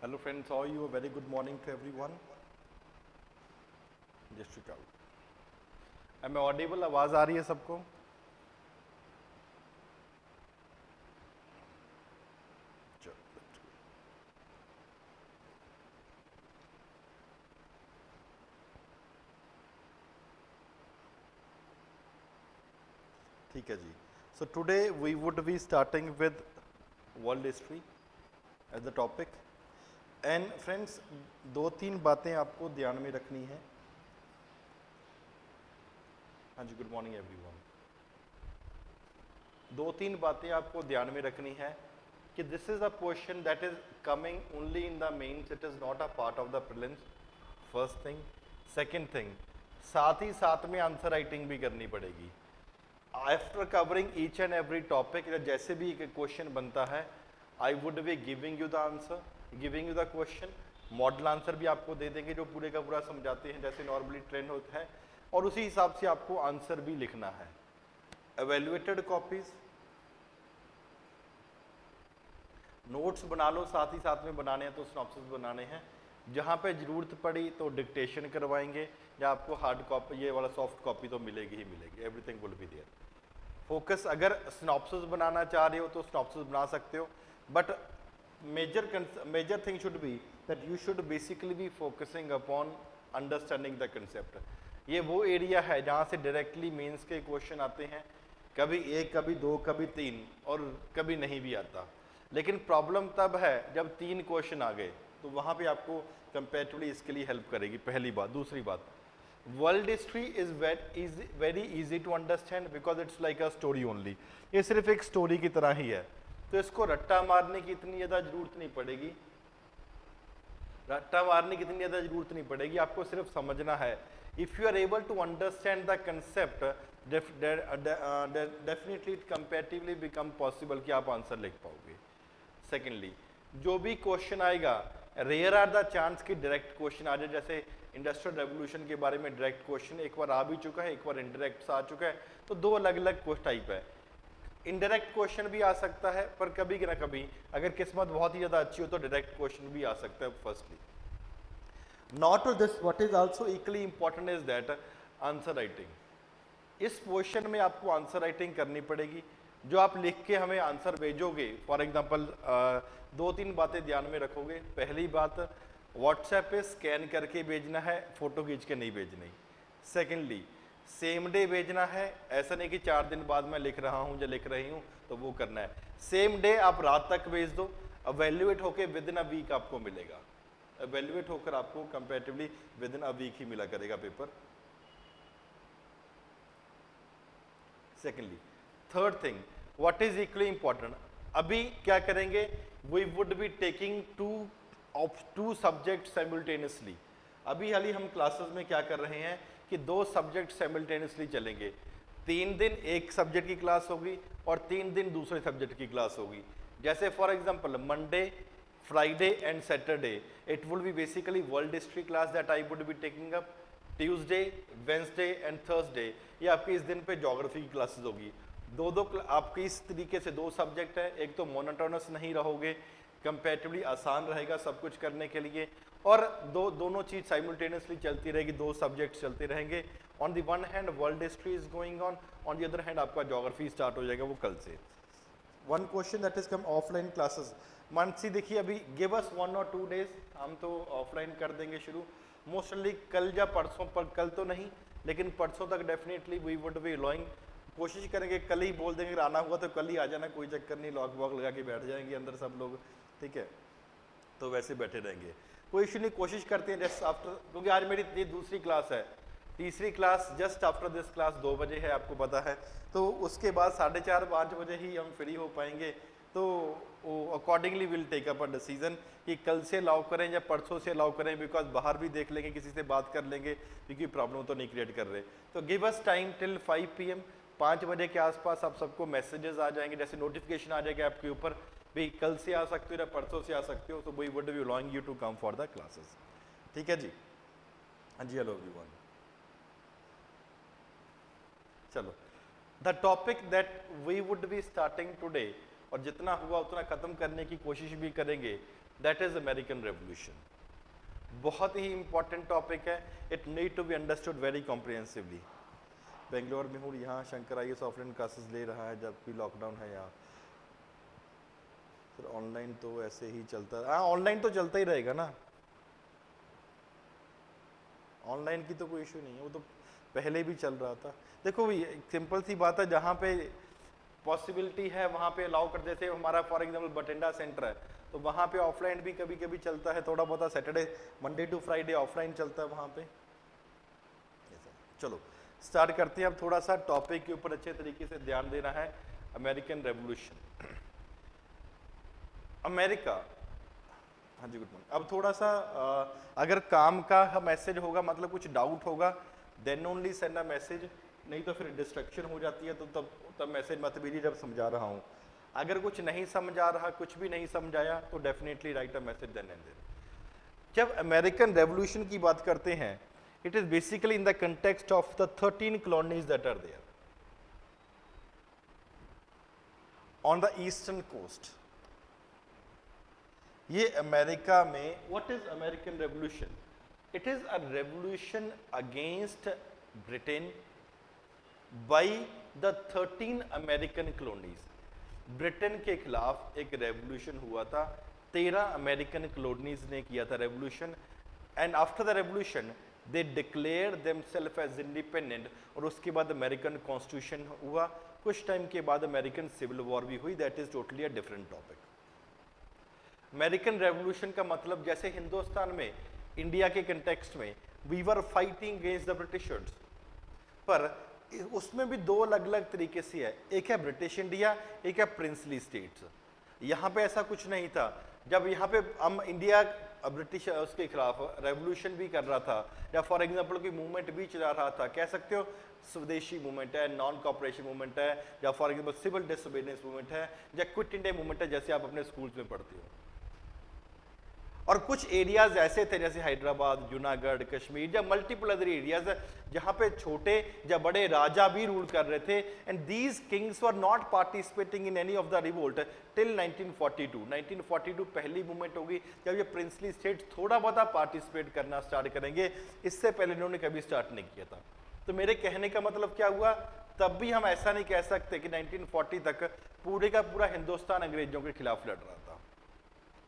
Hello friends, how are you? A very good morning to everyone. Just to out. Am I audible? आवाज आ रही है सबको? ठीक है जी. So today we would be starting with world history as the topic. And friends, दो तीन बातें आपको ध्यान में रखनी है. हाँ जी, गुड मॉर्निंग एवरीवन. दो तीन बातें आपको ध्यान में रखनी है कि this is a question that is coming only in the mains, it is not a part of the prelims. First thing. Second thing, साथ ही साथ में आंसर राइटिंग भी करनी पड़ेगी. After covering each and every topic, जैसे भी एक क्वेश्चन बनता है, I would be giving you the answer, giving you the question. Model answer भी आपको दे देंगे जो पूरे का पूरा समझाते हैं जैसे नॉर्मली ट्रेंड होता है, और उसी हिसाब से आपको आंसर भी लिखना है. एवेल्युएटेड कॉपीज, नोट्स बना लो, साथ ही साथ में बनाने हैं तो सिनॉप्सिस बनाने हैं. जहाँ पे ज़रूरत पड़ी तो डिक्टेशन करवाएंगे, या आपको हार्ड कॉपी, ये वाला सॉफ्ट कॉपी तो मिलेगी ही मिलेगी. Everything will be there. Focus, अगर सिनॉप्सिस बनाना चाह रहे हो तो सिनॉप्सिस बना सकते हो, but major thing should be that you should basically be focusing upon understanding the concept. ये वो एरिया है जहाँ से डायरेक्टली मेंस के क्वेश्चन आते हैं, कभी एक, कभी दो, कभी तीन, और कभी नहीं भी आता. लेकिन प्रॉब्लम तब है जब तीन क्वेश्चन आ गए, तो वहाँ पे आपको कंपेरेटिवली इसके लिए हेल्प करेगी. पहली बात. दूसरी बात, world history is very easy to understand because it's like a story only. ये सिर्फ एक स्टोरी की तरह ही है, तो इसको रट्टा मारने की इतनी ज़्यादा जरूरत नहीं पड़ेगी. रट्टा मारने की इतनी ज़्यादा जरूरत नहीं पड़ेगी, आपको सिर्फ समझना है. If you are able to understand the concept, definitely it comparatively become possible कि आप आंसर लिख पाओगे. सेकेंडली, जो भी क्वेश्चन आएगा, रेयर आर द चांस कि डायरेक्ट क्वेश्चन आ जाए. जैसे इंडस्ट्रियल रेवोल्यूशन के बारे में डायरेक्ट क्वेश्चन एक बार आ भी चुका है, एक बार इनडायरेक्ट आ चुका है, तो दो अलग अलग क्वेश्चन टाइप है. इनडायरेक्ट क्वेश्चन भी आ सकता है, पर कभी ना कभी अगर किस्मत बहुत ही ज़्यादा अच्छी हो तो डायरेक्ट क्वेश्चन भी आ सकता है. Firstly, not this, what is also equally important is that answer writing. इस क्वेश्चन में आपको आंसर राइटिंग करनी पड़ेगी. जो आप लिख के हमें आंसर भेजोगे, फॉर एग्जांपल दो तीन बातें ध्यान में रखोगे. पहली बात, व्हाट्सएप पे स्कैन करके भेजना है, फोटो खींच के नहीं भेजनी. सेकेंडली, सेम डे भेजना है, ऐसा नहीं कि 4 दिन बाद मैं लिख रहा हूँ या लिख रही हूँ तो वो करना है. सेम डे आप रात तक भेज दो, अवेल्युएट होके विद इन अ वीक आपको मिलेगा. अवेल्युएट होकर आपको comparatively within a week ही मिला करेगा paper. Secondly, third thing, what is equally important, अभी क्या करेंगे, we would be taking to subject simultaneously. अभी हाल ही हम क्लासेस में क्या कर रहे हैं कि दो सब्जेक्ट साइमल्टेनियसली चलेंगे. 3 दिन एक सब्जेक्ट की क्लास होगी और 3 दिन दूसरे सब्जेक्ट की क्लास होगी. जैसे for example Monday, Friday and Saturday, it will be basically world history class that I would be taking up. Tuesday, Wednesday and Thursday, ये आपकी इस दिन पे ज्योग्राफी की क्लासेस होगी. दो आपकी इस तरीके से दो सब्जेक्ट है. एक तो मोनोटोनस नहीं रहोगे, कंपेरेटिवली आसान रहेगा सब कुछ करने के लिए, और दोनों चीज साइमल्टेनियसली चलती रहेगी, दो सब्जेक्ट चलते रहेंगे. On the one hand world history is going on the other hand आपका ज्योग्राफी स्टार्ट हो जाएगा वो कल से. One question that is come offline classes. Mansi देखिए, अभी गिव अस 1 और 2 डेज, हम तो ऑफलाइन कर देंगे शुरू मोस्टली कल या परसों, पर कल तो नहीं लेकिन परसों तक definitely we would be allowing. कोशिश करेंगे कल ही, बोल देंगे आना हुआ तो कल ही आ जाना, कोई चक्कर नहीं, लॉक वॉक लगा के बैठ जाएंगे अंदर सब लोग, ठीक है, तो वैसे बैठे रहेंगे, कोई इशू नहीं. कोशिश करते हैं जस्ट आफ्टर, क्योंकि आज मेरी ये दूसरी क्लास है, तीसरी class just after this class 2 बजे है, आपको पता है, तो उसके बाद 4:30-5 बजे ही हम फ्री हो पाएंगे. तो accordingly will take up a decision कि कल से अलाउ करें या परसों से अलाउ करें, बिकॉज बाहर भी देख लेंगे, किसी से बात कर लेंगे, क्योंकि प्रॉब्लम तो नहीं क्रिएट कर रहे. तो give us time till 5 PM. 5 बजे के आसपास आप सबको मैसेजेस आ जाएंगे, जैसे नोटिफिकेशन आ जाएगा आपके ऊपर, भाई कल से आ सकते हो या परसों से आ सकते हो, तो we would be allowing you to come for the classes. ठीक है जी. हाँ जी, हेलो एवरीवन. चलो, the topic that we would be starting today, और जितना हुआ उतना खत्म करने की कोशिश भी करेंगे, दैट इज अमेरिकन रेवोल्यूशन। बहुत ही इंपॉर्टेंट टॉपिक है, it need to be understood very comprehensively. Bangalore में हूँ, यहाँ शंकर IAS ऑफलाइन क्लासेस ले रहा है जबकि लॉकडाउन है यहाँ। फिर ऑनलाइन तो ऐसे ही चलता है, हाँ ऑनलाइन तो चलता ही रहेगा ना, ऑनलाइन की तो कोई इशू नहीं है, वो तो पहले भी चल रहा था। देखो भाई सिंपल सी बात है, जहाँ पे पॉसिबिलिटी है वहाँ पे अलाउ कर देते हैं। हमारा फॉर एग्जांपल बठिंडा सेंटर है, तो वहाँ पे ऑफलाइन भी कभी कभी चलता है, थोड़ा बहुत Saturday Monday to Friday offline चलता है वहाँ पे। चलो स्टार्ट करते हैं। अब थोड़ा सा टॉपिक के ऊपर अच्छे तरीके से ध्यान देना है। American revolution, America. हाँ जी गुड मॉर्निंग। अब थोड़ा सा अगर काम का मैसेज होगा, मतलब कुछ डाउट होगा, then only send a message, नहीं तो फिर डिस्ट्रक्शन हो जाती है, तो तब मैसेज मत भेजिए जब समझा रहा हूँ। अगर कुछ नहीं समझ आ रहा, कुछ भी नहीं समझ आया, तो definitely write a message then and then. जब अमेरिकन रेवोल्यूशन की बात करते हैं, it is basically in the context of the 13 colonies that are there on the eastern coast. ये अमेरिका में, what is American revolution? It is a revolution against Britain by the 13 American colonies. Britain के खिलाफ एक revolution हुआ था, 13 American colonies ने किया था revolution, and after the revolution they declare themselves as independent, और उसके बाद अमेरिकन कॉन्स्टिट्यूशन हुआ। कुछ टाइम के बाद अमेरिकन सिविल वॉर भी हुई, that is totally a different topic. American revolution का मतलब, जैसे हिंदुस्तान में इंडिया के कंटेक्स्ट में we were fighting against the Britishers, पर उसमें भी दो अलग अलग तरीके से है, एक है ब्रिटिश इंडिया, एक है प्रिंसली स्टेट्स। यहाँ पे ऐसा कुछ नहीं था। जब यहाँ पे हम इंडिया ब्रिटिश उसके खिलाफ रेवोल्यूशन भी कर रहा था, या फॉर एग्जांपल कोई मूवमेंट भी चला रहा था, कह सकते हो स्वदेशी मूवमेंट है, नॉन कॉपरेशन मूवमेंट है, या for example civil disobedience movement है, या क्विट इंडिया मूवमेंट है, जैसे आप अपने स्कूल्स में पढ़ते हो। और कुछ एरियाज ऐसे थे जैसे हैदराबाद, जूनागढ़, कश्मीर, या मल्टीपल अदर एरियाज जहां पे छोटे या बड़े राजा भी रूल कर रहे थे, and these Kings were not participating in any of the revolt till 1942। 1942 पहली मूवमेंट होगी जब ये प्रिंसली स्टेट थोड़ा बहुत पार्टिसिपेट करना स्टार्ट करेंगे, इससे पहले इन्होंने कभी स्टार्ट नहीं किया था। तो मेरे कहने का मतलब क्या हुआ, तब भी हम ऐसा नहीं कह सकते कि 1940 तक पूरे का पूरा हिंदुस्तान अंग्रेजों के खिलाफ लड़ रहा था,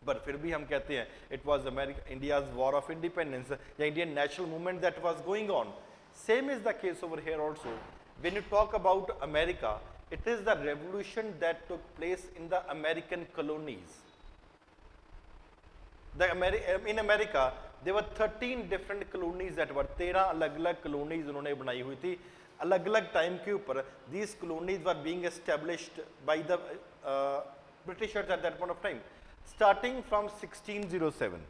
पर फिर भी हम कहते हैं it was America India's war of independence, या Indian national movement that was going on. Same is the case over here also. When you talk about America, it is the revolution that took place in the American colonies. In America, there were 13 different colonies that were 13 अलग-अलग colonies उन्होंने बनाई हुई थी अलग-अलग time के ऊपर। These colonies were being established by the Britishers at that point of time, starting from 1607.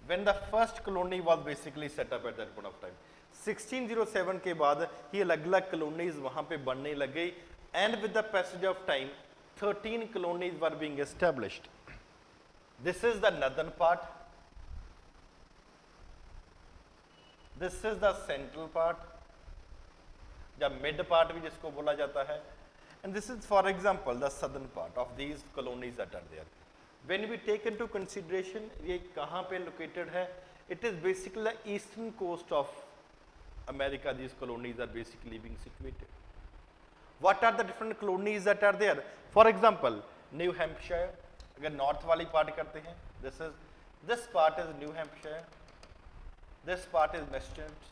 When the first colony was basically set up at that point of time, 1607 के बाद ही अलग-अलग colonies वहाँ पे बनने लग गई, and with the passage of time, 13 colonies were being established. This is the northern part. This is the central part, या mid part भी जिसको बोला जाता है, and this is for example the southern part of these colonies that are there. When we take into consideration ये कहाँ पे located है, it is basically the eastern coast of America. These colonies are basically being situated. What are the different colonies that are there? For example, New Hampshire. अगर north वाली part करते हैं, this part is New Hampshire. This part is Massachusetts.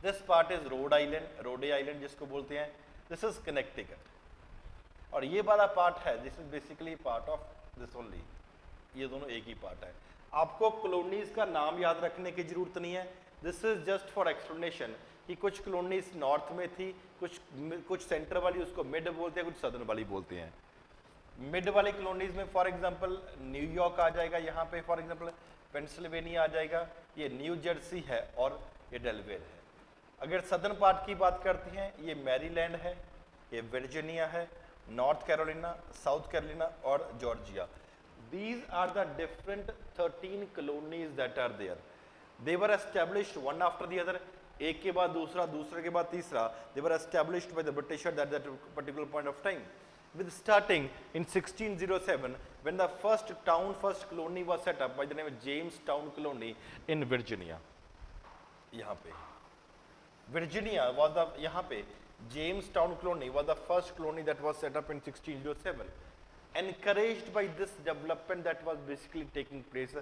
This part is Rhode Island जिसको बोलते हैं. This is Connecticut. और ये वाला पार्ट है, this is basically part of this only, ये दोनों एक ही पार्ट है। आपको कॉलोनीज का नाम याद रखने की जरूरत नहीं है, this is just for explanation कि कुछ कॉलोनीज नॉर्थ में थी, कुछ सेंटर वाली उसको मिड बोलते हैं, कुछ सदर्न वाली बोलते हैं। मिड वाली कॉलोनीज में फॉर एग्जांपल न्यूयॉर्क आ जाएगा, यहाँ पे फॉर एग्जांपल पेंसिल्वेनिया आ जाएगा, ये न्यू जर्सी है और ये डेलवेयर है। अगर सदर्न पार्ट की बात करते हैं, ये मैरीलैंड है, ये वर्जीनिया है, नॉर्थ कैरोलिना, साउथ कैरोलिना और Georgia. These are the different 13 colonies that are there. They were established one after the other. एक के बाद दूसरा, दूसरे के बाद तीसरा, they were established by the British at that particular point of time. With starting in 1607, when the first colony was set up by the name of Jamestown Colony in Virginia. यहाँ पे Virginia was the, यहाँ पे Jamestown Colony was the first colony that was set up in 1607. Encouraged by this development that was basically taking place,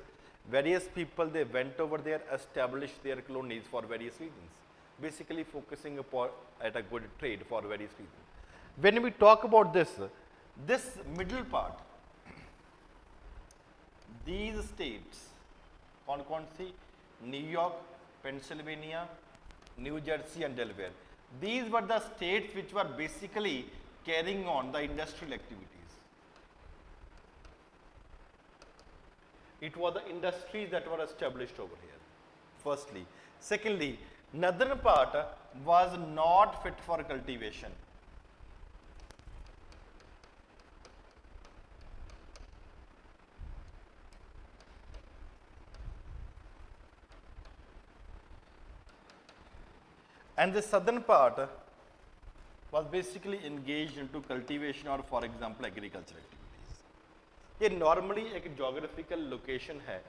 various people, they went over there, established their colonies for various reasons, basically focusing upon at a good trade for various reasons. When we talk about this middle part, these states, कौन सी? New York, Pennsylvania, New Jersey and Delaware. These were the states which were basically carrying on the industrial activities. It was the industries that were established over here, firstly. Secondly, northern part was not fit for cultivation. And the southern part was basically engaged into cultivation or, for example, agriculture activities. ये normally एक geographical location है,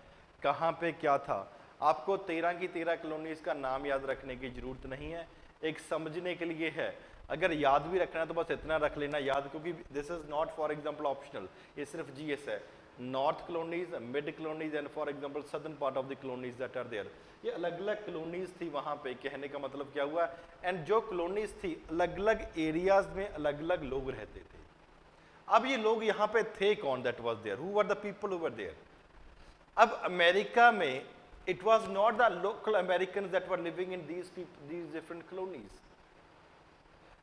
कहाँ पे क्या था, आपको 13 की 13 colonies का नाम याद रखने की जरूरत नहीं है, एक समझने के लिए है, अगर याद भी रखना है तो बस इतना रख लेना याद, क्योंकि this is not for example optional, ये सिर्फ GS है. North colonies, mid colonies and for example southern part of the colonies that are there. ये अलग अलग colonies थी वहाँ पे, कहने का मतलब क्या हुआ, and जो colonies थी अलग अलग areas में अलग अलग लोग रहते थे. अब ये लोग यहाँ पे थे कौन? that was there, who were the people who were there? अब अमेरिका में it was not the local Americans that were living in these different colonies.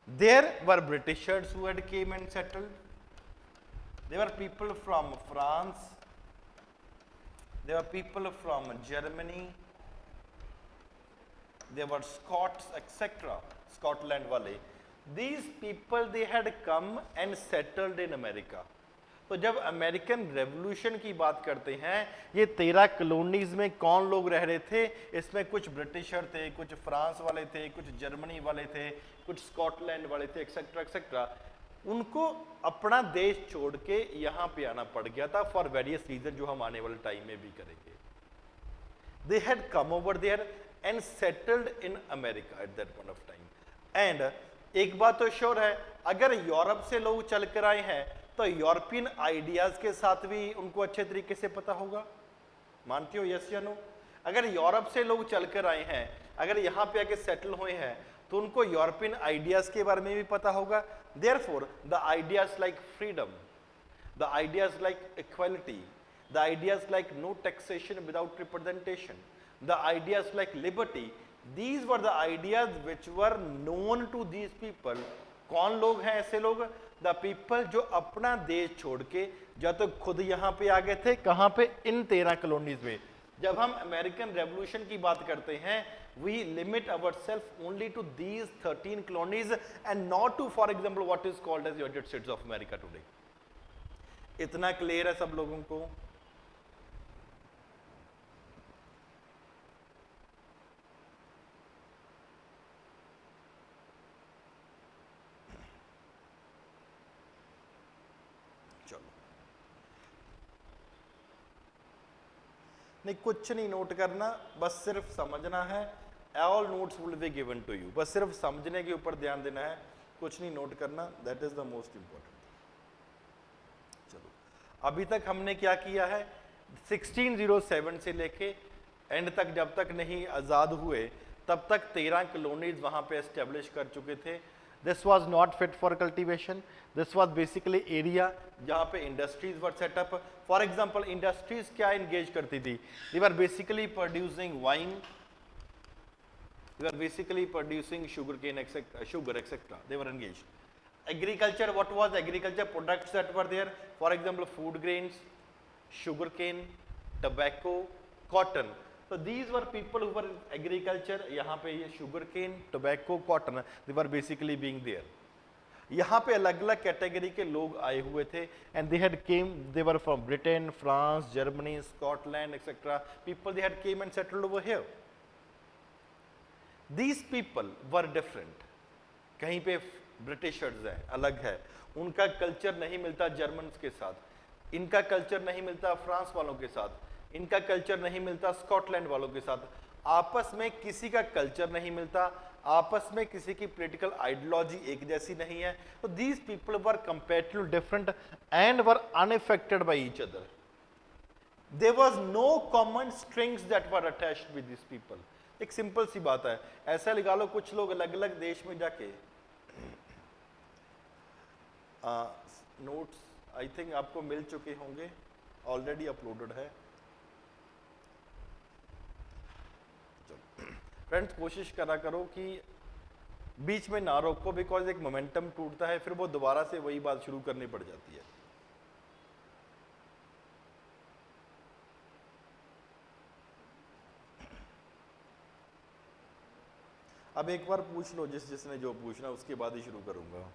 There were Britishers who had came and settled. There were people from France, there were people from Germany, there were Scots, etc., Scotland wale. These people, they had come and settled in America. तो जब American revolution की बात करते हैं, ये 13 colonies में कौन लोग रह रहे थे? इसमें कुछ ब्रिटिशर थे, कुछ फ्रांस वाले थे, कुछ जर्मनी वाले थे, कुछ स्कॉटलैंड वाले थे, एक्सेट्रा एक्सेट्रा. उनको अपना देश छोड़ के यहाँ पे आना पड़ गया था फॉर वेरियस रीजन, जो हम आने वाले टाइम में भी करेंगे. They had come over there and settled in America at that point of time. And एक बात तो श्योर है, अगर यूरोप से लोग चल कर आए हैं तो यूरोपियन आइडियाज के साथ भी उनको अच्छे तरीके से पता होगा. मानती हो? यस या नो? अगर यूरोप से लोग चल कर आए हैं, अगर यहाँ पे आके सेटल हुए हैं, तो उनको यूरोपियन आइडियाज के बारे में भी पता होगा. Therefore, the ideas like freedom, the ideas like equality, the ideas like no taxation without representation, the ideas like liberty, these were the ideas which were known to these people. कौन लोग हैं ऐसे लोग? The people जो अपना देश छोड़ के या तो खुद यहाँ पे आ गए थे, कहाँ पे? इन 13 कॉलोनीज में. जब हम अमेरिकन रेवोल्यूशन की बात करते हैं, we limit ourselves only to these 13 colonies and not to, for example, what is called as United States of America today. इतना क्लियर है सब लोगों को? चलो, नहीं कुछ नहीं नोट करना, बस सिर्फ समझना है. All notes will be given to you. बस सिर्फ समझने के ऊपर ध्यान देना है, कुछ नहीं नोट करना. That is the most important. चलो, अभी तक हमने क्या किया है? 1607 से लेके एंड तक, जब तक नहीं आज़ाद हुए तब तक 13 कॉलोनीज वहाँ पे एस्टेब्लिश कर चुके थे. This was not fit for cultivation. This was basically area जहाँ पे industries were set up. For example, industries क्या एंगेज करती थी? They were basically producing wine, they were basically producing sugar cane, sugar, etc. They were engaged. Agriculture, what was agriculture? Products that were there, for example, food grains, sugar cane, tobacco, cotton. So these were people who were in agriculture. यहाँ पे ये sugar cane, tobacco, cotton, they were basically being there. यहाँ पे अलग अलग category के लोग आए हुए थे, and they had came, they were from Britain, France, Germany, Scotland, etc. People, they had came and settled over here. These people were different. कहीं पे ब्रिटिशर्स हैं, अलग है, उनका कल्चर नहीं मिलता जर्मन्स के साथ, इनका कल्चर नहीं मिलता फ्रांस वालों के साथ, इनका कल्चर नहीं मिलता स्कॉटलैंड वालों के साथ, आपस में किसी का कल्चर नहीं मिलता, आपस में किसी की पॉलिटिकल आइडियोलॉजी एक जैसी नहीं है। तो these people were comparatively different and were unaffected by each other. There was no common strings that were attached with this people. एक सिंपल सी बात है, ऐसा लगा लो कुछ लोग अलग अलग देश में जाके नोट्स आई थिंक आपको मिल चुके होंगे, ऑलरेडी अपलोडेड है। फ्रेंड्स कोशिश करा करो कि बीच में ना रोको, बिकॉज एक मोमेंटम टूटता है, फिर वो दोबारा से वही बात शुरू करनी पड़ जाती है। अब एक बार पूछ लो जिसने जो पूछना, उसके बाद ही शुरू करूंगा।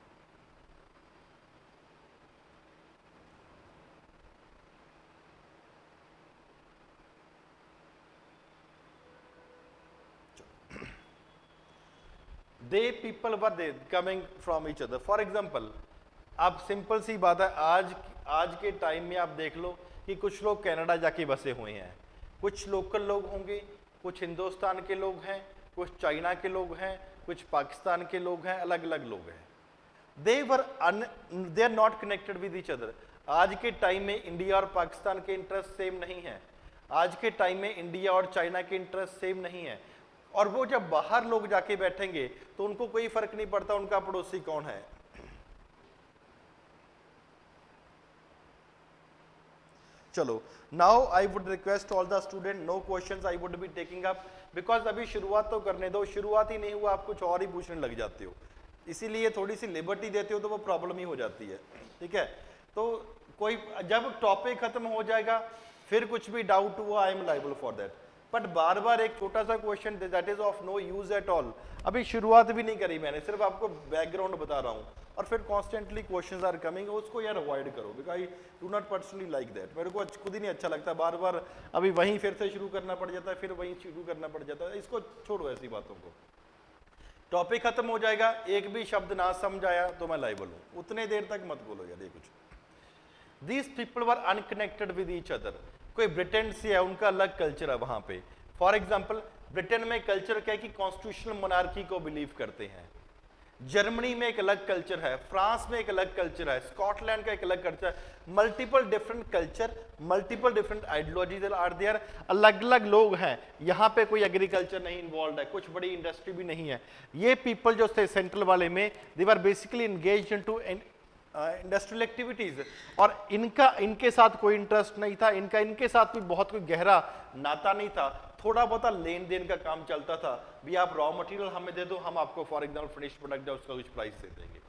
They people were they coming from each other. For example, आप सिंपल सी बात है, आज के टाइम में आप देख लो कि कुछ लोग कनाडा जाके बसे हुए हैं, कुछ लोकल लोग होंगे, कुछ हिंदुस्तान के लोग हैं, कुछ चाइना के लोग हैं, कुछ पाकिस्तान के लोग हैं, अलग अलग लोग हैं। They are not connected with each other. आज के टाइम में इंडिया और पाकिस्तान के इंटरेस्ट सेम नहीं है, आज के टाइम में इंडिया और चाइना के इंटरेस्ट सेम नहीं है। और वो जब बाहर लोग जाके बैठेंगे तो उनको कोई फर्क नहीं पड़ता उनका पड़ोसी कौन है। चलो, now I would request all the student, no questions I would be taking up, because अभी शुरुआत तो करने दो, शुरुआत ही नहीं हुआ आप कुछ और ही पूछने लग जाते हो, इसीलिए थोड़ी सी लिबर्टी देते हो तो वो प्रॉब्लम ही हो जाती है। ठीक है, तो कोई जब टॉपिक खत्म हो जाएगा फिर कुछ भी डाउट हुआ, I am liable for that. But बार बार एक छोटा सा question that is of no use at all, अभी शुरुआत भी नहीं करी मैंने, सिर्फ आपको बैकग्राउंड बता रहा हूँ, और फिर कॉन्स्टेंटली क्वेश्चंस आर कमिंग, उसको यार अवॉइड करो, because I do not personally like that. मेरे को खुद ही नहीं अच्छा लगता, बार बार अभी वहीं फिर से शुरू करना पड़ जाता है, फिर वहीं शुरू करना पड़ जाता है, इसको छोड़ो ऐसी बातों को। टॉपिक खत्म हो जाएगा, एक भी शब्द ना समझ आया तो मैं लाइबल हूँ, उतने देर तक मत बोलो यार ये कुछ। These people were unconnected with each other. कोई ब्रिटेन से है, उनका अलग कल्चर है वहां पे। फॉर एग्जाम्पल, ब्रिटेन में कल्चर क्या है कि कॉन्स्टिट्यूशनल मोनार्की को बिलीव करते हैं, जर्मनी में एक अलग कल्चर है, फ्रांस में एक अलग कल्चर है, स्कॉटलैंड का एक अलग कल्चर है, multiple different culture, multiple different ideologies are there, अलग अलग लोग हैं। यहाँ पे कोई एग्रीकल्चर नहीं इन्वॉल्व है, कुछ बड़ी इंडस्ट्री भी नहीं है। ये पीपल जो थे सेंट्रल वाले में, they are basically engaged into industrial activities, और इनके साथ कोई इंटरेस्ट नहीं था, इनके साथ भी बहुत कोई गहरा नाता नहीं था, थोड़ा बहुत लेन देन का काम चलता था, भी आप रॉ मटेरियल हमें दे दो, हम आपको फॉर एग्जाम्पल फिनिश प्रोडक्ट उसका कुछ प्राइस दे देंगे।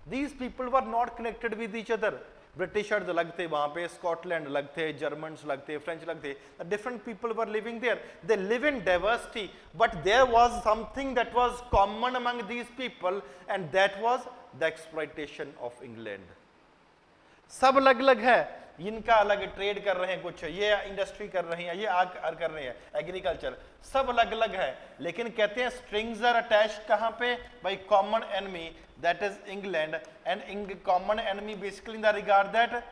These people were not connected with each other. Britishers अलग थे वहां पे, स्कॉटलैंड अलग थे, जर्मन्स अलग थे, फ्रेंच अलग थे, different people were living there, they live in diversity, but there was something that was common among these people, and that was the exploitation of England. सब अलग अलग है, इनका अलग ट्रेड कर रहे हैं, कुछ ये इंडस्ट्री कर रहे हैं, ये आग कर रहे हैं, एग्रीकल्चर, सब अलग अलग है, लेकिन कहते हैं स्ट्रिंग्स आर अटैच्ड कहां पे, by common enemy that is England, and common enemy basically in the regard that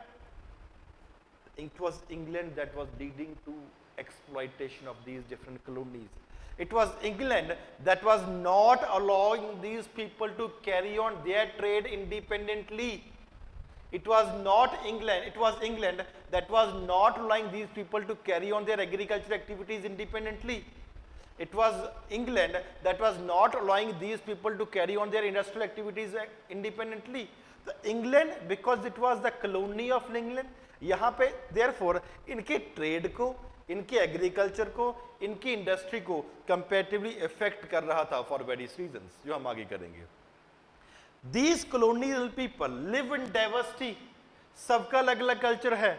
it was England that was leading to exploitation of these different colonies. It was England that was not allowing these people to carry on their trade independently. It was not England, it was England that was not allowing these people to carry on their agricultural activities independently. It was England that was not allowing these people to carry on their industrial activities independently. So England, because it was the colony of England, यहाँ पे therefore इनके trade को, इनके agriculture को, इनकी industry को comparatively effect कर रहा था फॉर वेरियस रीजंस, जो हम आगे करेंगे। These colonial people live in diversity, सबका अलग अलग कल्चर है।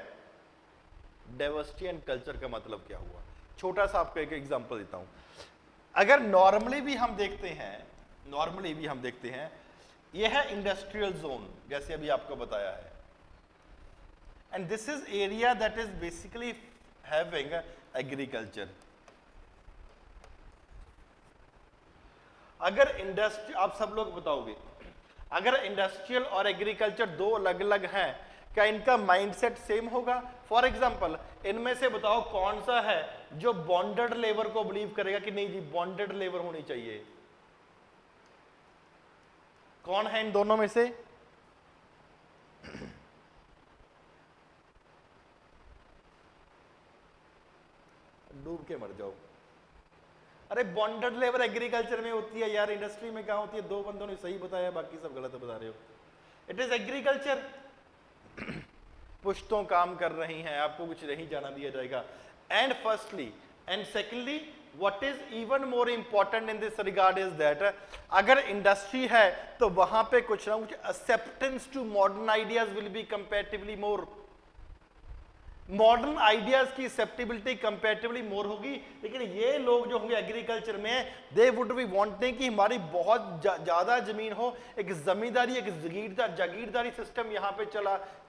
डाइवर्सिटी एंड कल्चर का मतलब क्या हुआ, छोटा सा आपको एक एग्जांपल देता हूं। अगर नॉर्मली भी हम देखते हैं, यह है इंडस्ट्रियल जोन, जैसे अभी आपको बताया है, and this is area that is basically having agriculture. अगर इंडस्ट्री, आप सब लोग बताओगे, अगर इंडस्ट्रियल और एग्रीकल्चर दो अलग अलग हैं, क्या इनका माइंडसेट सेम होगा? फॉर एग्जांपल इनमें से बताओ कौन सा है जो बॉन्डेड लेबर को बिलीव करेगा कि नहीं जी बॉन्डेड लेबर होनी चाहिए? कौन है इन दोनों में से? डूब के मर जाओ। अरे बॉन्डेड लेबर एग्रीकल्चर में होती है यार, इंडस्ट्री में कहां होती है? दो बंदों ने सही बताया, बाकी सब गलत बता रहे हो। It is agriculture. पुश्तों काम कर रही हैं, आपको कुछ नहीं जाना दिया जाएगा। And firstly and secondly what is even more important in this regard is that अगर इंडस्ट्री है तो वहां पे कुछ ना कुछ acceptance to modern ideas will be comparatively more. Modern ideas की एक्सेप्टेबिलिटी कंपैरेटिवली मोर होगी। लेकिन ये लोग जो होंगे एग्रीकल्चर में, दे वुड बी वांटिंग कि हमारी बहुत ज्यादा जमीन हो, एक जमींदारी, एक जागीरदारी सिस्टम यहाँ पे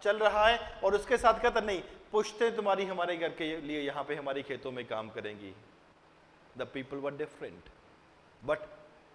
चल रहा है, और उसके साथ कहता नहीं पुश्तें तुम्हारी हमारे घर के लिए यहाँ पे हमारी खेतों में काम करेंगी। The people were different but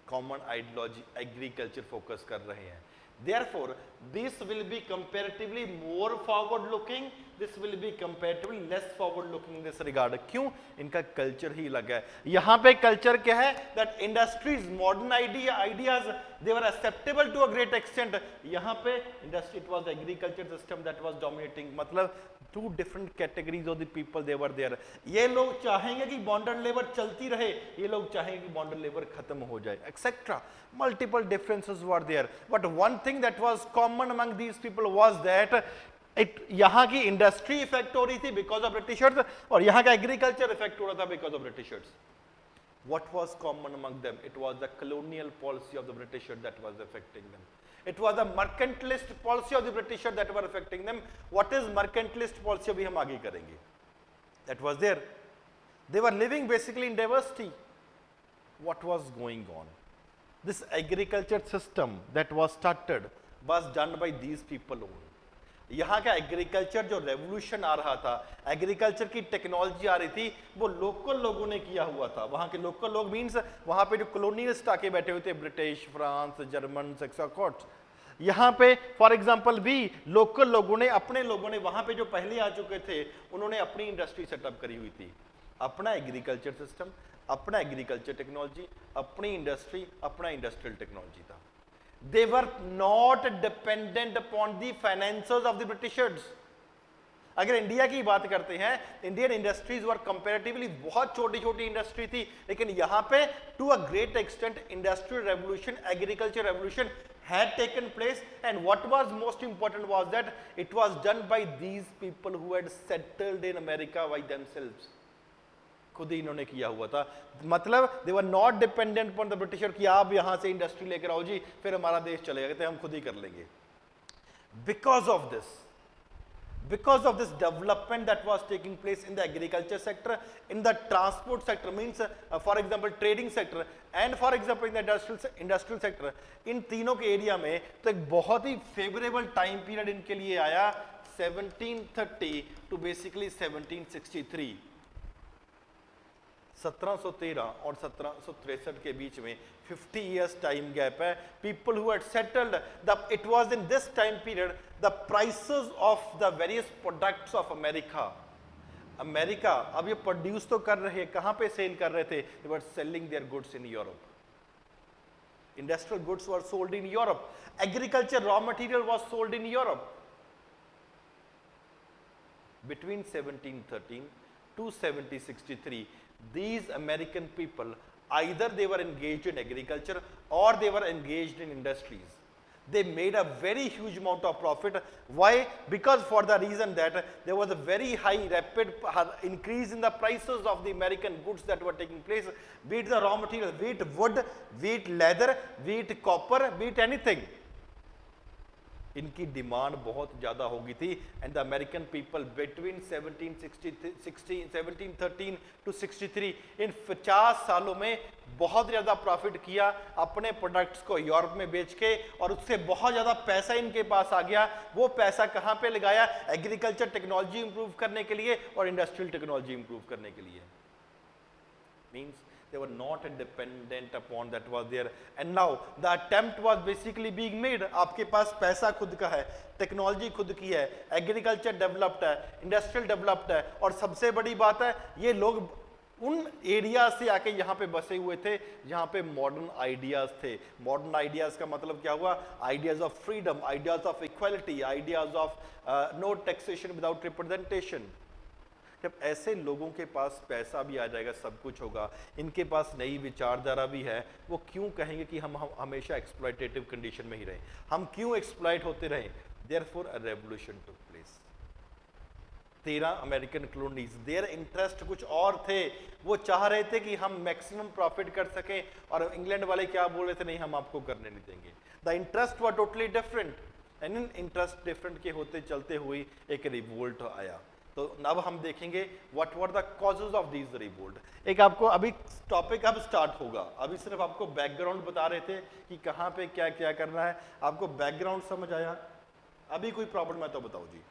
common ideology agriculture focus कर रहे हैं। Therefore, this will be comparatively more forward looking, this will be comparatively less forward looking in this regard. क्यों? इनका कल्चर ही अलग है। यहाँ पे कल्चर क्या है? That industries, modern ideas, they were acceptable to a great extent. यहाँ पे industry, it was the agriculture system that was dominating. मतलब two different categories of the people they were there. ये लोग चाहेंगे कि bonded labor चलती रहे, ये लोग चाहेंगे कि bonded labor खत्म हो जाए, etc. Multiple differences were there, but one thing that was common among these people was that यहाँ की इंडस्ट्री इफेक्ट हो रही थी बिकॉज ऑफ ब्रिटिशर्स, और यहाँ का एग्रीकल्चर इफेक्ट हो रहा था because of Britishers. What was common among them? It was the colonial policy of the Britishers that was affecting them. It was the mercantilist policy of the Britishers that were affecting them. What is mercantilist policy? अभी हम आगे करेंगे। That was there. They were living basically in diversity. What was going on? This agriculture system that was started was done by these people only. यहाँ का agriculture जो revolution आ रहा था, agriculture की टेक्नोलॉजी आ रही थी, वो लोकल लोगों ने किया हुआ था। वहाँ के लोकल लोग मीन्स वहाँ पे जो कॉलोनियलिस्ट आके बैठे हुए थे, ब्रिटिश, फ्रांस, जर्मन, एक्सेट्रा, यहाँ पे फॉर एग्जांपल भी लोकल लोगों ने, अपने लोगों ने वहाँ पे जो पहले आ चुके थे, उन्होंने अपनी इंडस्ट्री सेटअप करी हुई थी, अपना एग्रीकल्चर सिस्टम, अपना एग्रीकल्चर टेक्नोलॉजी, अपनी इंडस्ट्री, अपना इंडस्ट्रियल टेक्नोलॉजी था। They were not dependent upon the finances of the Britishers. अगर इंडिया की बात करते हैं, इंडियन इंडस्ट्रीज वर कंपैरेटिवली बहुत छोटी छोटी इंडस्ट्री थी, लेकिन यहाँ पे to a great extent industrial revolution, agriculture revolution had taken place, and what was most important was that it was done by these people who had settled in America by themselves. खुद ही इन्होंने किया हुआ था। मतलब they were not dependent upon the Britisher कि आप यहां से इंडस्ट्री लेकर आओ जी फिर हमारा देश चलेगा, कहते हम खुद ही कर लेंगे। Because of this development that was taking place in the agriculture sector, in the transport sector, means for example trading sector, and for example in the industrial sector, इन तीनों के एरिया में तो एक बहुत ही फेवरेबल टाइम पीरियड इनके लिए आया 1730 टू बेसिकली 1763। 1713 और 1763 के बीच में 50 इयर्स टाइम गैप है। People who had settled the, it was in this time period the prices of the various products of America अब ये प्रोड्यूस तो कर रहे हैं, कहां पे सेल कर रहे थे? They were selling their goods in Europe. Industrial goods were sold in Europe, agriculture raw material was sold in Europe. Between 1713 to 1763 these American people either they were engaged in agriculture or they were engaged in industries. They made a very huge amount of profit. Why? Because for the reason that there was a very high rapid increase in the prices of the American goods that were taking place, be it the raw material, be it wood, be it leather, be it copper, be it anything. इनकी demand बहुत ज़्यादा हो गई थी, and the American people between 1713 to 63 इन 50 सालों में बहुत ज़्यादा प्रॉफिट किया अपने प्रोडक्ट्स को यूरोप में बेच के, और उससे बहुत ज़्यादा पैसा इनके पास आ गया। वो पैसा कहाँ पे लगाया? एग्रीकल्चर टेक्नोलॉजी इंप्रूव करने के लिए और इंडस्ट्रियल टेक्नोलॉजी इंप्रूव करने के लिए। Means they were not dependent upon that was there, and now the attempt was basically being made. आपके पास पैसा खुद का है, टेक्नोलॉजी खुद की है, एग्रीकल्चर डेवलप्ड है, इंडस्ट्रियल डेवलप्ड है, और सबसे बड़ी बात है ये लोग उन एरिया से आके यहाँ पे बसे हुए थे जहाँ पे मॉडर्न आइडियाज थे। मॉडर्न आइडियाज का मतलब क्या हुआ? Ideas of freedom, ideas of equality, ideas of no taxation without representation. जब ऐसे लोगों के पास पैसा भी आ जाएगा, सब कुछ होगा, इनके पास नई विचारधारा भी है, वो क्यों कहेंगे कि हम हमेशा एक्सप्लॉयटेटिव कंडीशन में ही रहें? हम क्यों एक्सप्लॉयट होते रहें? Therefore a revolution took place. 13 American colonies, their interest कुछ और थे, वो चाह रहे थे कि हम मैक्सिमम प्रॉफिट कर सकें, और इंग्लैंड वाले क्या बोल रहे थे? नहीं, हम आपको करने नहीं देंगे। The interest were totally different, and in interest different के होते चलते हुए एक रिवोल्ट आया। तो अब हम देखेंगे what were the causes of this revolt. एक आपको अभी टॉपिक अब स्टार्ट होगा, अभी सिर्फ आपको बैकग्राउंड बता रहे थे कि कहाँ पे क्या क्या करना है, आपको बैकग्राउंड समझ आया? अभी कोई प्रॉब्लम है तो बताओ जी,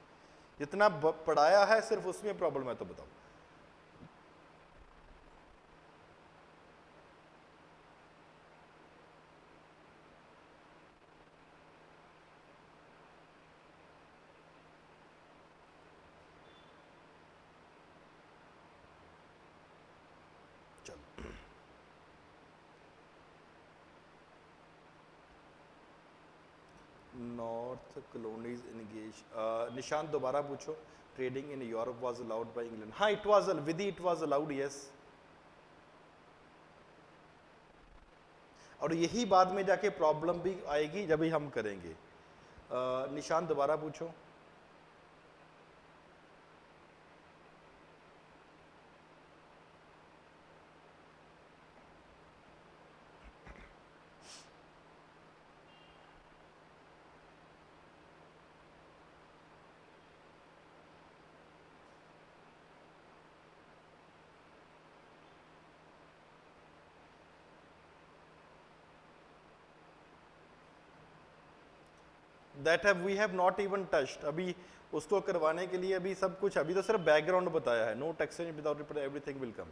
जितना पढ़ाया है सिर्फ उसमें प्रॉब्लम है तो बताओ। चलो, नॉर्थ कॉलोनीज एंगेज, निशान दोबारा पूछो। Trading in Europe was allowed by England? हाँ, it was, Vidhi it was allowed, yes. और यही बाद में जाके प्रॉब्लम भी आएगी जब भी हम करेंगे। निशान दोबारा पूछो। That have we have not even touched. अभी उसको करवाने के लिए अभी सब कुछ, अभी तो सिर्फ बैकग्राउंड बताया है। No taxation without everything will come.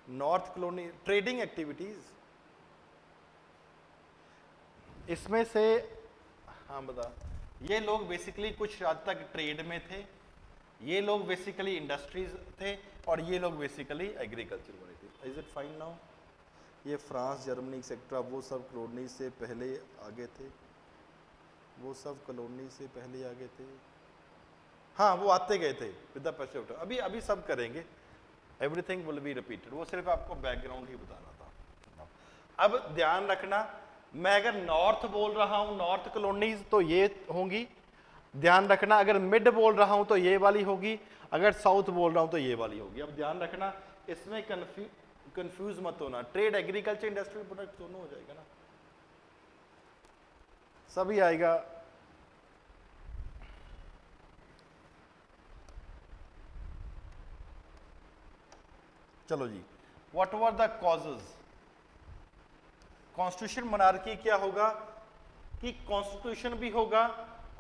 North colony trading activities, इसमें से, हाँ बता, ये लोग बेसिकली कुछ हद तक ट्रेड में थे, ये लोग बेसिकली इंडस्ट्रीज थे, और ये लोग बेसिकली एग्रीकल्चर वाले थे। Is it fine now? ये फ्रांस, जर्मनी एक्सेट्रा, वो सब कॉलोनी से पहले आगे थे, वो सब कॉलोनी से पहले आगे थे। हाँ, वो आते गए थे with the passage of time. अभी अभी सब करेंगे, एवरीथिंग विल बी रिपीटेड, वो सिर्फ आपको बैकग्राउंड ही बताना था। अब ध्यान रखना, मैं अगर नॉर्थ बोल रहा हूं, नॉर्थ कॉलोनीज, तो ये होंगी। ध्यान रखना, अगर मिड बोल रहा हूं तो ये वाली होगी, अगर साउथ बोल रहा हूं तो ये वाली होगी। अब ध्यान रखना, इसमें कंफ्यूज मत होना। ट्रेड, एग्रीकल्चर, इंडस्ट्रियल प्रोडक्ट दोनों हो जाएगा ना, सभी आएगा। चलो जी, what were the causes? Constitution monarchy क्या होगा कि कॉन्स्टिट्यूशन भी होगा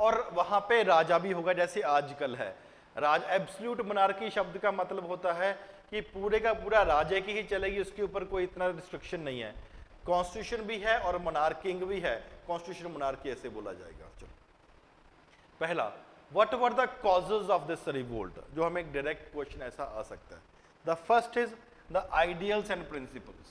और वहां पे राजा भी होगा, जैसे आजकल है। राज, एब्सोल्यूट मोनार्की शब्द का मतलब होता है कि पूरे का पूरा राजे की ही चलेगी, उसके ऊपर कोई इतना रिस्ट्रिक्शन नहीं है। कॉन्स्टिट्यूशन भी है और मोनार्किंग भी है, कॉन्स्टिट्यूशन मोनार्की ऐसे बोला जाएगा। चलो, पहला, what were the causes of this revolt? जो हमें एक डायरेक्ट क्वेश्चन ऐसा आ सकता है। The first is the ideals and principles.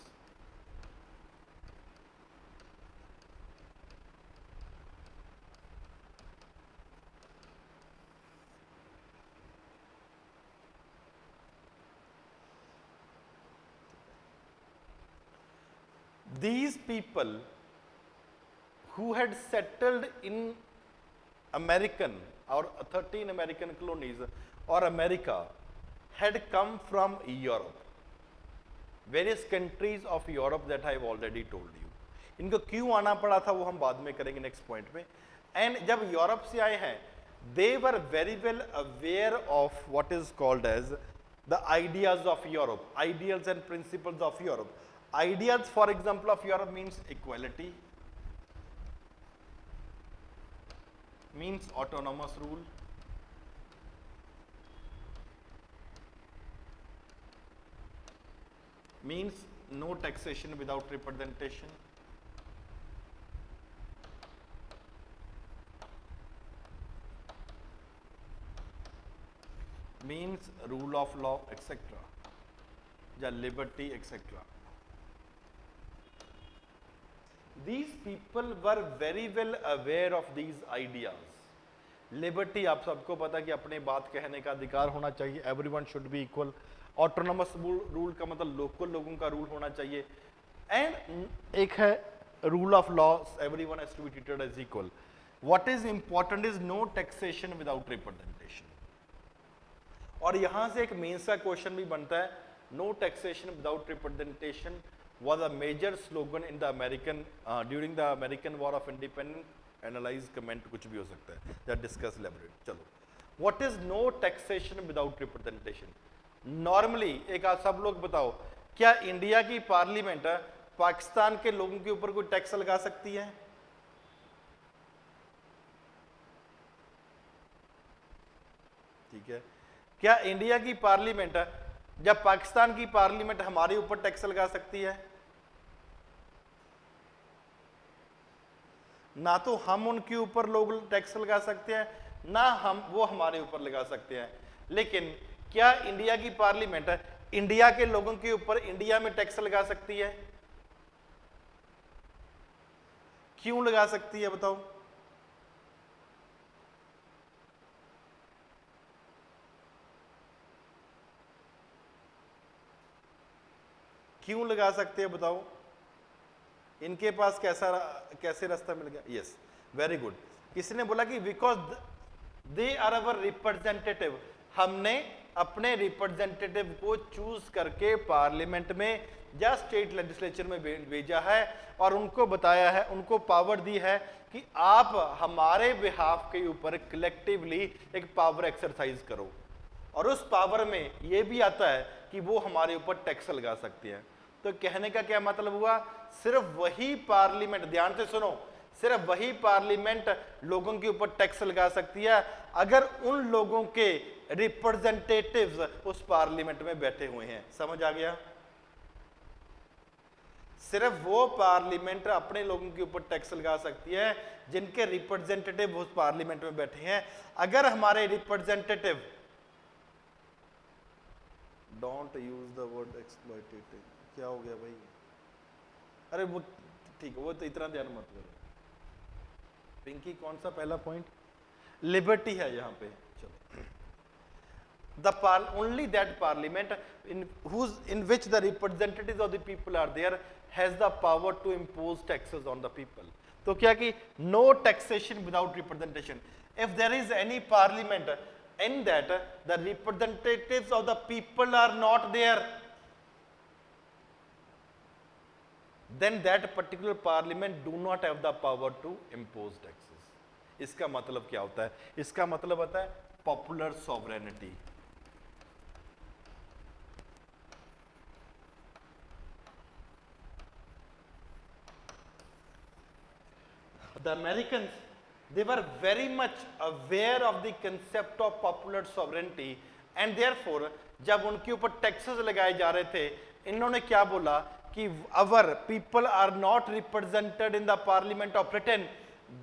These people who had settled in American or 13 American colonies or America had come from Europe, various countries of Europe that I have already told you. इनको क्यों आना पड़ा था वो हम बाद में करेंगे नेक्स्ट पॉइंट में। एंड जब यूरोप से आए हैं, they were very well aware of what is called as the ideas of Europe, ideals and principles of Europe. Ideas, for example, of Europe means equality, means autonomous rule, means no taxation without representation, means rule of law etc या liberty etc. These people were very well aware of these ideas. Liberty आप सबको पता कि अपने बात कहने का अधिकार होना चाहिए, everyone should be equal. Autonomous rule का मतलब लोकल लोगों का रूल होना चाहिए. एंड एक है rule of law, everyone has to be treated as equal. What is important is no taxation without representation. और यहां से एक मेंस का क्वेश्चन भी बनता है. No taxation without representation was a major slogan in the American during the American War of Independence. Analyze, comment, कुछ भी हो सकता है या discuss, elaborate. चलो, what is no taxation without representation? Normally एक आप सब लोग बताओ, क्या इंडिया की पार्लियामेंट पाकिस्तान के लोगों के ऊपर कोई टैक्स लगा सकती है? ठीक है. क्या इंडिया की पार्लियामेंट जब पाकिस्तान की पार्लियामेंट हमारे ऊपर टैक्स लगा सकती है? ना तो हम उनके ऊपर लोग टैक्स लगा सकते हैं, ना हम वो हमारे ऊपर लगा सकते हैं. लेकिन क्या इंडिया की पार्लियामेंट इंडिया के लोगों के ऊपर इंडिया में टैक्स लगा सकती है? क्यों लगा सकती है बताओ? क्यों लगा सकते हैं बताओ? इनके पास कैसे रास्ता मिल गया? Yes, very good. किसी ने बोला कि because they are our representative. हमने अपने रिप्रेजेंटेटिव को चूज करके पार्लियामेंट में या स्टेट लेजिस्लेचर में भेजा है और उनको बताया है, उनको पावर दी है कि आप हमारे बिहाफ के ऊपर कलेक्टिवली एक पावर एक्सरसाइज करो. और उस पावर में यह भी आता है कि वो हमारे ऊपर टैक्स लगा सकती है. तो कहने का क्या मतलब हुआ? सिर्फ वही पार्लियामेंट, ध्यान से सुनो, सिर्फ वही पार्लियामेंट लोगों के ऊपर टैक्स लगा सकती है अगर उन लोगों के रिप्रेजेंटेटिव्स उस पार्लियामेंट में बैठे हुए हैं. समझ आ गया? सिर्फ वो पार्लियामेंट अपने लोगों के ऊपर टैक्स लगा सकती है जिनके रिप्रेजेंटेटिव उस पार्लियामेंट में बैठे हैं. अगर हमारे representative, don't use the word exploitative. क्या हो गया भाई? अरे वो ठीक है, वो तो इतना ध्यान मत करो. पिंकी कौन सा पहला पॉइंट? लिबर्टी है यहां पे. चलो, the only that parliament in which the representatives of the people are there has the power to impose taxes on the people. तो क्या कि no taxation without representation. If there is any parliament in that the representatives of the people are not there, then that particular parliament do not have the power to impose taxes. इसका मतलब क्या होता है? इसका मतलब होता है popular sovereignty. The Americans, they were very much aware of the concept of popular sovereignty and therefore जब उनके ऊपर टैक्सेस लगाए जा रहे थे, इन्होंने क्या बोला कि our people are not represented in the Parliament of Britain,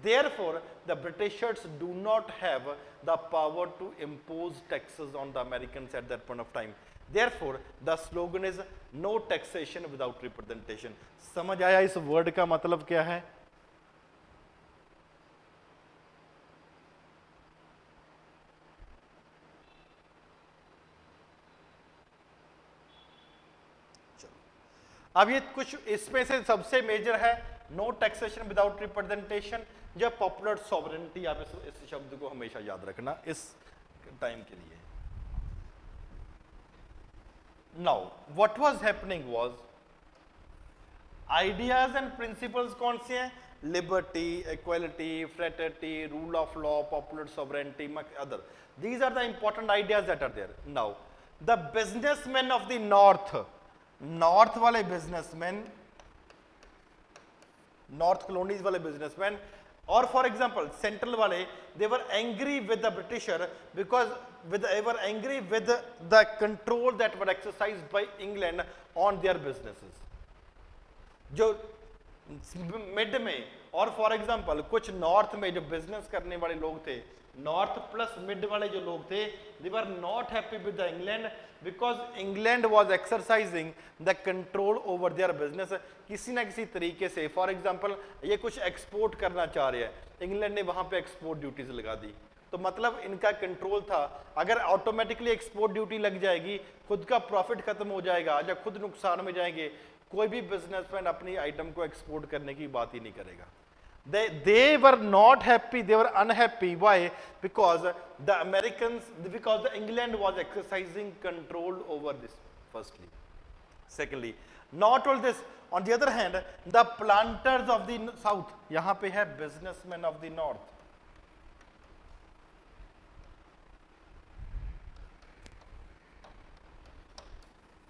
therefore the Britishers do not have the power to impose taxes on the Americans at that point of time. Therefore the slogan is no taxation without representation. समझ आया इस word का मतलब क्या है? अब ये कुछ इसमें से सबसे मेजर है नो टैक्सेशन विदाउट रिप्रेजेंटेशन या पॉपुलर सॉवरेनिटी. आप इस शब्द को हमेशा याद रखना इस टाइम के लिए. Now what was happening was ideas and principles कौन से हैं? Liberty, equality, fraternity, rule of law, popular sovereignty, other. These are the important ideas that are there. Now the businessman of the north वाले businessman, north colonies वाले businessman और for example central वाले they were angry with the Britisher because they were angry with the control that were exercised by England on their businesses. जो mid में और for example कुछ north में जो business करने वाले लोग थे, नॉर्थ प्लस मिड वाले जो लोग थे, they were not happy with the England because England was exercising the control over their business. किसी ना किसी तरीके से फॉर एग्जांपल ये कुछ एक्सपोर्ट करना चाह रहे हैं, इंग्लैंड ने वहां पे एक्सपोर्ट ड्यूटीज लगा दी, तो मतलब इनका कंट्रोल था। अगर ऑटोमेटिकली एक्सपोर्ट ड्यूटी लग जाएगी, खुद का प्रॉफिट खत्म हो जाएगा या खुद नुकसान में जाएंगे, कोई भी बिजनेसमैन अपनी आइटम को एक्सपोर्ट करने की बात ही नहीं करेगा। They were not happy, they were unhappy. Why? Because the Americans, because the England was exercising control over this, firstly. Secondly, not all this, on the other hand, the planters of the south, यहाँ पे है businessmen of the north.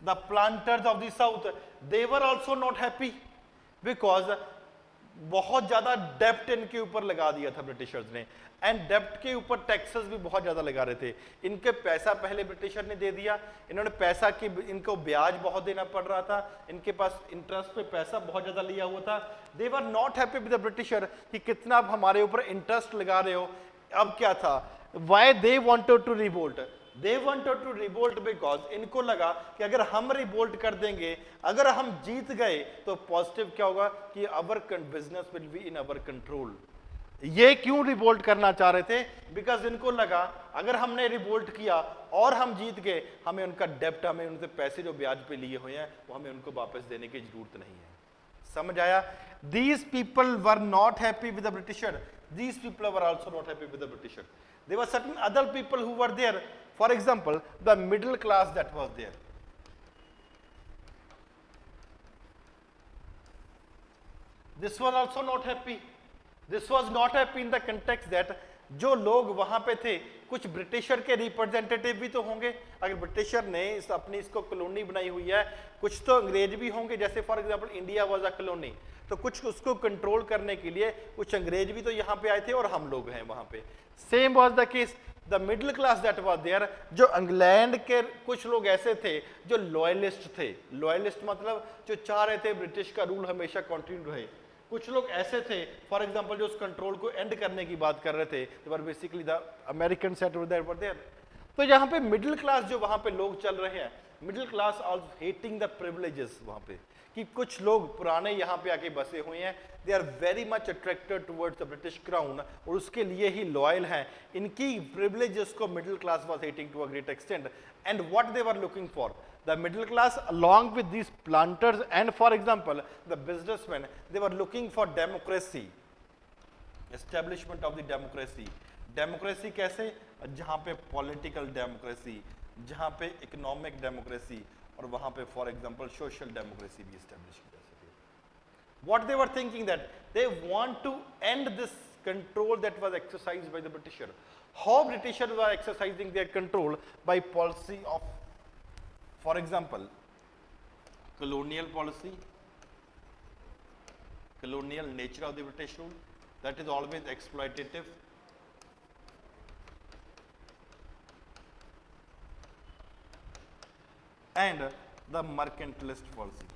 The planters of the south, they were also not happy because बहुत ज्यादा डेप्ट इनके ऊपर लगा दिया था ब्रिटिशर्स ने, एंड डेप्ट के ऊपर टैक्सेस भी बहुत ज्यादा लगा रहे थे। इनके पैसा पहले ब्रिटिशर ने दे दिया, इन्होंने पैसा की इनको ब्याज बहुत देना पड़ रहा था, इनके पास इंटरेस्ट पे पैसा बहुत ज्यादा लिया हुआ था। They were not happy with the Britisher कि कितना आप हमारे ऊपर इंटरेस्ट लगा रहे हो। अब क्या था, why they wanted to revolt, They wanted to revolt because इनको लगा कि अगर हम रिवोल्ट कर देंगे, अगर हम जीत गए तो पॉजिटिव क्या होगा कि our business will be in our control. ये क्यों रिवोल्ट करना चाह रहे थे? बिकॉज इनको लगा अगर हमने रिवोल्ट किया और हम जीत गए, हमें उनका डेप्ट, हमें उनसे पैसे जो ब्याज पे लिए हुए हैं वो हमें उनको वापस देने की जरूरत नहीं है। समझ आया? These people were not happy with the Britisher. These people were also not happy with the Britisher. There were certain other people who were there. For example, the middle class that was there. This was also not happy. This was not happy in the context that जो लोग वहां पे थे, कुछ britisher के representative भी तो होंगे। अगर ब्रिटिशर ने अपनी इसको कॉलोनी बनाई हुई है, कुछ तो अंग्रेज भी होंगे। जैसे for example India was a colony, तो कुछ उसको कंट्रोल करने के लिए कुछ अंग्रेज भी तो यहाँ पे आए थे और हम लोग हैं वहां पे। Same was the case the middle class that was there. जो इंग्लैंड के कुछ लोग ऐसे थे जो लॉयलिस्ट थे। लॉयलिस्ट मतलब जो चाह रहे थे ब्रिटिश का रूल हमेशा कंटिन्यू रहे। कुछ लोग ऐसे थे फॉर एग्जांपल जो उस कंट्रोल को एंड करने की बात कर रहे थे, they were basically the American set that were there. तो यहाँ पे मिडिल क्लास जो वहां पे लोग चल रहे हैं, middle class also hating the privileges, वहां पे कि कुछ लोग पुराने यहाँ पे आके बसे हुए हैं, they are very much attracted towards the British crown और उसके लिए ही लॉयल हैं। इनकी प्रिविलेजेस को middle class was hating to a great extent, and what they were looking for, the middle class along with these planters and for example the businessmen, they were looking for democracy, establishment of the democracy. democracy कैसे? जहाँ पे political democracy, जहाँ पे economic democracy और वहाँ पे for example social democracy भी establish कर सके। What they were thinking that they want to end this control that was exercised by the Britisher. How Britishers were exercising their control? By policy of, for example, colonial policy, colonial nature of the British rule, that is always exploitative, and the mercantilist policy.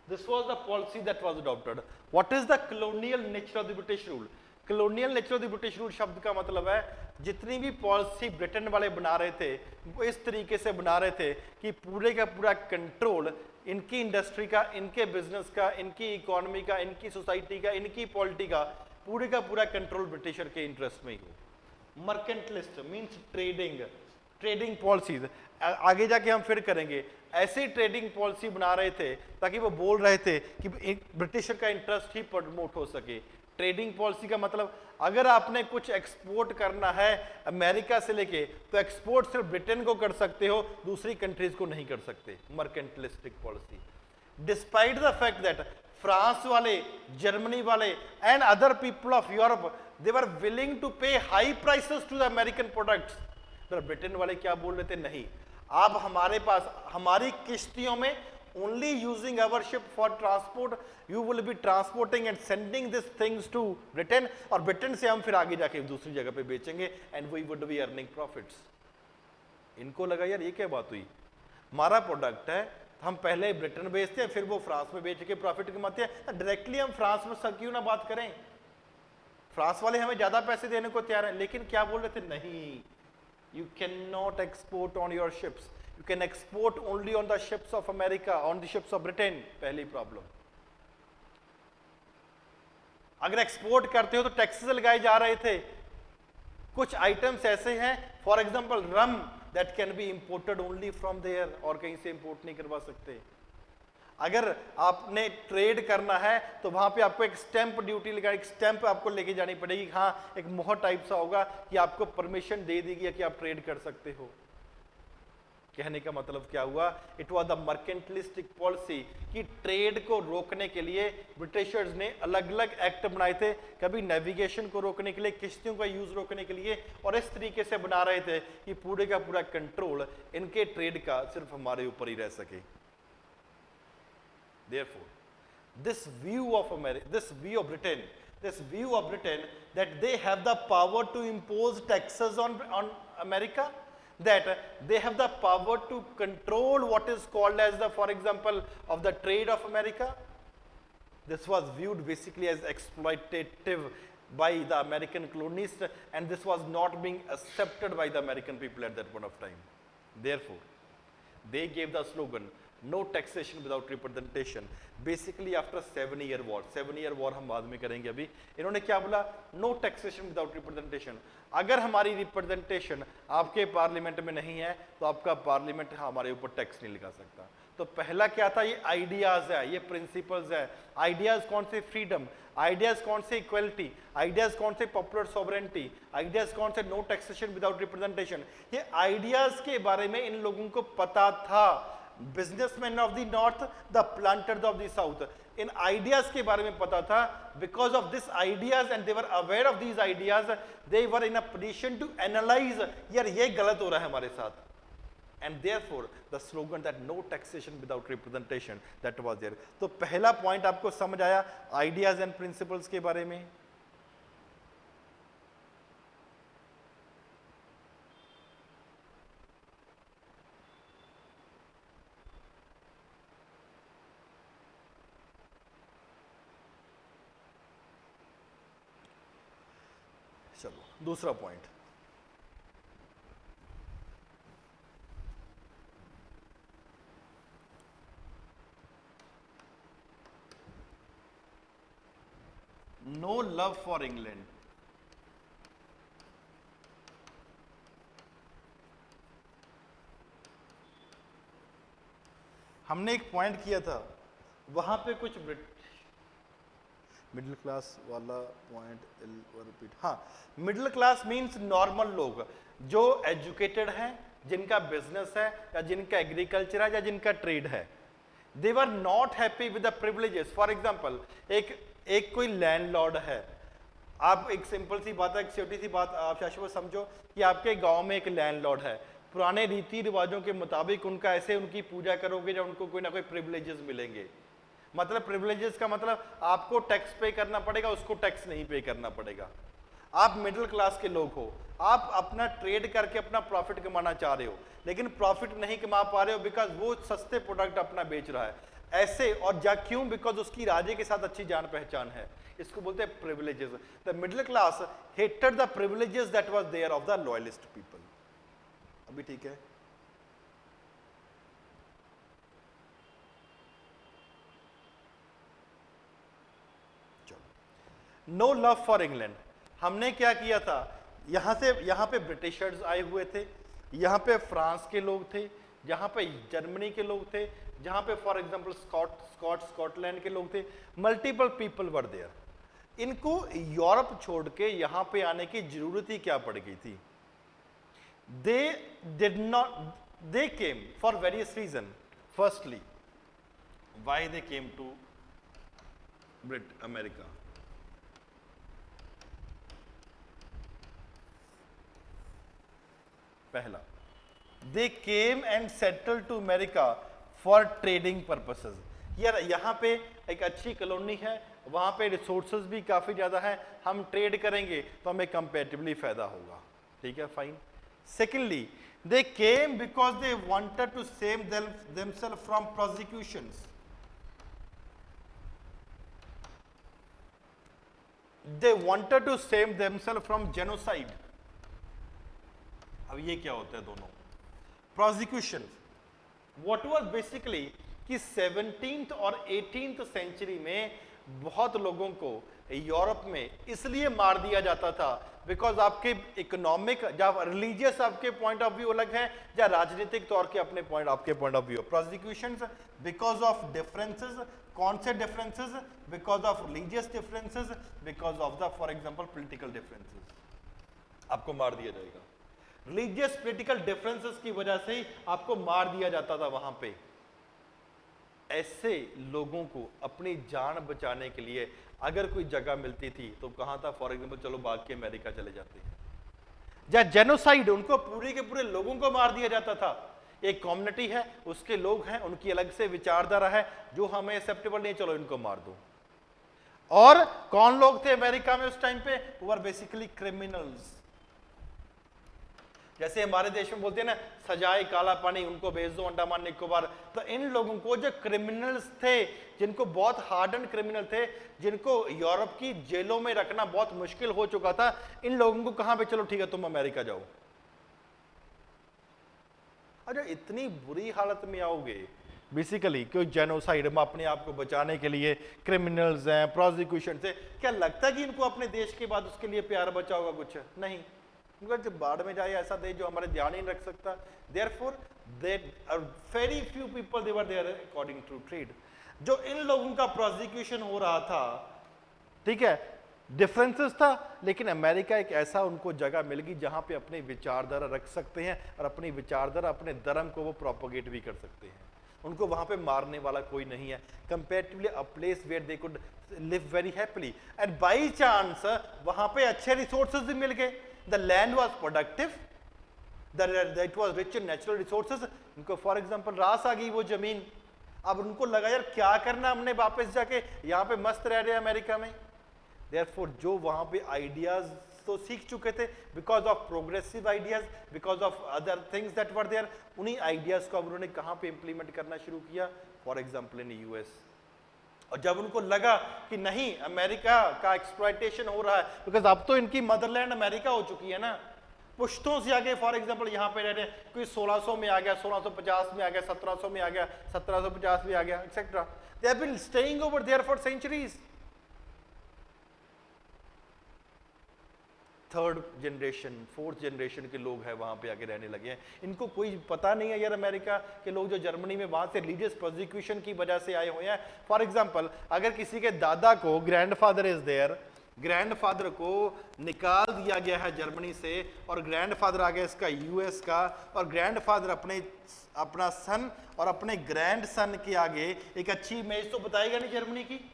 This was the policy that was adopted. What is the colonial nature of the British rule? Colonial nature of the British rule शब्द का मतलब है जितनी भी policy Britain वाले बना रहे थे वो इस तरीके से बना रहे थे कि पूरे का पूरा कंट्रोल इनकी इंडस्ट्री का, इनके बिजनेस का, इनकी इकोनॉमी का, इनकी सोसाइटी का, इनकी पॉलिटी का पूरा कंट्रोल ब्रिटिशर के इंटरेस्ट में ही हो। Mercantilist means trading, trading policies आगे जाके हम फिर करेंगे। ऐसी ट्रेडिंग पॉलिसी बना रहे थे ताकि वो बोल रहे थे कि ब्रिटिशर का इंटरेस्ट ही प्रमोट हो सके। ट्रेडिंग पॉलिसी का मतलब अगर आपने कुछ एक्सपोर्ट करना है अमेरिका से लेके तो एक्सपोर्ट सिर्फ ब्रिटेन को कर सकते हो, दूसरी कंट्रीज को नहीं कर सकते। Mercantilistic policy. Despite the fact that France वाले, जर्मनी वाले and other people of Europe they were willing to pay high prices to the American products. Britain वाले क्या बोल रहे थे? नहीं, आप हमारे पास हमारी किश्तियों में only using our ship for transport, you will be transporting and sending these things to Britain, और ब्रिटेन से हम फिर आगे जाके दूसरी जगह पे बेचेंगे and we would be earning profits। इनको लगा यार ये क्या बात हुई, हमारा प्रोडक्ट है, हम पहले ब्रिटेन बेचते हैं फिर वो फ्रांस में बेच के प्रॉफिट कमाते हैं, डायरेक्टली हम फ्रांस में सब क्यों ना बात करें, फ्रांस वाले हमें ज्यादा पैसे देने को तैयार हैं। लेकिन क्या बोल रहे थे, नहीं, you cannot export on your ships, you can export only on the ships of America, on the ships of Britain। पहली प्रॉब्लम, अगर एक्सपोर्ट करते हो तो टैक्सेस लगाए जा रहे थे। कुछ आइटम्स ऐसे हैं, for example rum, that can be imported only from there, और कहीं से इंपोर्ट नहीं करवा सकते। अगर आपने ट्रेड करना है तो वहां पे आपको एक स्टैंप ड्यूटी लगा, एक स्टैंप आपको लेके जानी पड़ेगी, हाँ एक मोहर टाइप सा होगा कि आपको परमिशन दे दी गई कि आप ट्रेड कर सकते हो। कहने का मतलब क्या हुआ, इट वॉज द मर्केंटलिस्टिक पॉलिसी कि ट्रेड को रोकने के लिए ब्रिटिशर्स ने अलग अलग एक्ट बनाए थे, कभी नेविगेशन को रोकने के लिए, किश्तियों का यूज रोकने के लिए, और इस तरीके से बना रहे थे कि पूरे का पूरा कंट्रोल इनके ट्रेड का सिर्फ हमारे ऊपर ही रह सके। Therefore, this view of America, this view of Britain that they have the power to impose taxes on America, that they have the power to control what is called as the, for example, of the trade of America. This was viewed basically as exploitative by the American colonists, and this was not being accepted by the American people at that point of time. Therefore, they gave the slogan, no taxation without representation। Basically after 7-year war, 7-year war हम बाद में करेंगे, अभी इन्होंने क्या बोला, no taxation without representation. अगर हमारी रिप्रेजेंटेशन आपके पार्लियामेंट में नहीं है तो आपका पार्लियामेंट हमारे ऊपर टैक्स नहीं लगा सकता। तो पहला क्या था, ये आइडियाज है, ये प्रिंसिपल्स है। आइडियाज कौन से, फ्रीडम, आइडियाज कौन से, इक्वलिटी, आइडियाज कौन से, पॉपुलर सॉवरेंटी, आइडियाज कौन से, नो टैक्सेशन विदाउट रिप्रेजेंटेशन। ये आइडियाज के बारे में इन लोगों को पता था। Businessman of the north, the planters of the south, इन आइडियाज के बारे में पता था। Because of this ideas and they were aware of these ideas, they were in a position to analyse, यार ये गलत हो रहा है हमारे साथ, and therefore the slogan that no taxation without representation, that was there। तो पहला पॉइंट आपको समझ आया आइडियाज एंड प्रिंसिपल्स के बारे में। चलो दूसरा point, no love for England. हमने एक पॉइंट किया था, वहां पे कुछ मिडिल क्लास वाला पॉइंट रिपीट, हाँ, मिडिल क्लास मींस नॉर्मल लोग जो एजुकेटेड हैं, जिनका बिजनेस है या जिनका एग्रीकल्चर है या जिनका ट्रेड है। They were not happy with the privileges. For example एक कोई लैंडलॉर्ड है, आप एक सिंपल सी बात है, एक छोटी सी बात आप शाश्वत समझो कि आपके गांव में एक लैंडलॉर्ड है, पुराने रीति रिवाजों के मुताबिक उनका ऐसे उनकी पूजा करोगे जब उनको कोई ना कोई प्रिविलेजेस मिलेंगे। मतलब प्रिविलेजेस का मतलब आपको टैक्स पे करना पड़ेगा, उसको टैक्स नहीं पे करना पड़ेगा। आप मिडिल क्लास के लोग हो, आप अपना ट्रेड करके अपना प्रॉफिट कमाना चाह रहे हो, लेकिन प्रॉफिट नहीं कमा पा रहे हो बिकॉज वो सस्ते प्रोडक्ट अपना बेच रहा है ऐसे, और क्यों, बिकॉज उसकी राजे के साथ अच्छी जान पहचान है। इसको बोलते हैं privileges. The middle class hated the privileges that was there of the loyalist people. अभी ठीक है, नो लव फॉर इंग्लैंड। हमने क्या किया था, यहाँ पे ब्रिटिशर्स आए हुए थे, यहाँ पे फ्रांस के लोग थे, यहाँ पे जर्मनी के लोग थे, जहाँ पे फॉर एग्जांपल स्कॉटलैंड के लोग थे, मल्टीपल पीपल वर देयर। इनको यूरोप छोड़ के यहाँ पे आने की जरूरत ही क्या पड़ गई थी। they came for various reasons। firstly, why they came to America? पहला, they came and settle to America for trading purposes. यार यहाँ पे एक अच्छी कॉलोनी है, वहाँ पे रिसोर्सेज भी काफ़ी ज़्यादा है, हम ट्रेड करेंगे तो हमें कंपेरेटिवली फ़ायदा होगा, ठीक है, fine. Secondly, they came because they wanted to save themself from prosecutions. They wanted to save themselves from genocide. अब ये क्या होता है दोनों? Prosecution. What was basically कि 17th और 18th सेंचुरी में बहुत लोगों को यूरोप में इसलिए मार दिया जाता था बिकॉज आपके इकोनॉमिक या रिलीजियस आपके पॉइंट ऑफ व्यू अलग है, या राजनीतिक तौर के अपने आपके point of view. Prosecutions because of differences, कौन से differences? Because of religious differences, because of the for example political differences, आपको मार दिया जाएगा। रिलीजियस पॉलिटिकल डिफरेंसेस की वजह से ही आपको मार दिया जाता था वहां पे। ऐसे लोगों को अपनी जान बचाने के लिए अगर कोई जगह मिलती थी तो कहां था? फॉर एग्जांपल चलो भाग के अमेरिका चले जाते हैं। या जेनोसाइड, उनको पूरे के पूरे लोगों को मार दिया जाता था। एक कम्युनिटी है, उसके लोग हैं, उनकी अलग से विचारधारा है जो हमें एक्सेप्टेबल नहीं, चलो इनको मार दो। और कौन लोग थे अमेरिका में उस टाइम पे? वो आर बेसिकली क्रिमिनल्स। जैसे हमारे देश में बोलते हैं ना, सजाए काला पानी, उनको भेज दो अंडमान निकोबार। तो इन लोगों को जो क्रिमिनल्स थे, जिनको बहुत हार्डन क्रिमिनल थे, जिनको यूरोप की जेलों में रखना बहुत मुश्किल हो चुका था, इन लोगों को कहां पे? चलो ठीक है तुम अमेरिका जाओ। अरे इतनी बुरी हालत में आओगे बेसिकली क्यों? जेनोसाइड में अपने आप को बचाने के लिए क्रिमिनल्स हैं, प्रोसिक्यूशन से। क्या लगता है कि इनको अपने देश के बाद उसके लिए प्यार बचा होगा? कुछ नहीं। जब बाढ़ में जाए ऐसा देश जो हमारे ध्यान ही नहीं रख सकता। Therefore very few people they were there according to trade. जो इन लोगों का प्रोसिक्यूशन हो रहा था, ठीक है, डिफरेंसेस था, लेकिन अमेरिका एक ऐसा उनको जगह मिल गई जहां पे अपने विचारधारा रख सकते हैं और अपनी विचारधारा, अपने धर्म को वो प्रोपोगेट भी कर सकते हैं। उनको वहां पे मारने वाला कोई नहीं है। Comparatively a place where they could live very happily, and by chance वहां पे अच्छे रिसोर्सेज भी मिल गए। The land was productive, it was rich in natural resources. उनको फॉर एग्जाम्पल रास आ गई वो जमीन। अब उनको लगा यार क्या करना हमने, वापस जाके यहाँ पे मस्त रह रहे अमेरिका में। Therefore जो वहां पे आइडियाज तो सीख चुके थे, because of progressive ideas, because of other things that were there, उन्हीं आइडियाज को अब उन्होंने कहाँ पे इंप्लीमेंट करना शुरू किया? For example in US. और जब उनको लगा कि नहीं अमेरिका का एक्सप्लॉयटेशन हो रहा है, बिकॉज अब तो इनकी मदरलैंड अमेरिका हो चुकी है ना, पुश्तों से आगे फॉर एग्जांपल यहाँ पे रह रहे हैं, कोई 1600 में आ गया, 1650 में आ गया, 1700 में आ गया, 1750 में आ गया, etcetera. They have been staying over there for centuries. Third generation, fourth generation के लोग हैं वहां पे आके रहने लगे हैं। इनको कोई पता नहीं है यार अमेरिका के लोग जो जर्मनी में वहां से रिलीजियस प्रोसिक्यूशन की वजह से आए हुए हैं। फॉर एग्जांपल अगर किसी के दादा को, ग्रैंडफादर इज देयर, ग्रैंडफादर को निकाल दिया गया है जर्मनी से और ग्रैंडफादर आ गया इसका यूएस का, और ग्रैंडफादर अपना सन और अपने ग्रैंड सन के आगे एक अच्छी इमेज तो बताएगा नहीं जर्मनी की,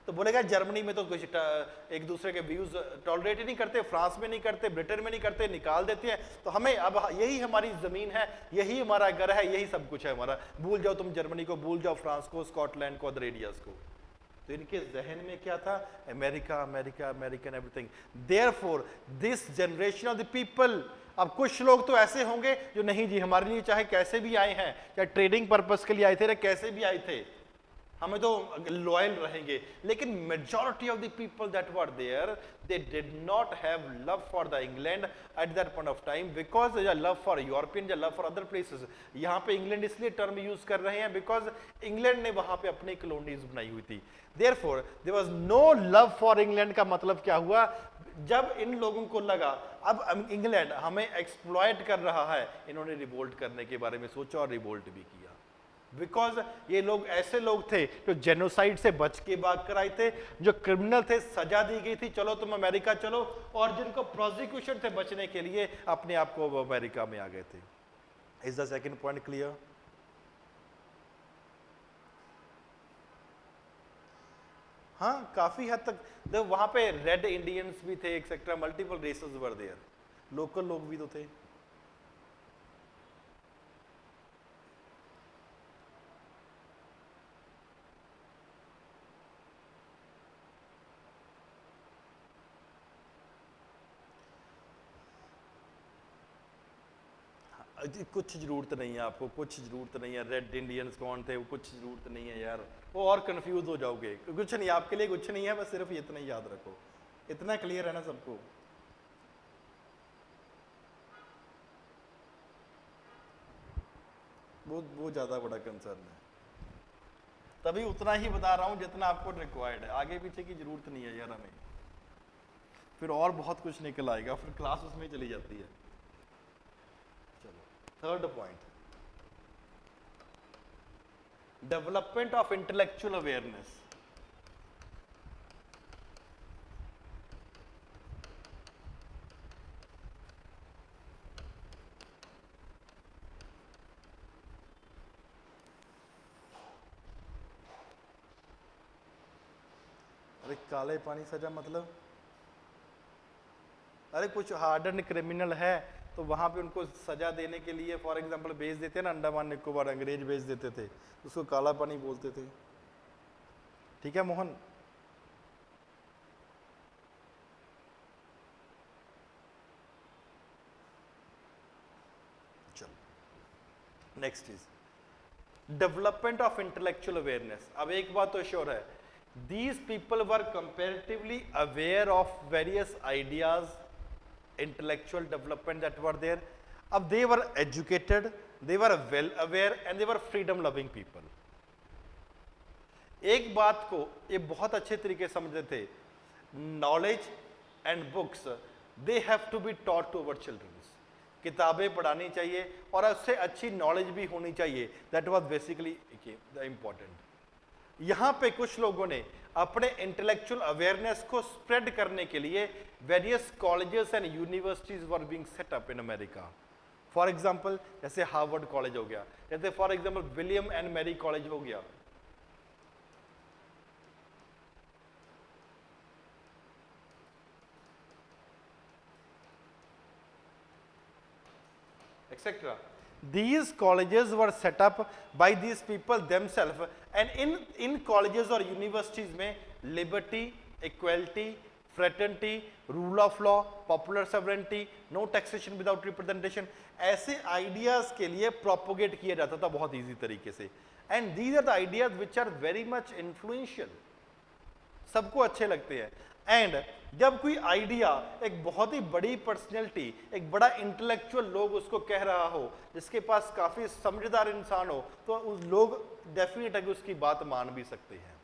तो बोलेगा जर्मनी में तो कुछ एक दूसरे के व्यूज टॉलरेट ही नहीं करते, फ्रांस में नहीं करते, ब्रिटेन में नहीं करते, निकाल देते हैं। तो हमें अब यही हमारी जमीन है, यही हमारा घर है, यही सब कुछ है हमारा। भूल जाओ तुम जर्मनी को, भूल जाओ फ्रांस को, स्कॉटलैंड को, अदर एरियाज को। तो इनके जहन में क्या था? America, America, American everything. Therefore this generation of the people, अब कुछ लोग तो ऐसे होंगे जो नहीं जी हमारे लिए चाहे कैसे भी आए हैं, चाहे ट्रेडिंग पर्पस के लिए आए थे या कैसे भी आए थे, हमें तो लॉयल रहेंगे। लेकिन majority of the people that were there, they did not have love for the England at that point of time, because love for European या लव फॉर अदर प्लेसेस। यहाँ पे इंग्लैंड इसलिए टर्म यूज कर रहे हैं because England ने वहां पे अपनी कॉलोनीज बनाई हुई थी। Therefore there was no love for England. का मतलब क्या हुआ? जब इन लोगों को लगा अब इंग्लैंड हमें एक्सप्लॉयट कर रहा है, इन्होंने रिवोल्ट करने के बारे में सोचा और रिवोल्ट भी किया। बिकॉज ये लोग ऐसे लोग थे जो जेनोसाइड से बच के भाग कर आए थे, जो क्रिमिनल थे, सजा दी गई थी, चलो तुम अमेरिका चलो, और जिनको प्रोसिक्यूशन से बचने के लिए अपने आप को अमेरिका में आ गए थे। Is the second point clear? हाँ, काफी हद तक वहां पे रेड इंडियंस भी थे, etcetera, multiple races were there, local लोग भी तो थे। कुछ ज़रूरत नहीं है आपको, कुछ ज़रूरत नहीं है। रेड इंडियंस कौन थे, वो कुछ ज़रूरत नहीं है यार, वो और कंफ्यूज हो जाओगे। कुछ नहीं, आपके लिए कुछ नहीं है, बस सिर्फ इतना ही याद रखो। इतना क्लियर है ना सबको? वो ज़्यादा बड़ा कंसर्न है, तभी उतना ही बता रहा हूँ जितना आपको रिक्वायर्ड है। आगे पीछे की ज़रूरत नहीं है यार हमें, फिर और बहुत कुछ निकल आएगा, फिर क्लास उसमें चली जाती है। चलो, third point, development of intellectual awareness. अरे काले पानी सजा मतलब, अरे कुछ हार्डन क्रिमिनल है तो वहां पे उनको सजा देने के लिए फॉर एग्जांपल भेज देते हैं ना अंडमान निकोबार, अंग्रेज भेज देते थे, उसको काला पानी बोलते थे। ठीक है मोहन? चलो next is development of intellectual awareness. अब एक बात तो श्योर है, these people were comparatively aware of various ideas, intellectual development that were there. अब they were educated, they were well aware and they were freedom loving people. एक बात को ये बहुत अच्छे तरीके से समझते थे, knowledge and books they have to be taught to our children. किताबें पढ़ानी चाहिए और उससे अच्छी नॉलेज भी होनी चाहिए। That was basically the important. यहाँ पे कुछ लोगों ने अपने इंटेलेक्चुअल अवेयरनेस को स्प्रेड करने के लिए various colleges and universities were being set up in America. For example जैसे हार्वर्ड कॉलेज हो गया, जैसे for example William and Mary college हो गया, etc. These colleges were set up by these people themselves, and in colleges or universities में liberty, equality, fraternity, rule of law, popular sovereignty, no taxation without representation, ऐसे ideas के लिए propagate किया जाता था बहुत easy तरीके से। And these are the ideas which are very much influential, सबको अच्छे लगते हैं। एंड जब कोई आइडिया एक बहुत ही बड़ी पर्सनैलिटी, एक बड़ा इंटेलेक्चुअल लोग उसको कह रहा हो, जिसके पास काफी समझदार इंसान हो, तो उस लोग डेफिनेट है कि उसकी बात मान भी सकते हैं।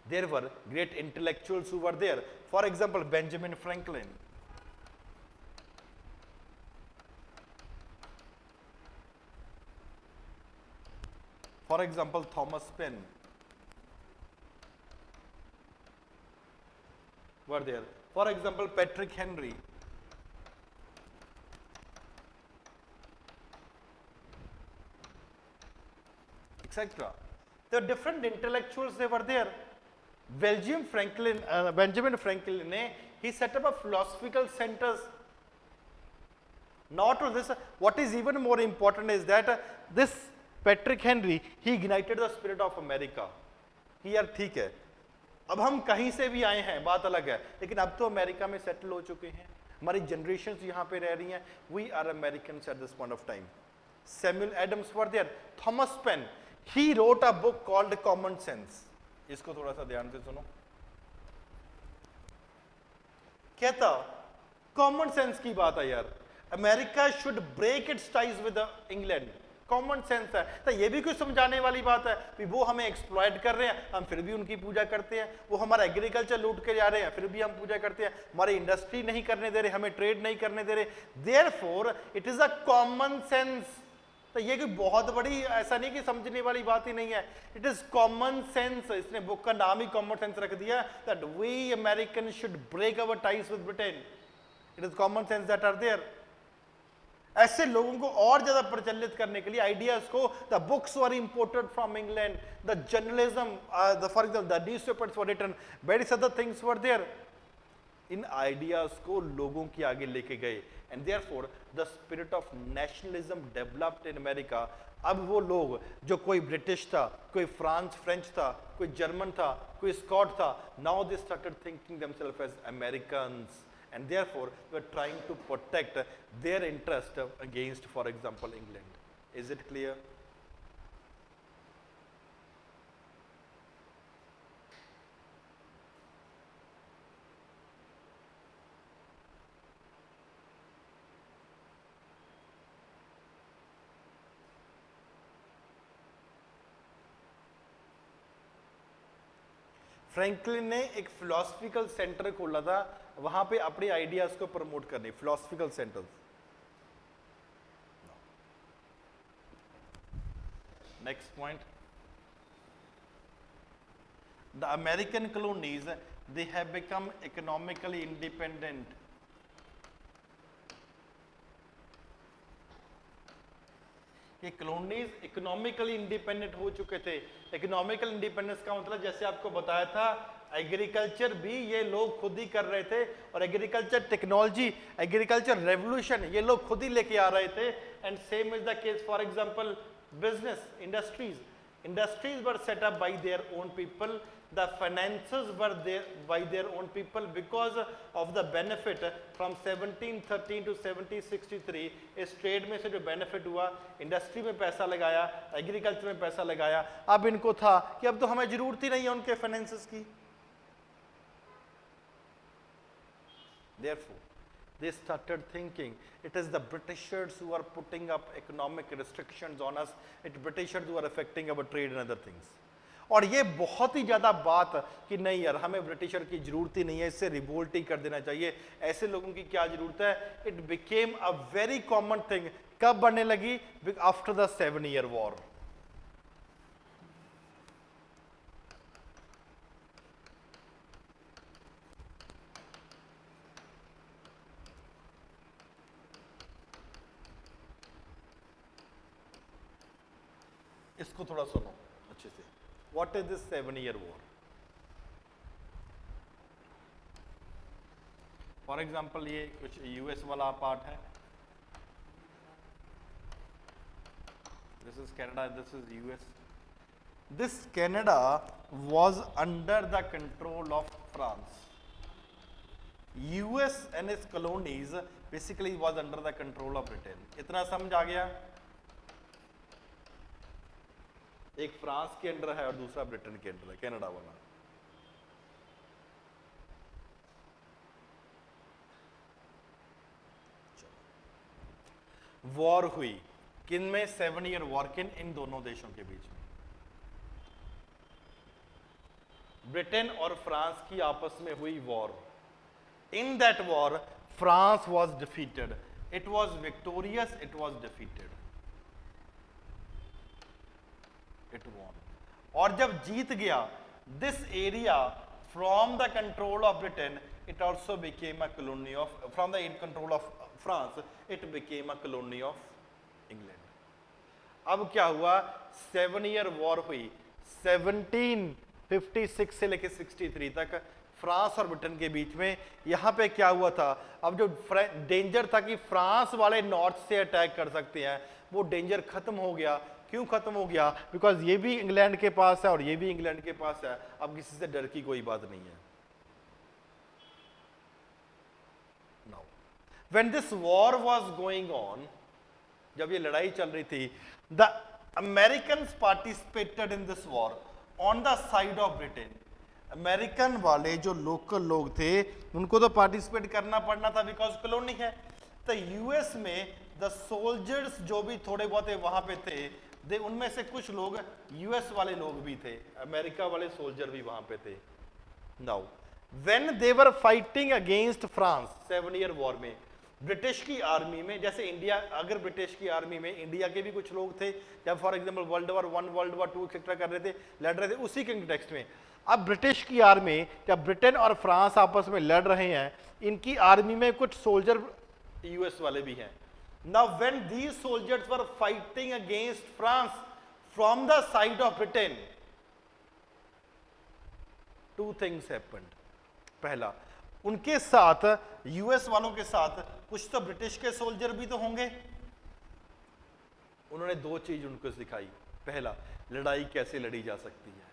There were great intellectuals who were there, for example Benjamin Franklin, for example Thomas Paine were there, for example Patrick Henry, etc. The different intellectuals they were there. Benjamin Franklin he set up a philosophical centers. Not only this, what is even more important is that this Patrick Henry he ignited the spirit of America. Here ठीक है, अब हम कहीं से भी आए हैं बात अलग है, लेकिन अब तो अमेरिका में सेटल हो चुके हैं, हमारी जनरेशंस यहाँ पे रह रही हैं। We are Americans at this point of time. Samuel Adams were there, Thomas Paine he wrote a book called common sense. इसको थोड़ा सा ध्यान से सुनो। कहता कॉमन सेंस की बात है यार, America should break its ties with England. Common sense है, तो ये भी कोई समझाने वाली बात है कि वो हमें एक्सप्लॉइट कर रहे हैं, हम फिर भी उनकी पूजा करते हैं। वो हमारा एग्रीकल्चर लूट के जा रहे हैं, फिर भी हम पूजा करते हैं। हमारी इंडस्ट्री नहीं करने दे रहे, हमें ट्रेड नहीं करने दे रहे। Therefore it is a common sense. तो ये कोई बहुत बड़ी ऐसा नहीं कि समझने वाली बात ही नहीं है, इट इज कॉमन सेंस। इसने बुक का नाम ही कॉमन सेंस रख दिया, that we American should break our ties with Britain. It is common sense that are there. ऐसे लोगों को और ज्यादा प्रचलित करने के लिए आइडियाज को, the books were imported from England, the journalism, for example the newspapers were written, various other things were there. इन आइडियाज को लोगों के आगे लेके गए, and therefore the spirit of nationalism developed in America. अब वो लोग जो कोई ब्रिटिश था, कोई फ्रेंच था, कोई जर्मन था, कोई स्कॉट था, now they started thinking themselves as Americans and therefore we are trying to protect their interest against, for example, England. Is it clear? Franklin ने एक फिलोसफिकल सेंटर खोला था, वहां पे अपने आइडियाज को प्रमोट करने, philosophical centre. Next point, the American colonies they have become economically independent. ये कॉलोनीज इकोनॉमिकली इंडिपेंडेंट हो चुके थे. इकोनॉमिकल इंडिपेंडेंस का मतलब जैसे आपको बताया था, एग्रीकल्चर भी ये लोग खुद ही कर रहे थे, और एग्रीकल्चर टेक्नोलॉजी, एग्रीकल्चर रेवोल्यूशन ये लोग खुद ही लेके आ रहे थे. And same is the case for example business, industries were set up by their own people. The finances were there by their own people because of the benefit from 1713 to 1763. इस trade में से जो benefit हुआ, industry में पैसा लगाया, agriculture में पैसा लगाया. अब इनको था कि अब तो हमें जरूरत ही नहीं है उनके फाइनेंसेस की. Therefore, they started thinking it is the Britishers who are putting up economic restrictions on us. It's Britishers who are affecting our trade and other things. और ये बहुत ही ज़्यादा बात कि नहीं यार हमें ब्रिटिशर की ज़रूरत ही नहीं है, इससे रिवोल्ट ही कर देना चाहिए, ऐसे लोगों की क्या ज़रूरत है. It became a very common thing. कब बनने लगी? After the 7 year war. इसको थोड़ा सुनो अच्छे से. What is this 7-year war? For example, ये कुछ यूएस वाला पार्ट है. This is Canada, this is US. This Canada was under the control of France. US and its colonies basically was under the control of Britain. इतना समझ आ गया? एक France के under है और दूसरा ब्रिटेन के अंडर है, कनाडा वाला. वॉर हुई किन में? 7 ईयर वॉर. किन? इन दोनों देशों के बीच में. ब्रिटेन और फ्रांस की आपस में हुई war. In that war France was defeated. It was victorious, it was defeated. It won. और जब जीत गया, this area from the control of Britain, it also became a colony of, from the control of France, it became a colony of England. अब क्या हुआ? 7 year war हुई 1756 से लेकर 63 तक फ्रांस और ब्रिटेन के बीच में. यहां पे क्या हुआ था? अब जो डेंजर था कि फ्रांस वाले नॉर्थ से अटैक कर सकते हैं, वो डेंजर खत्म हो गया. क्यों खत्म हो गया? बिकॉज ये भी इंग्लैंड के पास है और ये भी इंग्लैंड के पास है. अब किसी से डर की कोई बात नहीं है. Now when this war was going on, जब ये लड़ाई चल रही थी, the Americans participated in this war on the side of Britain. American वाले जो लोकल लोग थे उनको तो पार्टिसिपेट करना पड़ना था बिकॉज कॉलोनी है. तो यूएस में द सोल्जर्स जो भी थोड़े बहुत वहां पे थे, दे उनमें से कुछ लोग यूएस वाले लोग भी थे, अमेरिका वाले सोल्जर भी वहां पे थे. Now when they were fighting against France 7 year war में, ब्रिटिश की आर्मी में, जैसे इंडिया, अगर ब्रिटिश की आर्मी में इंडिया के भी कुछ लोग थे, जब for example world war 1, world war 2 etcetera कर रहे थे, लड़ रहे थे, उसी के कंटेक्स्ट में अब ब्रिटिश की आर्मी, जब ब्रिटेन और फ्रांस आपस में लड़ रहे हैं, इनकी आर्मी में कुछ सोल्जर यूएस वाले भी हैं. Now when these soldiers were fighting against France from the side of Britain, two things happened. पहला, उनके साथ यूएस वालों के साथ कुछ तो ब्रिटिश के सोल्जर भी तो होंगे. उन्होंने दो चीज उनको सिखाई. पहला, लड़ाई कैसे लड़ी जा सकती है.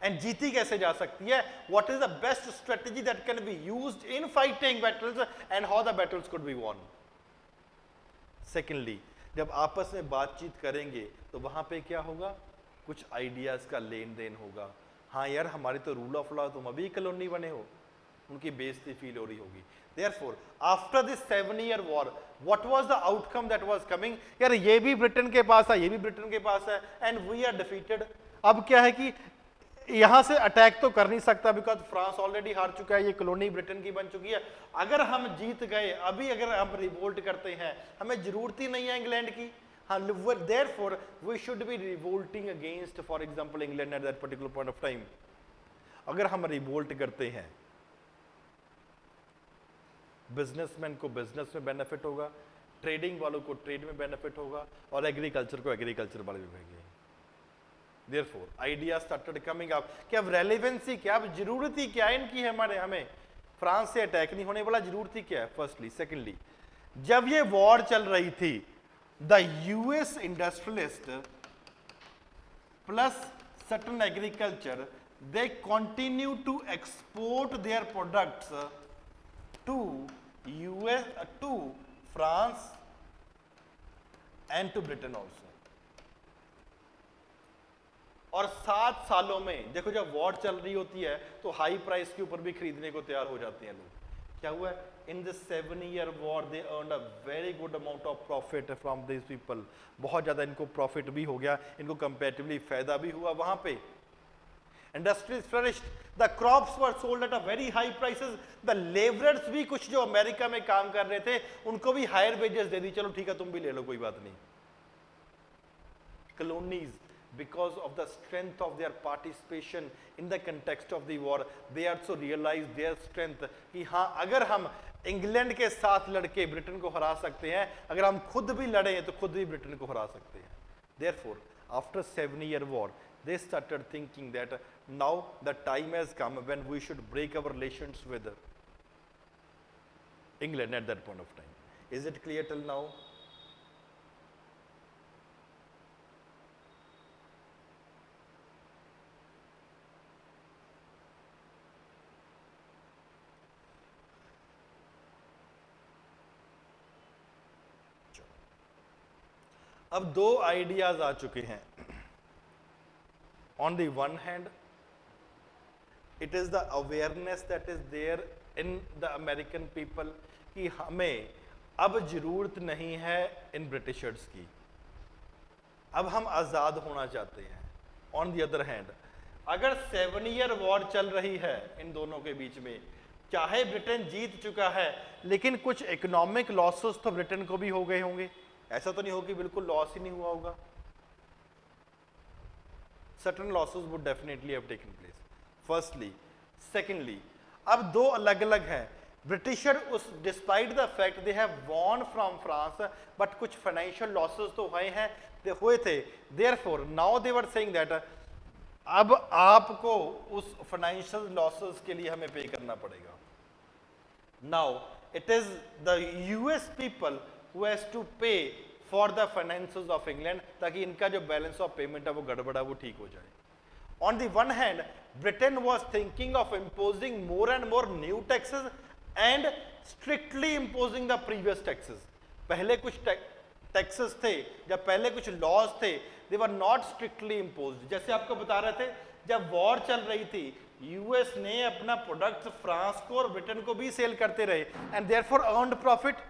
एंड जीती कैसे जा सकती है, what is the best strategy that can be used in fighting battles and how the battles could be won. Secondly, जब आपस में बातचीत करेंगे तो वहां पे क्या होगा, कुछ आइडियाज का लेन देन होगा। हाँ यार, हमारी तो रूल ऑफ लॉ, तुम अभी कॉलोनी बने हो, उनकी बेइज्जती फील हो रही होगी। Therefore, after this 7-year war, what was the outcome that was coming? यार ये भी ब्रिटेन के पास है, ये भी ब्रिटेन के पास है, and we are defeated। अब क्या है कि यहां से अटैक तो कर नहीं सकता, बिकॉज फ्रांस ऑलरेडी हार चुका है, ये कॉलोनी ब्रिटेन की बन चुकी है। अगर हम जीत गए, अभी अगर हम रिवोल्ट करते हैं, हमें जरूरत ही नहीं है इंग्लैंड की। हाँ, therefore we should be revolting against, for example, England at that particular point of time। अगर हम रिवोल्ट करते हैं, बिजनेसमैन को बिजनेस में बेनिफिट होगा, ट्रेडिंग वालों को ट्रेड में बेनिफिट होगा, और एग्रीकल्चर को एग्रीकल्चर वाले भी होंगे। Therefore, ideas started coming up कि अब रेलेवेंसी क्या, अब जरूरत ही क्या इनकी है, हमारे हमें फ्रांस से अटैक नहीं होने वाला, जरूरत ही क्या है, फर्स्टली। सेकेंडली, जब ये वॉर चल रही थी, the US industrialist plus certain agriculture, they continue to export their products to US, to France and to Britain also. और 7 सालों में देखो, जब वॉर चल रही होती है तो हाई प्राइस के ऊपर भी खरीदने को तैयार हो जाते हैं लोग। क्या हुआ, in this 7-year war they earn a very good amount of profit from this people. बहुत ज्यादा इनको प्रॉफिट भी हो गया, इनको कंपैरेटिवली फायदा भी हुआ वहां पे। Industries flourished, the crops were sold at a very high prices, the labourers भी, कुछ जो अमेरिका में काम कर रहे थे उनको भी हायर वेजेस दे दी, चलो ठीक है तुम भी ले लो, कोई बात नहीं। Colonies, because of the strength of their participation in the context of the war, they also realized their strength कि हाँ, अगर हम इंग्लैंड के साथ लड़के ब्रिटेन को हरा सकते हैं, अगर हम खुद भी लड़े तो खुद भी ब्रिटेन को हरा सकते हैं। Therefore, after 7-year war, they started thinking that now the time has come when we should break our relations with England at that point of time. Is it clear till now? अब 2 ideas आ चुके हैं। On the one hand, it is the awareness that is there in the American people कि हमें अब जरूरत नहीं है इन ब्रिटिशर्स की, अब हम आजाद होना चाहते हैं। ऑन द अदर हैंड, अगर 7-year वॉर चल रही है इन दोनों के बीच में, चाहे ब्रिटेन जीत चुका है, लेकिन कुछ इकोनॉमिक लॉसेस तो ब्रिटेन को भी हो गए होंगे। ऐसा तो नहीं हो कि बिल्कुल लॉस ही नहीं हुआ होगा। Certain losses would definitely have taken place, firstly. Secondly, अब 2 अलग अलग हैं। ब्रिटिशर उस, despite the fact they have von from France, but कुछ फाइनेंशियल लॉसेस तो हुए थे। Therefore now they were saying that अब आपको उस फाइनेंशियल लॉसेस के लिए हमें पे करना पड़ेगा। Now it is the US people who has to pay for the finances of England, ताकि इनका जो बैलेंस ऑफ पेमेंट है वो गड़बड़ा, वो ठीक हो जाए। On the one hand, Britain was thinking of imposing more and more new taxes and strictly imposing the previous taxes। पहले कुछ टैक्सेस थे, जब पहले कुछ लॉज थे, they were not strictly imposed। जैसे आपको बता रहे थे, जब वॉर चल रही थी, यूएस ने अपना प्रोडक्ट फ्रांस को और ब्रिटेन को भी सेल करते रहे, and therefore earned profit.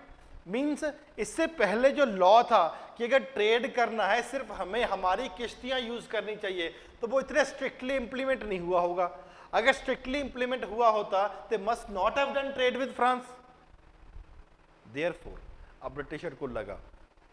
Means इससे पहले जो लॉ था कि अगर ट्रेड करना है सिर्फ हमें हमारी किश्तियां यूज करनी चाहिए, तो वो इतने स्ट्रिक्टली इंप्लीमेंट नहीं हुआ होगा। अगर स्ट्रिक्टली इंप्लीमेंट हुआ होता, they must not have done trade with France. Therefore अब ब्रिटिशर को लगा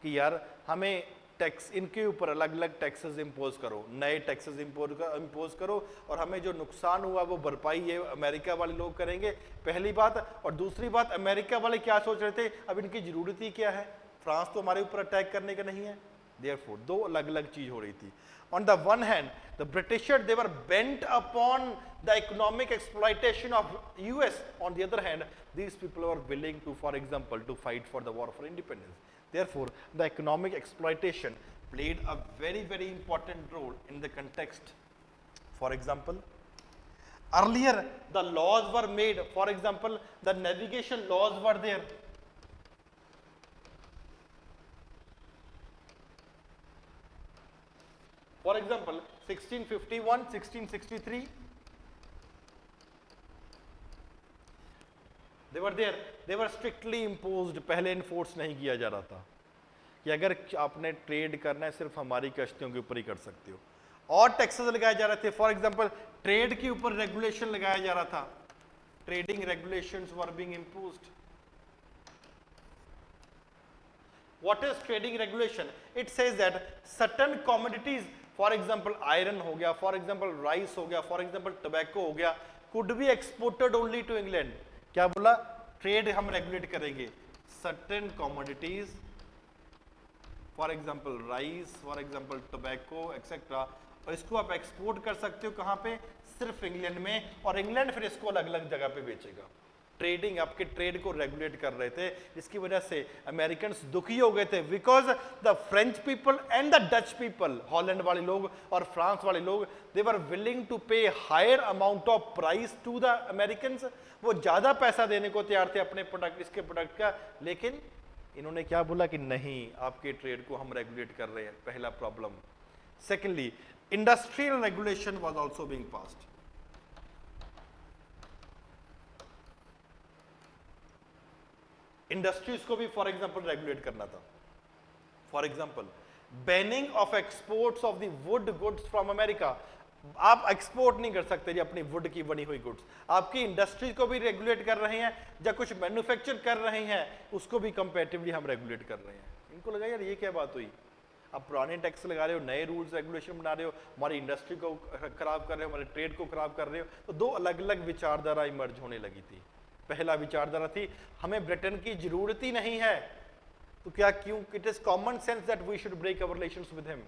कि यार हमें टैक्स, इनके ऊपर अलग अलग टैक्सेस इंपोज करो, नए टैक्सेस इंपोज करो, और हमें जो नुकसान हुआ वो भरपाई ये अमेरिका वाले लोग करेंगे, पहली बात। और दूसरी बात, अमेरिका वाले क्या सोच रहे थे, अब इनकी जरूरत ही क्या है, फ्रांस तो हमारे ऊपर अटैक करने का नहीं है। देयरफॉर 2 अलग अलग चीज हो रही थी। On the one hand, the Britisher they were bent upon the economic exploitation of US. On the other hand, these people were willing to, for example, to fight for the war for independence. Therefore, the economic exploitation played a very, very important role in the context For example, earlier the laws were made, for example, the navigation laws were there. For example, 1651, 1663, they were there, they were strictly imposed, पहले enforce नहीं किया जा रहा था कि अगर आपने trade करना है सिर्फ हमारी कश्तियों के ऊपर ही कर सकते हो, और टैक्सेस लगाए जा रहे थे. फॉर एग्जांपल ट्रेड के ऊपर रेगुलेशन लगाया जा रहा था, trading regulations were being imposed. What is trading regulation? It says that certain commodities, for example iron हो गया, for example rice हो गया, for example tobacco हो गया, could be exported only to England. क्या बोला? ट्रेड हम रेगुलेट करेंगे. Certain commodities, for example rice, for example tobacco, etc. और इसको आप एक्सपोर्ट कर सकते हो कहाँ पे? सिर्फ इंग्लैंड में, और इंग्लैंड फिर इसको अलग अलग जगह पे बेचेगा. ट्रेडिंग, आपके ट्रेड को रेगुलेट कर रहे थे, इसकी वजह से अमेरिकन दुखी हो गए थे, because the French people and the Dutch people, Holland वाले लोग और फ्रांस वाले लोग, they were willing to pay higher amount of price to the American. वो ज्यादा पैसा देने को तैयार थे अपने प्रोडक्ट, इसके प्रोडक्ट का, लेकिन इन्होंने क्या बोला कि नहीं, आपके ट्रेड को हम रेगुलेट कर रहे हैं. पहला problem. Secondly, industrial regulation was also being passed. Industries को भी फॉर एग्जांपल रेगुलेट करना था. For example banning of exports of the wood goods from America. आप एक्सपोर्ट नहीं कर सकते जी अपनी वुड की बनी हुई गुड्स. आपकी इंडस्ट्रीज को भी रेगुलेट कर रहे हैं, जब कुछ मैन्युफैक्चर कर रहे हैं उसको भी कंपैरेटिवली हम रेगुलेट कर रहे हैं. इनको लगा यार ये क्या बात हुई, आप पुराने टैक्स लगा रहे हो, नए रूल्स रेगुलेशन बना रहे हो, हमारी इंडस्ट्री को खराब कर रहे हो, हमारे ट्रेड को खराब कर रहे हो. तो दो अलग अलग विचारधारा इमर्ज होने लगी थी. पहला विचारधारा थी हमें ब्रिटेन की जरूरत ही नहीं है, तो क्या क्यों, it is common sense that we should break our relations with him.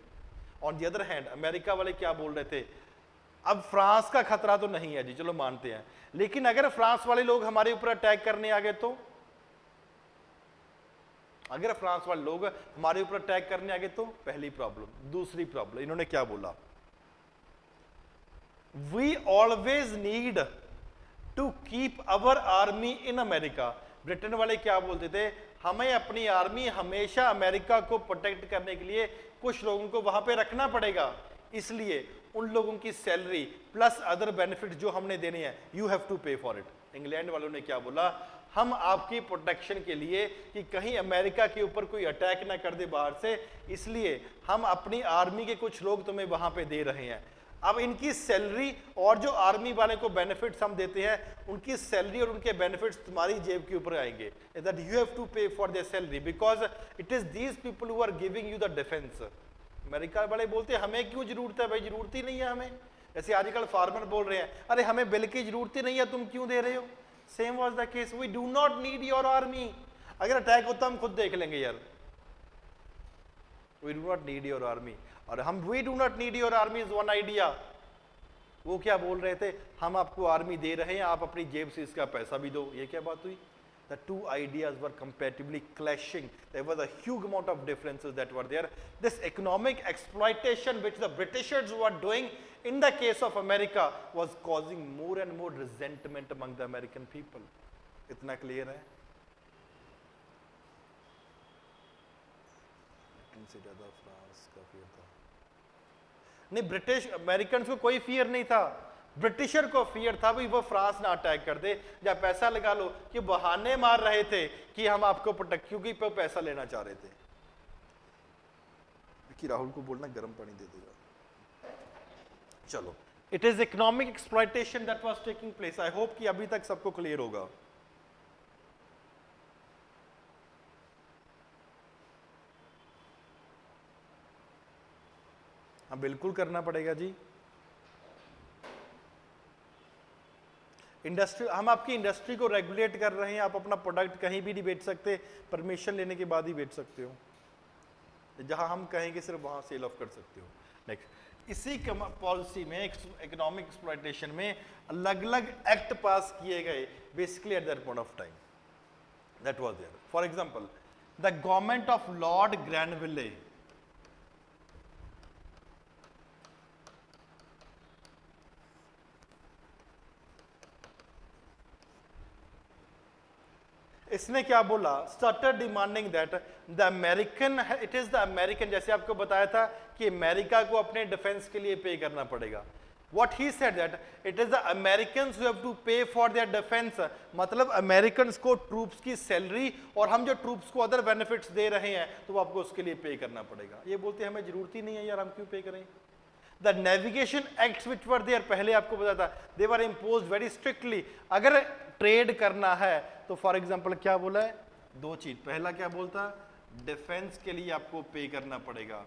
On the other hand America वाले क्या बोल रहे थे, अब फ्रांस का खतरा तो नहीं है जी, चलो मानते हैं, लेकिन अगर फ्रांस वाले लोग हमारे ऊपर अटैक करने आ गए तो, अगर फ्रांस वाले लोग हमारे ऊपर अटैक करने आ गए तो पहली प्रॉब्लम. दूसरी प्रॉब्लम इन्होंने क्या बोला, we always need to keep our army in America. Britain वाले क्या बोलते थे, हमें अपनी आर्मी हमेशा अमेरिका को प्रोटेक्ट करने के लिए कुछ लोगों को वहां पे रखना पड़ेगा, इसलिए उन लोगों की सैलरी प्लस अदर बेनिफिट जो हमने देने हैं, you have to pay for it. England वालों ने क्या बोला, हम आपकी प्रोटेक्शन के लिए कि कहीं अमेरिका के ऊपर कोई अटैक ना कर दे बाहर से, इसलिए हम अपनी आर्मी के कुछ लोग तुम्हें वहां पे दे रहे हैं. अब इनकी सैलरी और जो आर्मी वाले को बेनिफिट्स हम देते हैं, उनकी सैलरी और उनके बेनिफिट्स तुम्हारी जेब के ऊपर आएंगे. That you have to pay for their salary because it is these people who are giving you the defence. America वाले बोलते हैं हमें क्यों जरूरत है भाई, जरूरत ही नहीं है हमें. जैसे आजकल फार्मर बोल रहे हैं, अरे हमें बिल की जरूरत ही नहीं है, तुम क्यों दे रहे हो. Same was the case, we do not need your army. अगर अटैक होता हम खुद देख लेंगे यार, we do not need your army. और हम we do not need your army is one idea. वो क्या बोल रहे थे, हम आपको आर्मी दे रहे हैं, आप अपनी जेब से इसका पैसा भी दो. ये क्या बात हुई. The two ideas were comparatively clashing. There was a huge amount of differences that were there. This economic exploitation which the Britishers were doing in the case of America was causing more and more resentment among the American people. इतना clear है? से ज्यादा France का fear था. नहीं, British American को कोई fear नहीं था, ब्रिटिशर को फियर था भाई वो फ्रांस ना अटैक कर दे, या पैसा लगा लो कि बहाने मार रहे थे कि हम आपको प्रोटेक्ट, क्योंकि पैसा लेना चाह रहे थे. कि राहुल को बोलना गर्म पानी दे देगा. चलो, it is economic exploitation that was taking place. I hope कि अभी तक सबको क्लियर होगा. हाँ बिल्कुल करना पड़ेगा जी. इंडस्ट्री, हम आपकी इंडस्ट्री को रेगुलेट कर रहे हैं, आप अपना प्रोडक्ट कहीं भी नहीं बेच सकते, परमिशन लेने के बाद ही बेच सकते हो. जहां हम कहेंगे सिर्फ वहां सेल ऑफ कर सकते हो. नेक्स्ट, इसी पॉलिसी में इकोनॉमिक एक्सप्लॉयटेशन में अलग अलग एक्ट पास किए गए basically at that point of time. That was there. For example the government of Lord Granville. इसने क्या बोला, started demanding that the American, it is the American, जैसे आपको बताया था कि अमेरिका को अपने डिफेंस के लिए पे करना पड़ेगा। What he said that it is the Americans who have to pay for their defense, मतलब अमेरिकन को ट्रूप्स की सैलरी और हम जो ट्रूप्स को अदर बेनिफिट्स दे रहे हैं तो वो आपको उसके लिए पे करना पड़ेगा। ये बोलते हैं हमें जरूरत ही नहीं है यार, हम क्यों पे करें। The navigation acts which were there, पहले आपको पता था, they were impose very strictly. अगर ट्रेड करना है तो फॉर एग्जाम्पल क्या बोला है, दो चीज, पहला क्या बोलता, डिफेंस के लिए आपको पे करना पड़ेगा,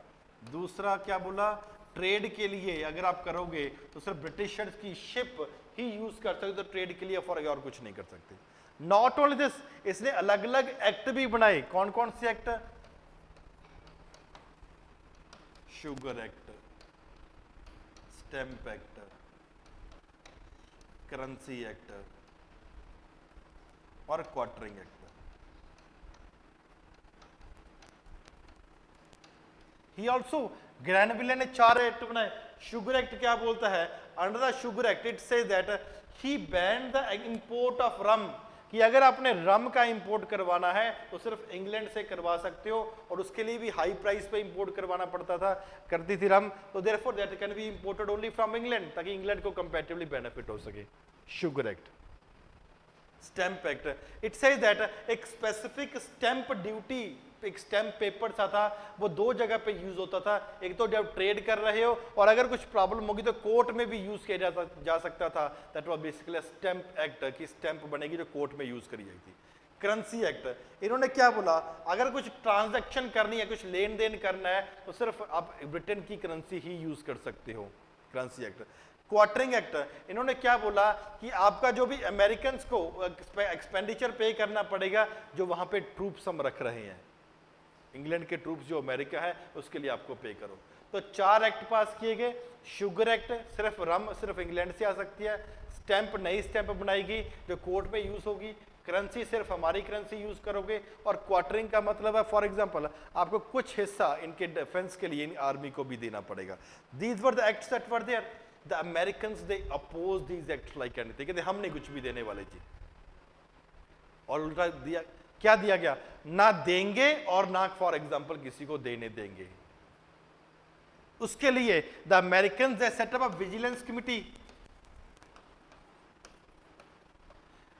दूसरा क्या बोला, ट्रेड के लिए अगर आप करोगे तो सिर्फ ब्रिटिशर्स की शिप ही यूज कर सकते, तो ट्रेड के लिए फॉर और कुछ नहीं कर सकते। नॉट ओनली दिस, इसने अलग अलग एक्ट भी बनाए। कौन कौन से act, sugar act, stamp act, currency act और quartering act. He also, Granville ने 4 एक्ट बनाए। शुगर एक्ट क्या बोलता है, under the sugar act it says that he banned the import of rum, कि अगर आपने रम का इंपोर्ट करवाना है तो सिर्फ इंग्लैंड से करवा सकते हो, और उसके लिए भी हाई प्राइस पे इंपोर्ट करवाना पड़ता था, करती थी रम, तो therefore that can be imported only from England, ताकि इंग्लैंड को कंपैरेटिवली बेनिफिट हो सके। Sugar act. Stamp act, it says that एक स्पेसिफिक स्टैंप ड्यूटी, एक स्टैंप पेपर सा था, वो 2 जगह पे यूज होता था, एक तो जब ट्रेड कर रहे हो और अगर कुछ प्रॉब्लम होगी तो कोर्ट में भी यूज किया जा सकता था। That was basically stamp act, की स्टैंप बनेगी जो कोर्ट में यूज करी जाएगी। करेंसी एक्ट, इन्होंने क्या बोला, अगर कुछ ट्रांजैक्शन करनी है, कुछ लेन देन करना है तो सिर्फ आप ब्रिटेन की करेंसी ही यूज कर सकते हो। Currency act. क्वार्टरिंग एक्ट, इन्होंने क्या बोला कि आपका जो भी अमेरिकन को एक्सपेंडिचर पे करना पड़ेगा, जो वहां पे ट्रूप्स हम रख रहे हैं, इंग्लैंड के ट्रूप्स जो अमेरिका है उसके लिए आपको पे करो। तो 4 एक्ट पास किए गए। शुगर एक्ट, सिर्फ रम सिर्फ इंग्लैंड से आ सकती है। स्टैंप, नई स्टैंप बनाएगी जो कोर्ट में यूज होगी। करेंसी, सिर्फ हमारी करेंसी यूज करोगे। और क्वार्टरिंग का मतलब है फॉर एग्जांपल आपको कुछ हिस्सा इनके डिफेंस के लिए आर्मी को भी देना पड़ेगा। These were the acts that were there. The Americans they oppose these acts like anything, कहते हम नहीं कुछ भी देने वाले जी। और उल्टा दिया, क्या दिया गया, ना देंगे और ना फॉर एग्जांपल किसी को देने देंगे। उसके लिए the American they set up a vigilance committee,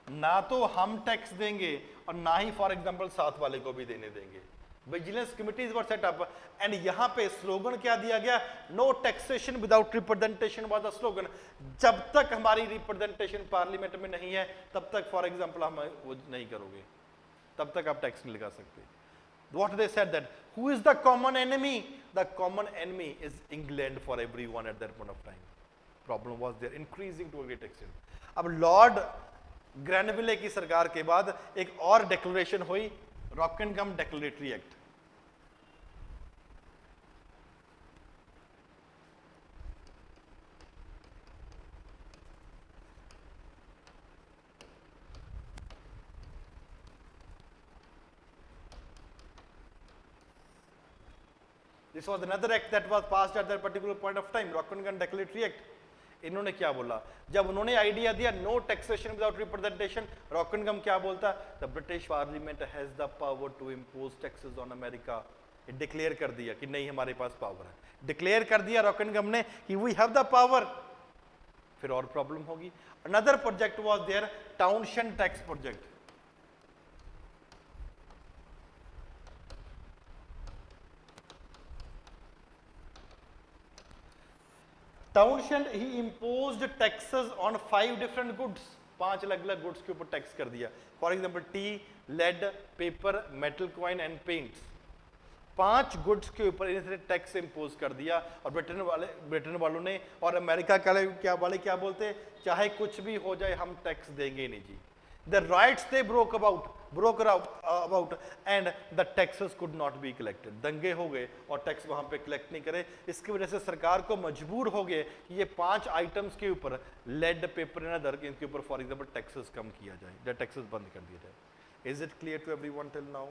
ना तो हम टैक्स देंगे और ना ही फॉर एग्जांपल साथ वाले को भी देने देंगे। Vigilance committees were set up, and यहां पे स्लोगन क्या दिया गया, no taxation without representation was the slogan. जब तक हमारी रिप्रेजेंटेशन पार्लियामेंट में नहीं है तब तक फॉर एग्जांपल हम वो नहीं करोगे, तब तक आप टैक्स नहीं लगा सकते। What they said that who is the common enemy? The common enemy is England for everyone at that point of time. Problem was there, increasing to a great extent. अब लॉर्ड ग्रैनविले की सरकार के बाद एक और declaration हुई, Rockingham declaratory act. This was another act that was passed at that particular point of time, Rockingham Declaratory Act. इन्होंने क्या बोला, जब उन्होंने आइडिया दिया no taxation without representation, Rockingham क्या बोलता, the British parliament has the power to impose taxes on America. Declare कर दिया कि नहीं हमारे पास पावर है, डिक्लेयर कर दिया रॉकिंगहम ने कि वी हैव द पावर। फिर और प्रॉब्लम होगी। Another project was there, Townshend tax project. Townshend he imposed taxes on 5 different goods, 5 अलग अलग गुड्स के ऊपर टैक्स कर दिया। For example tea, lead, paper, metal coin and paints, 5 goods के ऊपर इन्होंने टैक्स इम्पोज कर दिया। और ब्रिटेन वालों ने और अमेरिका वाले क्या बोलते, चाहे कुछ भी हो जाए हम टैक्स देंगे नहीं जी। The rights they broke about and the taxes could not be collected. दंगे हो गए और टैक्स वहां पे कलेक्ट नहीं करे। इसकी वजह से सरकार को मजबूर हो गए कि ये 5 आइटम्स के ऊपर, लेड, पेपर एंड अदर, इनके ऊपर फॉर एग्जांपल टैक्सेस कम किया जाए, टैक्सेस बंद कर दिया जाए। Is it clear to everyone till now?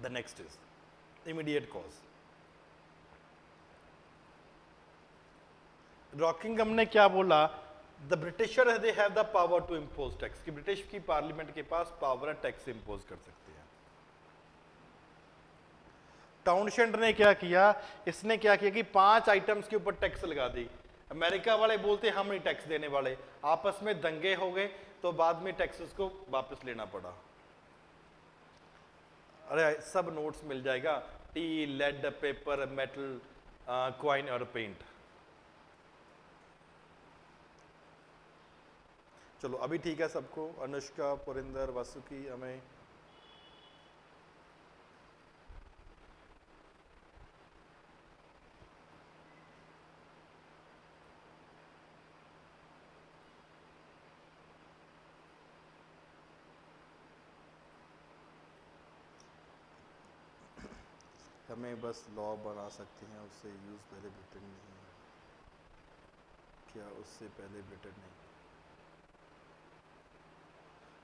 The next is immediate cause. Rockingham ने क्या बोला, the Britisher they have the power to impose tax, कि ब्रिटिश की पार्लियामेंट के पास पावर है टैक्स इम्पोज कर सकते हैं। टाउनशेंड ने क्या किया, इसने क्या किया कि 5 आइटम्स के ऊपर टैक्स लगा दी। अमेरिका वाले बोलते हम नहीं टैक्स देने वाले, आपस में दंगे हो गए तो बाद में टैक्सेस को वापस लेना पड़ा। अरे सब नोट्स मिल जाएगा, tea, lead, paper, metal, coin और पेंट। चलो अभी ठीक है सबको, अनुष्का, पुरिंदर, वासुकी, हमें हमें बस लॉ बना सकते हैं, उससे यूज पहले ब्रिटेन नहीं, क्या उससे पहले ब्रिटेन नहीं।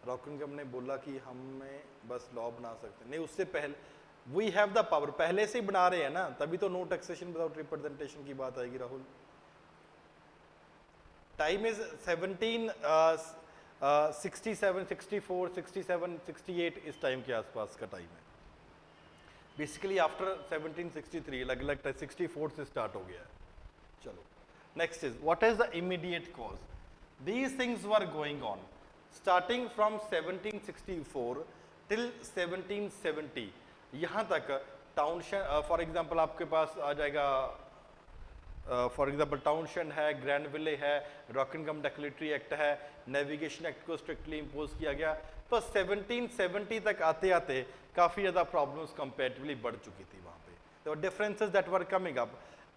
रॉकिंगहम ने बोला कि हमें बस लॉ बना सकते हैं, नहीं उससे पहले वी हैव द पावर, पहले से ही बना रहे हैं ना, तभी तो नो टैक्सेशन विदाउट रिप्रेजेंटेशन की बात आएगी राहुल। टाइम इज 1767, 64, 67, 68 इस टाइम के आसपास का टाइम है। बेसिकली आफ्टर 1763 अलग अलग 64 से स्टार्ट हो गया है। चलो next is what is the immediate cause. These things were going on starting from 1764 till 1770। यहाँ तक टाउनशेंड, फॉर एग्जांपल आपके पास आ जाएगा, फॉर एग्जांपल टाउनशेंड है, ग्रैनविले है, रॉकिंगहम डेक्लेटरी एक्ट है, नेविगेशन एक्ट को स्ट्रिक्टली इम्पोज किया गया। तो 1770 तक आते आते काफ़ी ज़्यादा प्रॉब्लम्स कंपेरेटिवली बढ़ चुकी थी वहाँ पे, तो differences that were coming up.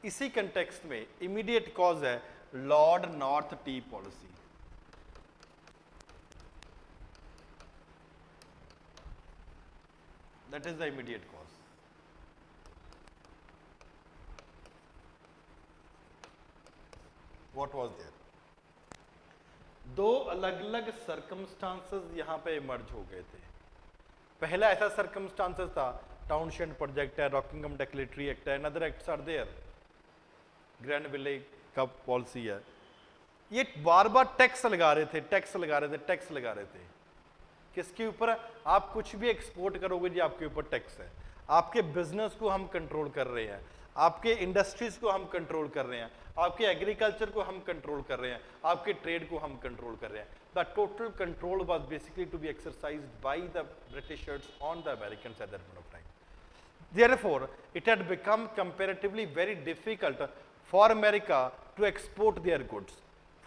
इसी कंटेक्स्ट में इमीडिएट कॉज है Lord North tea policy. That is the immediate cause. What was there, दो अलग अलग सर्कमस्टांसेस यहाँ पे इमर्ज हो गए थे। पहला ऐसा सर्कमस्टांसेस था, टाउनशेंड प्रोजेक्ट है, रॉकिंगहम डेक्लेटरी एक्ट है, अनदर एक्ट्स आर देयर, ग्रैनविले का पॉलिसी है। ये बार बार टैक्स लगा रहे थे, टैक्स लगा रहे थे, टैक्स लगा रहे थे। किसके ऊपर? आप कुछ भी एक्सपोर्ट करोगे जी आपके ऊपर टैक्स है। आपके बिजनेस को हम कंट्रोल कर रहे हैं, आपके इंडस्ट्रीज को हम कंट्रोल कर रहे हैं, आपके एग्रीकल्चर को हम कंट्रोल कर रहे हैं, आपके ट्रेड को हम कंट्रोल कर रहे हैं। The total control was basically to be exercised by the Britishers on the Americans at that point of time. Therefore, it had become comparatively very difficult for America to export their goods.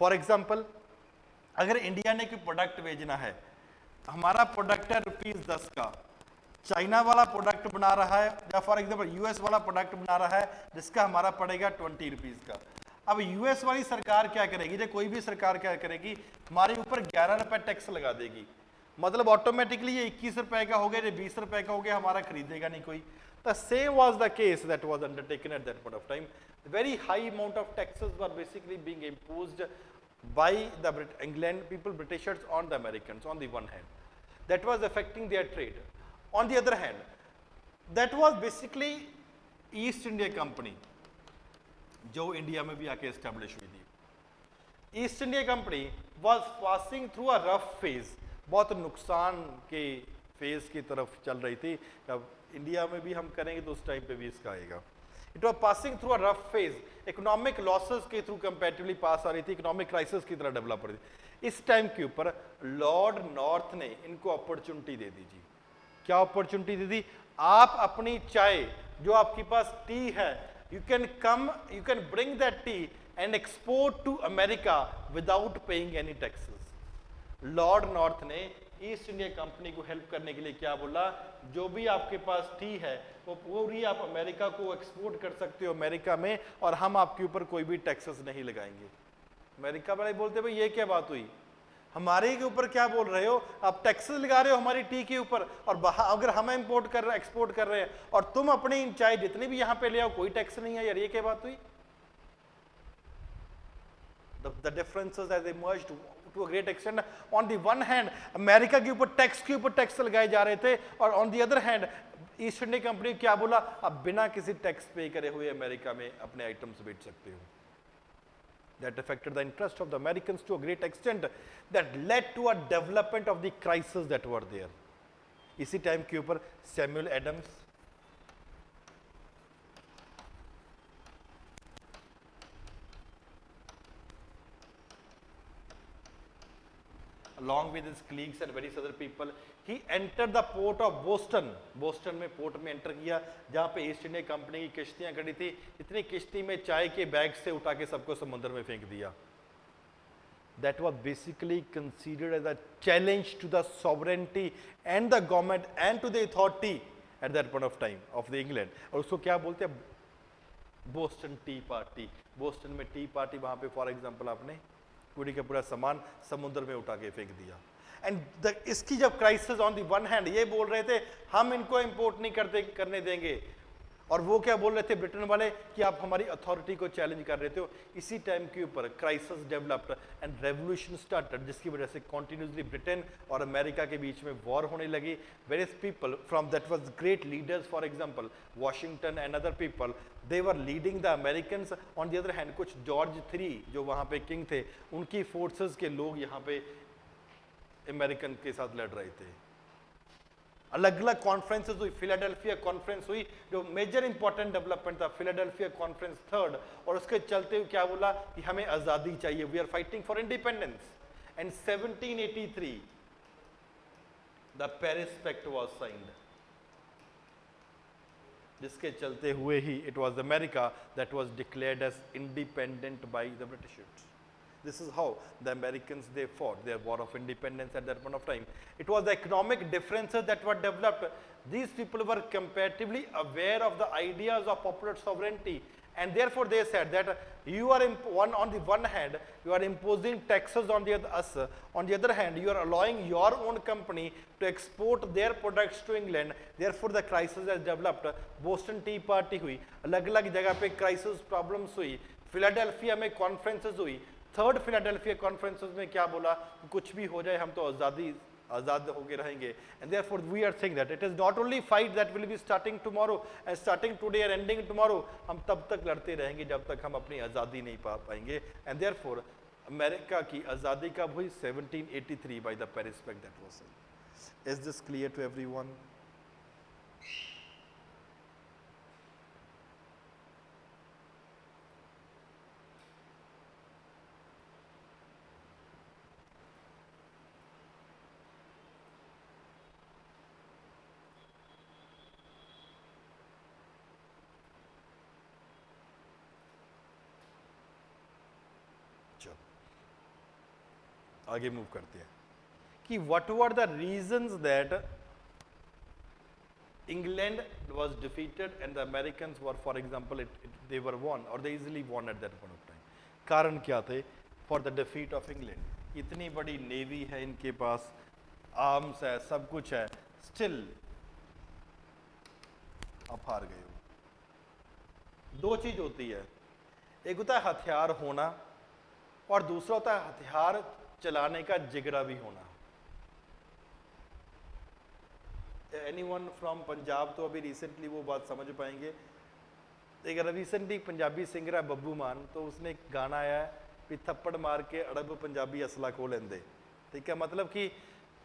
For example, अगर India ने कोई product भेजना है, हमारा product है ₹10 का, China वाला product बना रहा है, या फॉर एग्जांपल यूएस वाला प्रोडक्ट बना रहा है जिसका हमारा पड़ेगा ₹20 का। अब यूएस वाली सरकार क्या करेगी, जो कोई भी सरकार क्या करेगी, हमारे ऊपर ₹11 टैक्स लगा देगी। मतलब ऑटोमेटिकली ये ₹21 का हो गया, ये ₹20 का हो गया, हमारा खरीदेगा नहीं कोई। The same was the case that was undertaken at that point of time. Very high amount of taxes were basically being imposed by the England people, Britishers on the Americans on the one hand. That was affecting their trade. On the other hand, that was basically East India Company, जो India में भी आके establish हुई थी। East India company was passing through a rough phase, बहुत नुकसान के phase की तरफ चल रही थी। अब इंडिया में भी हम करेंगे तो उस टाइम पे भी इसका आएगा। It was passing through a rough phase, economic losses के थ्रू कंपैरेटिवली पास आ रही थी, इकोनॉमिक क्राइसिस की तरह डेवलप हो रही थी। इस टाइम के ऊपर लॉर्ड नॉर्थ ने इनको अपॉर्चुनिटी दे दी जी। क्या अपॉर्चुनिटी दे दी? आप अपनी चाय, जो आपके पास टी है, you can bring that tea and export to America without paying any taxes. Lord North ने ईस्ट इंडिया कंपनी को हेल्प करने के लिए क्या बोला, जो भी आपके पास टी है वो पूरी आप अमेरिका को एक्सपोर्ट कर सकते हो अमेरिका में, और हम आपके ऊपर कोई भी टैक्सेस नहीं लगाएंगे। अमेरिका वाले बोलते भाई ये क्या बात हुई, हमारे के ऊपर क्या बोल रहे हो, आप टैक्सेस लगा रहे हो हमारी टी के ऊपर, और अगर हम एक्सपोर्ट कर रहे हैं और तुम अपनी चाय जितनी भी यहाँ पे ले आओ कोई टैक्स नहीं है, यार ये क्या बात हुई। The differences as emerged to a great extent. On the one hand, America के ऊपर टैक्स लगाए जा रहे थे, और on the other hand, east India company क्या बोला, आप बिना किसी टैक्स पे करे हुए अमेरिका में अपने आइटम्स बेच सकते हो। That affected the interest of the Americans to a great extent, that led to a development of the crisis that were there. इसी टाइम के ऊपर Samuel Adams, along with his colleagues and various other people, he entered the port of Boston. Boston में port में enter किया, जहां पे east India company की किश्तियां खड़ी थी। इतनी किश्ती में चाय के बैग से उठा के सबको समुद्र में फेंक दिया। That was basically considered as a challenge to the sovereignty and the government and to the authority at that point of time of the England. और उसको क्या बोलते हैं, बोस्टन टी पार्टी। बोस्टन में टी पार्टी, वहां पे for example आपने पूरी का पूरा सामान समुद्र में उठा के फेंक दिया। एंड इसकी जब crisis on the one hand ये बोल रहे थे हम इनको इंपोर्ट नहीं करने देंगे, और वो क्या बोल रहे थे ब्रिटेन वाले कि आप हमारी अथॉरिटी को चैलेंज कर रहे थे। इसी टाइम के ऊपर crisis developed and revolution started, जिसकी वजह से कॉन्टिन्यूसली ब्रिटेन और अमेरिका के बीच में वॉर होने लगी। Various people from that was great leaders, for example Washington and other people, they were leading the Americans. On the other hand कुछ George III जो वहां पे किंग थे, उनकी फोर्सेस के लोग यहाँ पे अमेरिकन के साथ लड़ रहे थे। अलग अलग कॉन्फ्रेंसेस हुई, फिलाडेल्फिया कॉन्फ्रेंस हुई जो मेजर इंपॉर्टेंट डेवलपमेंट था, फिलाडेल्फिया कॉन्फ्रेंस थर्ड। और उसके चलते हुए क्या बोला कि हमें आजादी चाहिए, we are fighting for independence. And 1783 the Paris pact was signed, जिसके चलते हुए ही it was America that was declared as independent by the Britishers. This is how the Americans, they fought their war of independence at that point of time. It was the economic differences that were developed. These people were comparatively aware of the ideas of popular sovereignty, and therefore they said that you are on the one hand you are imposing taxes on the us, on the other hand you are allowing your own company to export their products to England. Therefore the crisis has developed. Boston Tea Party हुई, अलग अलग जगह पे crisis problems हुई, Philadelphia में conferences हुई। Third Philadelphia conferences में क्या बोला, कुछ भी हो जाए हम तो आजाद होके रहेंगे। And therefore we are saying that it is not only fight that will be starting tomorrow and starting today and ending tomorrow, हम तब तक लड़ते रहेंगे जब तक हम अपनी आज़ादी नहीं पा पाएंगे। एंड देयरफॉर अमेरिका की आज़ादी कब हुई, 1783 by the Paris pact that was signed. Is this clear to everyone? आगे मूव करते हैं कि what were the reasons that England was defeated and the Americans were, for example they were won और they easily won at that point of time. कारण क्या थे for the defeat of England? इतनी बड़ी navy है इनके पास, arms है, सब कुछ है, स्टिल आप हार गए हो। दो चीज होती है, एक होता है हथियार होना और दूसरा होता है हथियार चलाने का जिगरा भी होना। एनीवन फ्रॉम पंजाब तो अभी रिसेंटली वो बात समझ पाएंगे। एक रिसेंटली पंजाबी सिंगर है बब्बू मान, तो उसने एक गाना आया है कि थप्पड़ मार के अड़ब पंजाबी असला को लेंदे। ठीक है, मतलब कि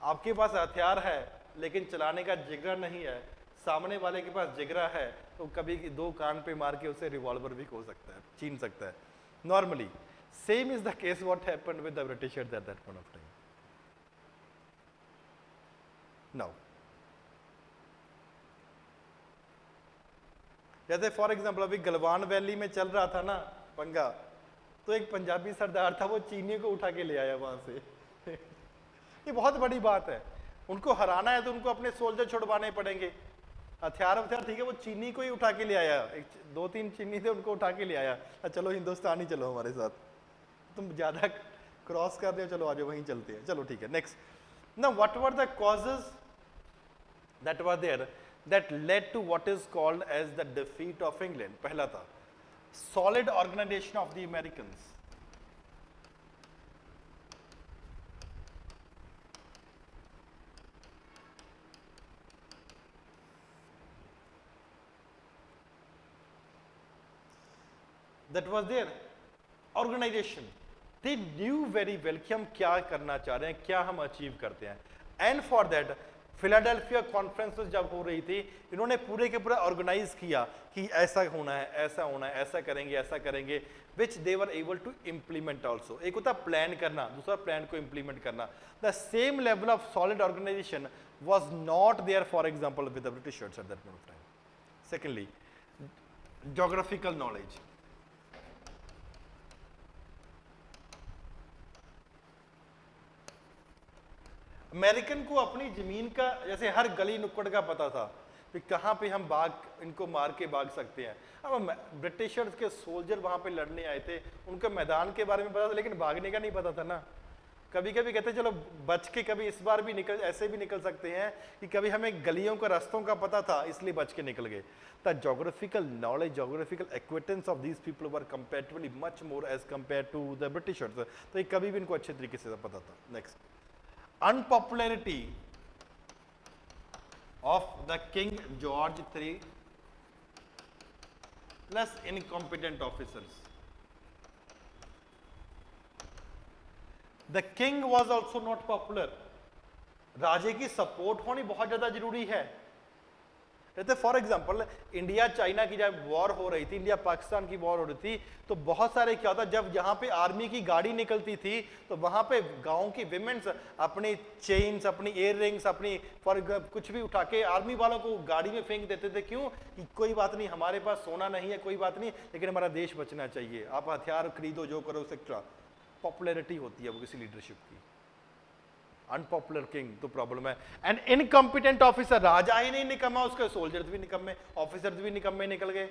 आपके पास हथियार है लेकिन चलाने का जिगरा नहीं है। सामने वाले के पास जिगरा है तो कभी दो कान पे मार के उसे रिवॉल्वर भी खो सकता है, छीन सकता है normally. Same is the case what happened with the Britishers at that point of time. Now, जैसे फॉर एग्जाम्पल अभी गलवान वैली में चल रहा था ना पंगा, तो एक पंजाबी सरदार था, वो चीनी को उठा के ले आया वहां से। ये बहुत बड़ी बात है। उनको हराना है तो उनको अपने सोल्जर छुड़वाने पड़ेंगे। हथियार ठीक है, वो चीनी को ही उठा के ले आया, दो तीन चीनी थे उनको उठा के ले आया। चलो हिंदुस्तान ही चलो हमारे साथ, तुम ज्यादा क्रॉस कर रहे हो, चलो आज वहीं चलते हैं। चलो ठीक है, next. Now what were the causes that were there that led to what is called as the defeat of England? पहला था solid organisation of the Americans. That was there organisation, they knew very well कि हम क्या करना चाह रहे हैं, क्या हम अचीव करते हैं। And for that Philadelphia conference जब हो रही थी, इन्होंने पूरे के पूरा ऑर्गेनाइज किया कि ऐसा होना है, ऐसा होना है, ऐसा करेंगे, ऐसा करेंगे, which they were able to implement also. एक होता प्लान करना, दूसरा प्लान को इम्प्लीमेंट करना। The same level of solid organisation was not there for example with the Britishers at that point of time. Secondly, geographical knowledge. American को अपनी जमीन का जैसे हर गली नुक्कड़ का पता था कि कहाँ पे हम भाग इनको मार के भाग सकते हैं। अब ब्रिटिशर्स के सोल्जर वहां पे लड़ने आए थे, उनको मैदान के बारे में पता था लेकिन भागने का नहीं पता था ना। कभी कभी कहते चलो बच के कभी इस बार भी निकल, ऐसे भी निकल सकते हैं कि कभी हमें गलियों का रास्तों का पता था इसलिए बच के निकल गए। The geographical knowledge, geographical acquaintance of these people were comparatively much more as compare to the Britishers. तो ये कभी भी इनको अच्छे तरीके से पता था। Next, unpopularity of the King George III plus incompetent officers. The king was also not popular. राजे की सपोर्ट होनी बहुत ज्यादा जरूरी है। जैसे फॉर एग्जाम्पल इंडिया चाइना की जब वॉर हो रही थी, इंडिया पाकिस्तान की वॉर हो रही थी, तो बहुत सारे क्या होता, जब यहाँ पे आर्मी की गाड़ी निकलती थी तो वहां पे गांव की विमेन्स अपनी चेन्स, अपनी इयर रिंग्स, अपनी फॉर कुछ भी उठा के आर्मी वालों को गाड़ी में फेंक देते थे। क्यों? कि कोई बात नहीं, हमारे पास सोना नहीं है, कोई बात नहीं, लेकिन हमारा देश बचना चाहिए, आप हथियार खरीदो, जो करो, एक्स्ट्रा पॉपुलैरिटी होती है वो किसी लीडरशिप की। अनपॉपुलर किंग तो प्रॉब्लम है। एंड इनकॉम्पिटेंट ऑफिसर, राजा ही नहीं निकम्मा, उसके सोल्जर्स भी निकम्मे, ऑफिसर्स भी निकम्मे निकल गए।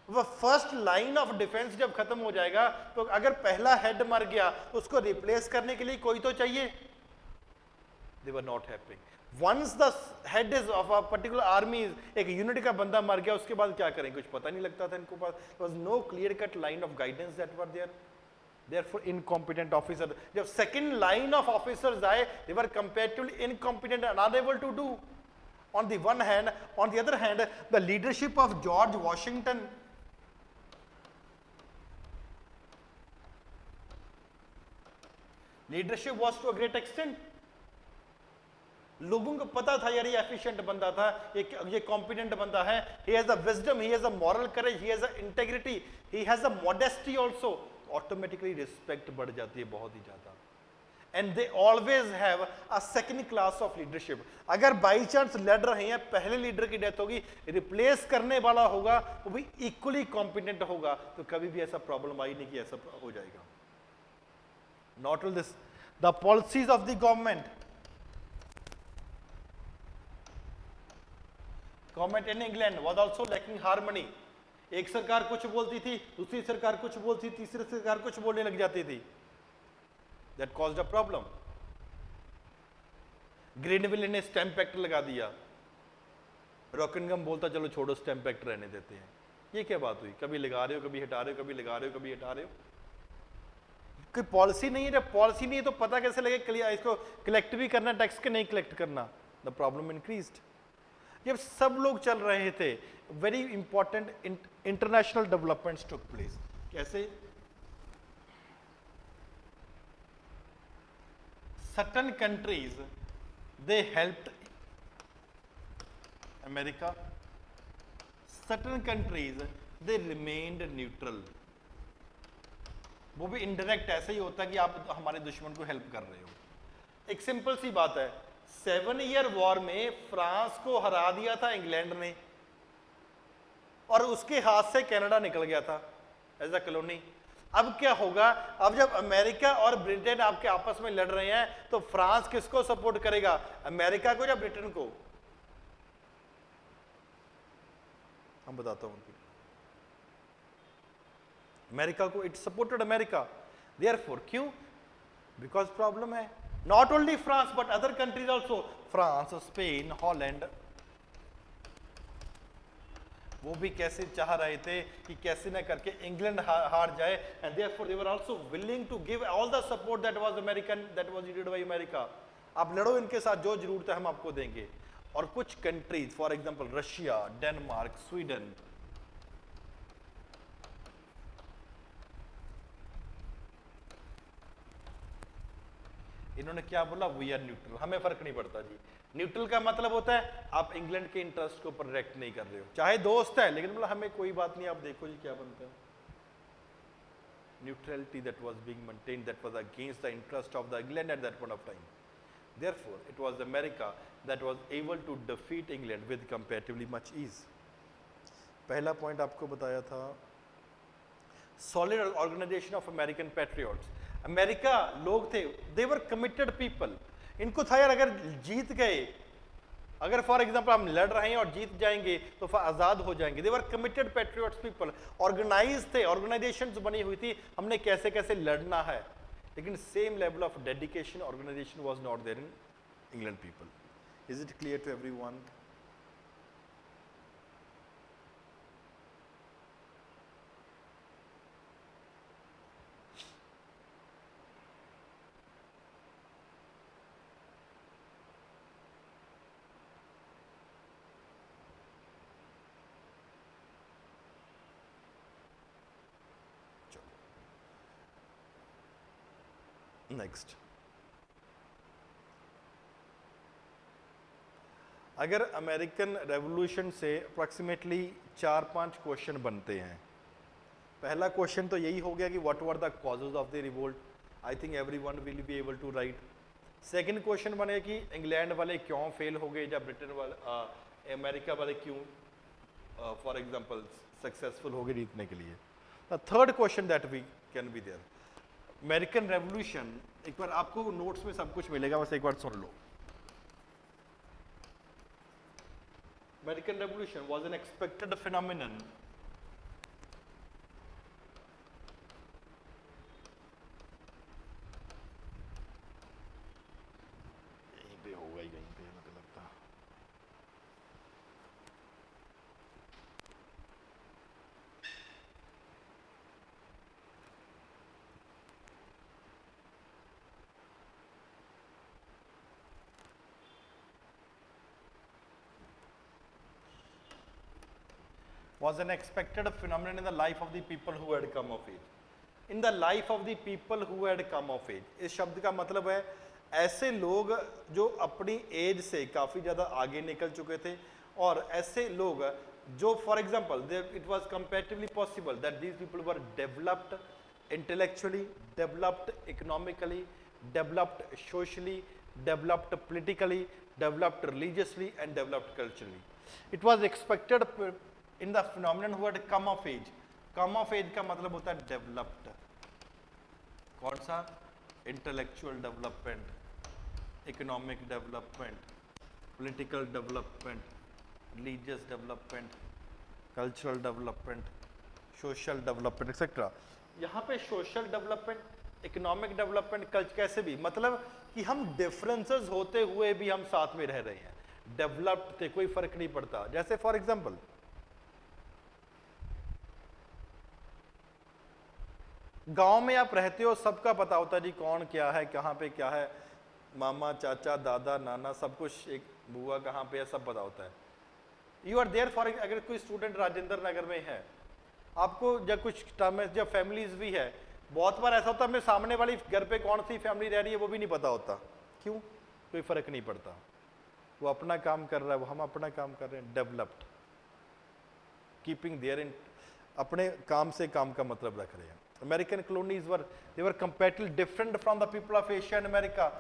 वो फर्स्ट लाइन ऑफ डिफेंस जब खत्म हो जाएगा तो अगर पहला हेड मर गया तो उसको रिप्लेस करने के लिए कोई तो चाहिए। They were not happening. Once the head is of a particular army, एक यूनिट का बंदा मर गया, उसके बाद क्या करें कुछ पता नहीं लगता था इनको पास। There was no clear cut line of guidance that were there, therefore incompetent officer। जब second line of officers आए, they were comparatively incompetent and unable to do on the one hand, on the other hand the leadership of George Washington leadership was to a great extent। लोगों को पता था यार ये efficient बंदा था, ये कॉम्पिटेंट बंदा है, he has a wisdom, he has a moral courage, he has a integrity, he has a modesty also। Automatically respect बढ़ जाती है बहुत ही ज्यादा। And they always have a second class of leadership. अगर बाई चांस लड़ रहे हैं, पहले लीडर की डेथ होगी, रिप्लेस करने वाला होगा वो भी इक्वली कॉम्पिटेंट होगा, तो कभी भी ऐसा प्रॉब्लम आई नहीं कि ऐसा हो जाएगा। Not only this, the policies of the government in England was also lacking harmony. एक सरकार कुछ बोलती थी, दूसरी सरकार कुछ बोलती, तीसरी सरकार कुछ बोलने लग जाती थी। That caused a problem. Greenville ने स्टैंप एक्ट लगा दिया, रॉकिंगम बोलता चलो छोड़ो स्टैंप एक्ट रहने देते हैं। ये क्या बात हुई? कभी लगा रहे हो, कभी हटा रहे हो, कभी लगा रहे हो, कभी हटा रहे हो। कोई पॉलिसी नहीं है, जब पॉलिसी नहीं है तो पता कैसे लगे इसको कलेक्ट भी करना टैक्स के नहीं कलेक्ट करना। The problem increased. जब सब लोग चल रहे थे, very important international developments took place. कैसे? Certain countries they helped America, certain countries they remained neutral. वो भी इनडायरेक्ट ऐसे ही होता है कि आप हमारे दुश्मन को हेल्प कर रहे हो। एक सिंपल सी बात है, 7 ईयर वॉर में फ्रांस को हरा दिया था इंग्लैंड ने, और उसके हाथ से कनाडा निकल गया था एज अ कॉलोनी। अब क्या होगा? अब जब अमेरिका और ब्रिटेन आपके आपस में लड़ रहे हैं तो फ्रांस किसको सपोर्ट करेगा, अमेरिका को या ब्रिटेन को? हम बताता हूं। अमेरिका को, इट सपोर्टेड अमेरिका। देयरफॉर क्यों? बिकॉज प्रॉब्लम है। Not only France but other countries also, France, Spain, Holland, वो भी कैसे चाह रहे थे कि कैसे न करके इंग्लैंड हार जाए, and therefore they were also willing to give all the support that was American, that was needed by America. आप लड़ो इनके साथ, जो जरूरत है हम आपको देंगे। और कुछ countries for example Russia, Denmark, Sweden, इन्होंने क्या बोला, वी आर न्यूट्रल, हमें फर्क नहीं पड़ता जी। न्यूट्रल का मतलब होता है आप इंग्लैंड के इंटरेस्ट को प्रोटेक्ट नहीं कर रहे हो, चाहे दोस्त है लेकिन बोला हमें कोई बात नहीं, आप देखो जी क्या बनता है। Neutrality that was being maintained, that was against the interest of the England at that point of time. Therefore, it was America that was able to defeat England with comparatively much ease. पहला point आपको बताया था, solid organization of American patriots. America लोग थे, they were committed people. इनको था यार अगर जीत गए, अगर फॉर एग्जाम्पल हम लड़ रहे हैं और जीत जाएंगे तो आजाद हो जाएंगे। They were committed patriots people, organise थे, ऑर्गेनाइजेशंस बनी हुई थी, हमने कैसे कैसे लड़ना है, लेकिन same level of dedication organisation was not there in England people. Is it clear to everyone? Next, अगर अमेरिकन रेवोल्यूशन से अप्रॉक्सीमेटली 4-5 क्वेश्चन बनते हैं। पहला क्वेश्चन तो यही हो गया कि what were the causes of the revolt, I think everyone will be able to write. Second question बने कि इंग्लैंड वाले क्यों फेल हो गए, या ब्रिटेन वाले अमेरिका वाले क्यों फॉर एग्जांपल सक्सेसफुल हो गए जीतने के लिए। The third question that we can be there, American revolution, एक बार आपको नोट्स में सब कुछ मिलेगा, बस एक बार सुन लो। American revolution was an expected phenomenon यहीं पे होगा ही, कहीं पे मुझे लगता। was an expected phenomenon in the life of the people who had come of age. In the life of the people who had come of age, इस शब्द का मतलब है ऐसे लोग जो अपनी एज से काफ़ी ज़्यादा आगे निकल चुके थे, और ऐसे लोग जो for example it was comparatively possible that these people were developed intellectually, developed economically, developed socially, developed politically, developed religiously, and developed culturally. It was expected in the phenomenon who had come of age. Come of age का मतलब होता है developed. कौन सा? Intellectual development, economic development, political development, religious development, cultural development, social development, etc. यहाँ पे social development, economic development, culture कैसे भी, मतलब कि हम डिफरेंसेस होते हुए भी हम साथ में रह रहे हैं, डेवलप्ड थे, कोई फर्क नहीं पड़ता। जैसे फॉर एग्जांपल गांव में आप रहते हो, सबका पता होता है जी कौन क्या है, कहाँ पे क्या है, मामा चाचा दादा नाना सब कुछ, एक बुआ कहाँ पे है, सब पता होता है। यू आर देयर फॉर, अगर कोई स्टूडेंट राजेंद्र नगर में है, आपको जब कुछ टाइम में जब फैमिलीज भी है, बहुत बार ऐसा होता है हमें सामने वाली घर पे कौन सी फैमिली रह रही है वो भी नहीं पता होता। क्यों? कोई फर्क नहीं पड़ता, वो अपना काम कर रहा है, वो हम अपना काम कर रहे हैं। डेवलप्ड, कीपिंग देयर इन, अपने काम से काम का मतलब रख रहे हैं। American colonies were, they were comparatively different from the people of Asia and America,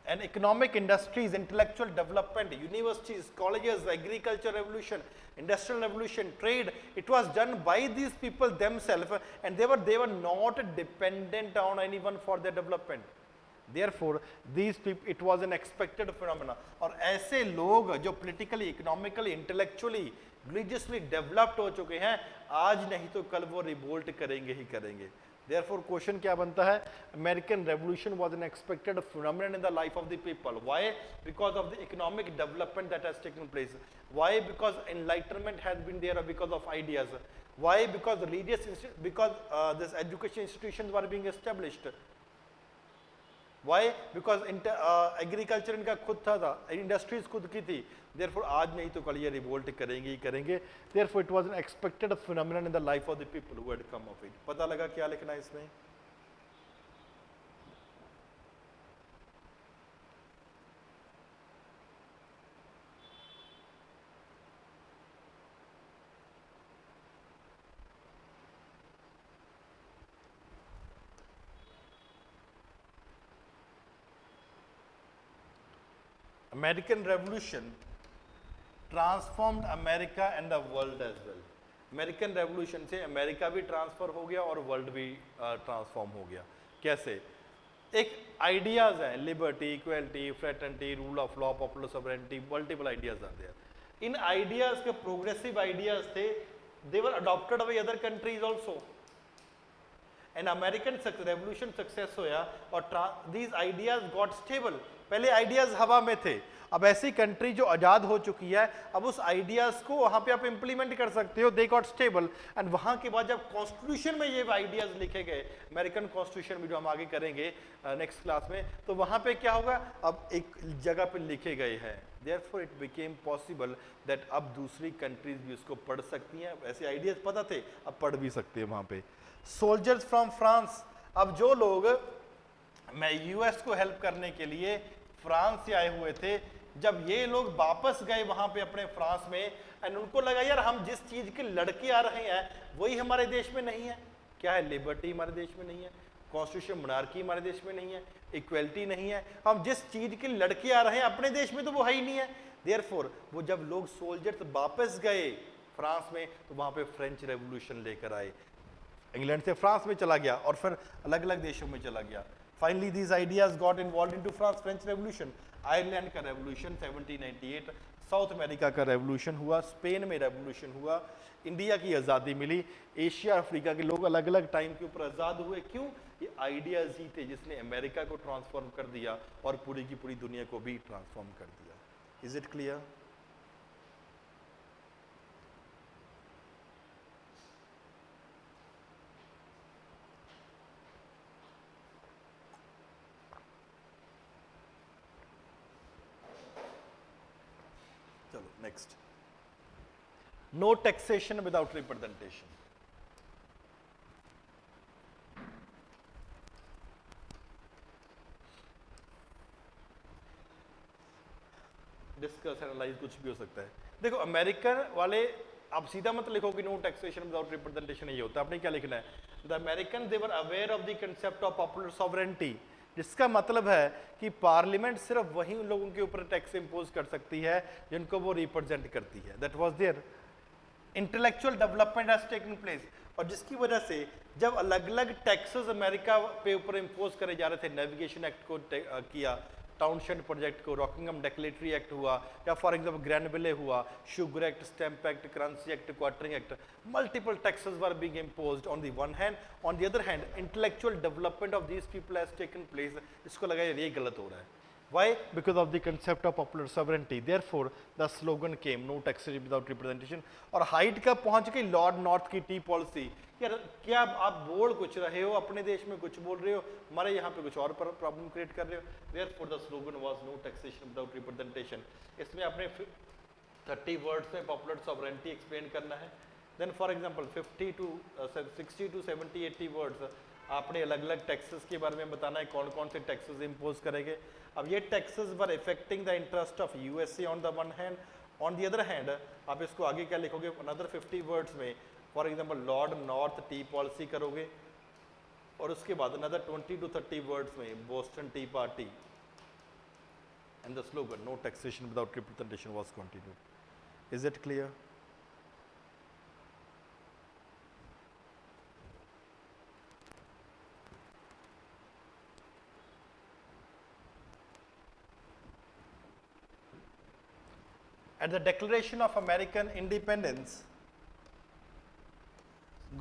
and economic industries, intellectual development, universities, colleges, agriculture revolution, industrial revolution, trade, it was done by these people themselves, and they were not dependent on anyone for their development. Therefore these people, it was an expected phenomena. और ऐसे लोग जो politically, economically, intellectually, religiously developed हो चुके हैं, आज नहीं तो कल वो रिवोल्ट करेंगे ही करेंगे। Therefore क्वेश्चन क्या बनता है? American Revolution was an expected phenomenon in the life of the people. Why? Because of the economic development that has taken place. Why? Because enlightenment has been there because of ideas. Why? Because religious, because this education institutions were being established. Why? Because agriculture इनका खुद था, industries खुद की थी। Therefore आज नहीं तो कल ये रिवोल्ट करेंगे ही करेंगे। Therefore it was an expected phenomenon in the life of the people who had come of age. पता लगा क्या लिखना है इसमें? American revolution transformed America and the world as well. American revolution से अमेरिका भी ट्रांसफर हो गया और वर्ल्ड भी ट्रांसफॉर्म हो गया। कैसे? एक आइडियाज हैं, liberty, equality, fraternity, rule of law, popular sovereignty, multiple ideas are there. इन आइडियाज के प्रोग्रेसिव आइडियाज थे, they were adopted by other countries also. And American revolution success होया और दीज आइडियाज गॉट स्टेबल। पहले ideas हवा में थे, अब ऐसी कंट्री जो आजाद हो चुकी है, अब उस आइडियाज को वहां पे आप इंप्लीमेंट कर सकते हो, दे गॉट स्टेबल। एंड वहां के बाद जब कॉन्स्टिट्यूशन में ये आइडियाज लिखे गए, अमेरिकन कॉन्स्टिट्यूशन भी जो हम आगे करेंगे नेक्स्ट क्लास में, तो वहां पे क्या होगा, अब एक जगह पे लिखे गए हैं, therefore it became possible that अब दूसरी कंट्रीज भी उसको पढ़ सकती हैं। ऐसे आइडियाज पता थे, अब पढ़ भी सकते हैं वहां पे। सोल्जर्स फ्रॉम फ्रांस, अब जो लोग मैं यूएस को हेल्प करने के लिए फ्रांस से आए हुए थे, जब ये लोग वापस गए वहां पे अपने फ्रांस में, एंड उनको लगा यार हम जिस चीज के लड़के आ रहे हैं वही हमारे देश में नहीं है। क्या है? लिबर्टी हमारे देश में नहीं है, कॉन्स्टिट्यूशन मोनार्की हमारे देश में नहीं है, इक्वलिटी नहीं है, हम जिस चीज के लड़के आ रहे हैं अपने देश में तो वो है ही नहीं है। देयरफॉर वो जब लोग सोल्जर्स वापस गए फ्रांस में, तो वहां पे फ्रेंच रेवोल्यूशन लेकर आए। इंग्लैंड से फ्रांस में चला गया और फिर अलग अलग देशों में चला गया। Finally these ideas got involve into France, French revolution, Ireland का रेवोल्यूशन 1798, साउथ अमेरिका का रेवोल्यूशन हुआ, स्पेन में रेवोल्यूशन हुआ, इंडिया की आज़ादी मिली, एशिया अफ्रीका के लोग अलग अलग टाइम के ऊपर आज़ाद हुए। क्यों? ये आइडियाज ही थे जिसने अमेरिका को ट्रांसफॉर्म कर दिया और पूरी की पूरी दुनिया को भी ट्रांसफॉर्म कर दिया। Is it clear? चलो next, no taxation without representation. Discuss analyse कुछ भी हो सकता है। देखो अमेरिकन वाले, आप सीधा मत लिखो कि नो टैक्सेशन विदाउट रिप्रेजेंटेशन ये होता है, आपने क्या लिखना है? The American they were aware of the concept of popular sovereignty, जिसका मतलब है कि पार्लियामेंट सिर्फ वही उन लोगों के ऊपर टैक्स इंपोज कर सकती है जिनको वो रिप्रेजेंट करती है। That was there intellectual development has taken place, और जिसकी वजह से जब अलग अलग टैक्सेस अमेरिका पे ऊपर इंपोज करे जा रहे थे, नेविगेशन एक्ट को किया, टाउनशेंड प्रोजेक्ट को, रॉकिंगहम डेक्लेटरी एक्ट हुआ, या फॉर एग्जांपल ग्रैनविले हुआ, sugar act, stamp act, currency act, quartering act, multiple taxes were being imposed on the one hand, on the other hand intellectual development of these people has taken place। इसको लगा यार ये गलत हो रहा है। Why? Because of the concept of popular sovereignty, therefore the slogan came no taxation without representation। और height का पहुंच गई लॉर्ड नॉर्थ की टी पॉलिसी। यार क्या आप बोल कुछ रहे हो, अपने देश में कुछ बोल रहे हो, हमारे यहाँ पे कुछ और प्रॉब्लम क्रिएट कर रहे हो। therefore the slogan was no taxation without representation। इसमें आपने 30 वर्ड्स में पॉपुलर सॉवरेनिटी एक्सप्लेन करना है। Then for example 60 to 70 80 words आपने अलग अलग टैक्सेस के बारे में बताना है, कौन कौन से टैक्सेस इंपोज करेंगे। अब ये taxes were affecting the interest of USA on the one hand, on the other hand आप इसको आगे क्या लिखोगे, अनदर 50 वर्ड्स में for example Lord North tea policy करोगे, और उसके बाद अनदर 20 to 30 वर्ड्स में Boston tea party, and the slogan no taxation without representation was continued. Is it clear? At the Declaration of American Independence, a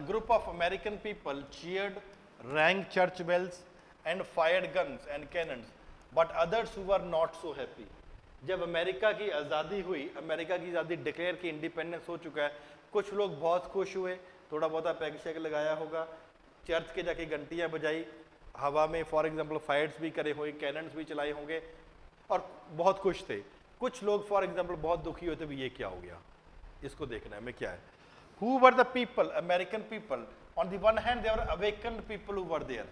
group of American people cheered, rang church bells and fired guns and cannons, but others who were not so happy। जब America की आज़ादी हुई, America की आज़ादी declare की, independence हो चुका है, कुछ लोग बहुत खुश हुए, थोड़ा बहुत पैग शैग लगाया होगा, चर्च के जाके घंटियां बजाई, हवा में फॉर एग्जांपल फायर्स भी करे होंगे, कैनन्स भी चलाए होंगे, और बहुत खुश थे। कुछ लोग फॉर एग्जांपल बहुत दुखी होते भी, ये क्या हो गया, इसको देखना है मैं क्या है। Who were the people? American people. On the one hand, they were awakened people who were there.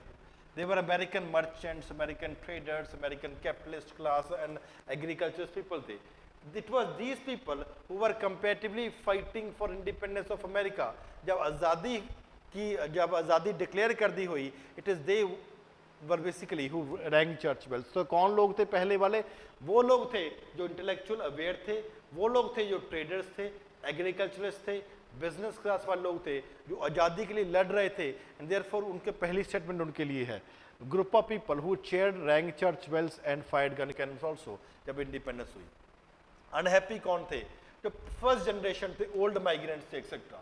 They were American merchants, American traders, American capitalist class and agriculturist people थे। It was these people who were comparatively fighting for independence of America। जब आज़ादी कि जब आज़ादी declare कर दी हुई, it is they were basically who rank church bells. तो कौन लोग थे पहले वाले? वो लोग थे जो इंटेलेक्चुअल अवेयर थे, वो लोग थे जो ट्रेडर्स थे, एग्रीकल्चरिस्ट थे, बिजनेस क्लास वाले लोग थे जो आज़ादी के लिए लड़ रहे थे। एंड देयरफॉर उनके पहली स्टेटमेंट उनके लिए है, group of people who cheered rank church bells and fired gun cannons also, जब इंडिपेंडेंस हुई। अनहैप्पी कौन थे? जो फर्स्ट जनरेशन थे, ओल्ड माइग्रेंट्स थे एक्सेट्रा,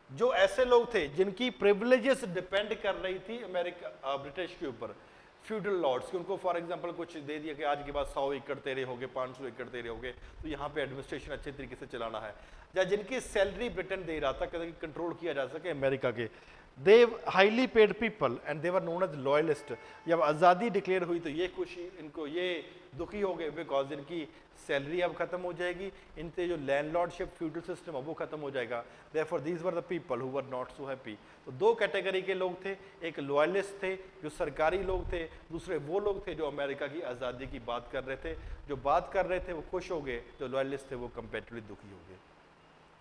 जो ऐसे लोग थे जिनकी प्रिविलेजेस डिपेंड कर रही थी अमेरिका ब्रिटिश के ऊपर, फ्यूडल लॉर्ड्स कि उनको फॉर एग्जांपल कुछ दे दिया कि आज के बाद 100 एकड़ तेरे हो गए, 500 एकड़ तेरे हो गए, तो यहाँ पे एडमिनिस्ट्रेशन अच्छे तरीके से चलाना है, या जिनकी सैलरी ब्रिटेन दे रहा था कि कंट्रोल किया जा सके अमेरिका के, they highly paid people and they were known as loyalist. जब आज़ादी डिक्लेयर हुई तो ये खुशी इनको, ये दुखी हो गए बिकॉज इनकी सैलरी अब खत्म हो जाएगी, इनसे जो लैंडलॉर्डशिप फ्यूडल सिस्टम है वो खत्म हो जाएगा। Therefore these were the people who were not so happy. तो दो कैटेगरी के लोग थे, एक लॉयलिस्ट थे जो सरकारी लोग थे, दूसरे वो लोग थे जो अमेरिका की आज़ादी की बात कर रहे थे। जो बात कर रहे थे वो खुश हो गए, जो लॉयलिस्ट थे वो कंपेरेटिवली दुखी हो गए।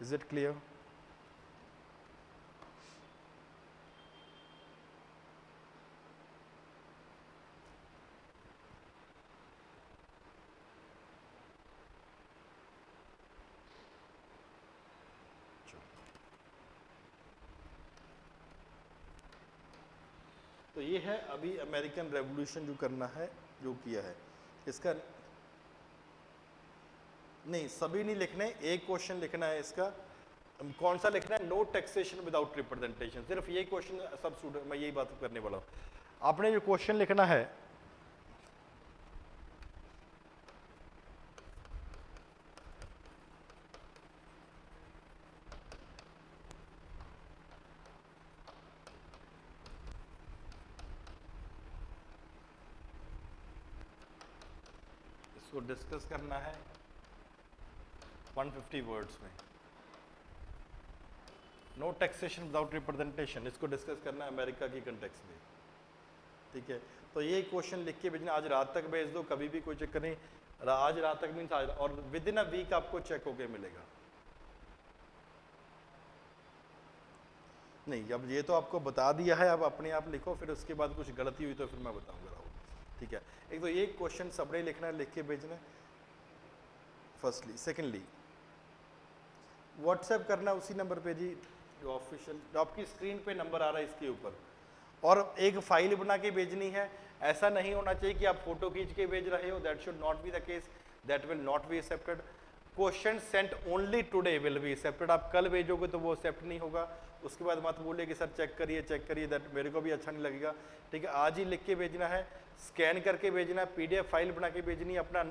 Is it clear? तो ये है अभी अमेरिकन रेवोल्यूशन जो करना है, जो किया है। इसका नहीं, सभी नहीं लिखने, एक क्वेश्चन लिखना है इसका। कौन सा लिखना है? No taxation without representation. सिर्फ ये क्वेश्चन सब स्टूडेंट, मैं यही बात करने वाला हूँ। आपने जो क्वेश्चन लिखना है, इसको डिस्कस करना है 150 वर्ड्स में। नो टैक्सेशन विदाउट रिप्रेजेंटेशन, इसको डिस्कस करना है अमेरिका की कंटेक्स्ट में। ठीक है, तो ये क्वेश्चन लिख के भेजना, आज रात तक भेज दो, कभी भी कोई चक्कर नहीं, आज रात तक मीन्स आज, और विद इन अ वीक आपको चेक होके मिलेगा। नहीं, अब ये तो आपको बता दिया है, अब अपने आप लिखो, फिर उसके बाद कुछ गलती हुई तो फिर मैं बताऊंगा। ठीक है, एक तो ये क्वेश्चन सबने लिखना है, लिख के भेजना फर्स्टली। सेकेंडली व्हाट्सएप करना उसी नंबर पे जी, जो ऑफिशियल, जो आपकी स्क्रीन पे नंबर आ रहा है इसके ऊपर, और एक फाइल बना के भेजनी है। ऐसा नहीं होना चाहिए कि आप फोटो खींच के भेज रहे हो, that should not be the case, that will not be accepted. Question sent only today will be accepted. आप कल भेजोगे तो वो एक्सेप्ट नहीं होगा। उसके बाद मत बोलिए कि सर चेक करिए, दैट मेरे को भी अच्छा नहीं लगेगा। ठीक है, आज ही लिख के भेजना है, स्कैन करके भेजना है, पीडीएफ फाइल बना के भेजनी है। अपना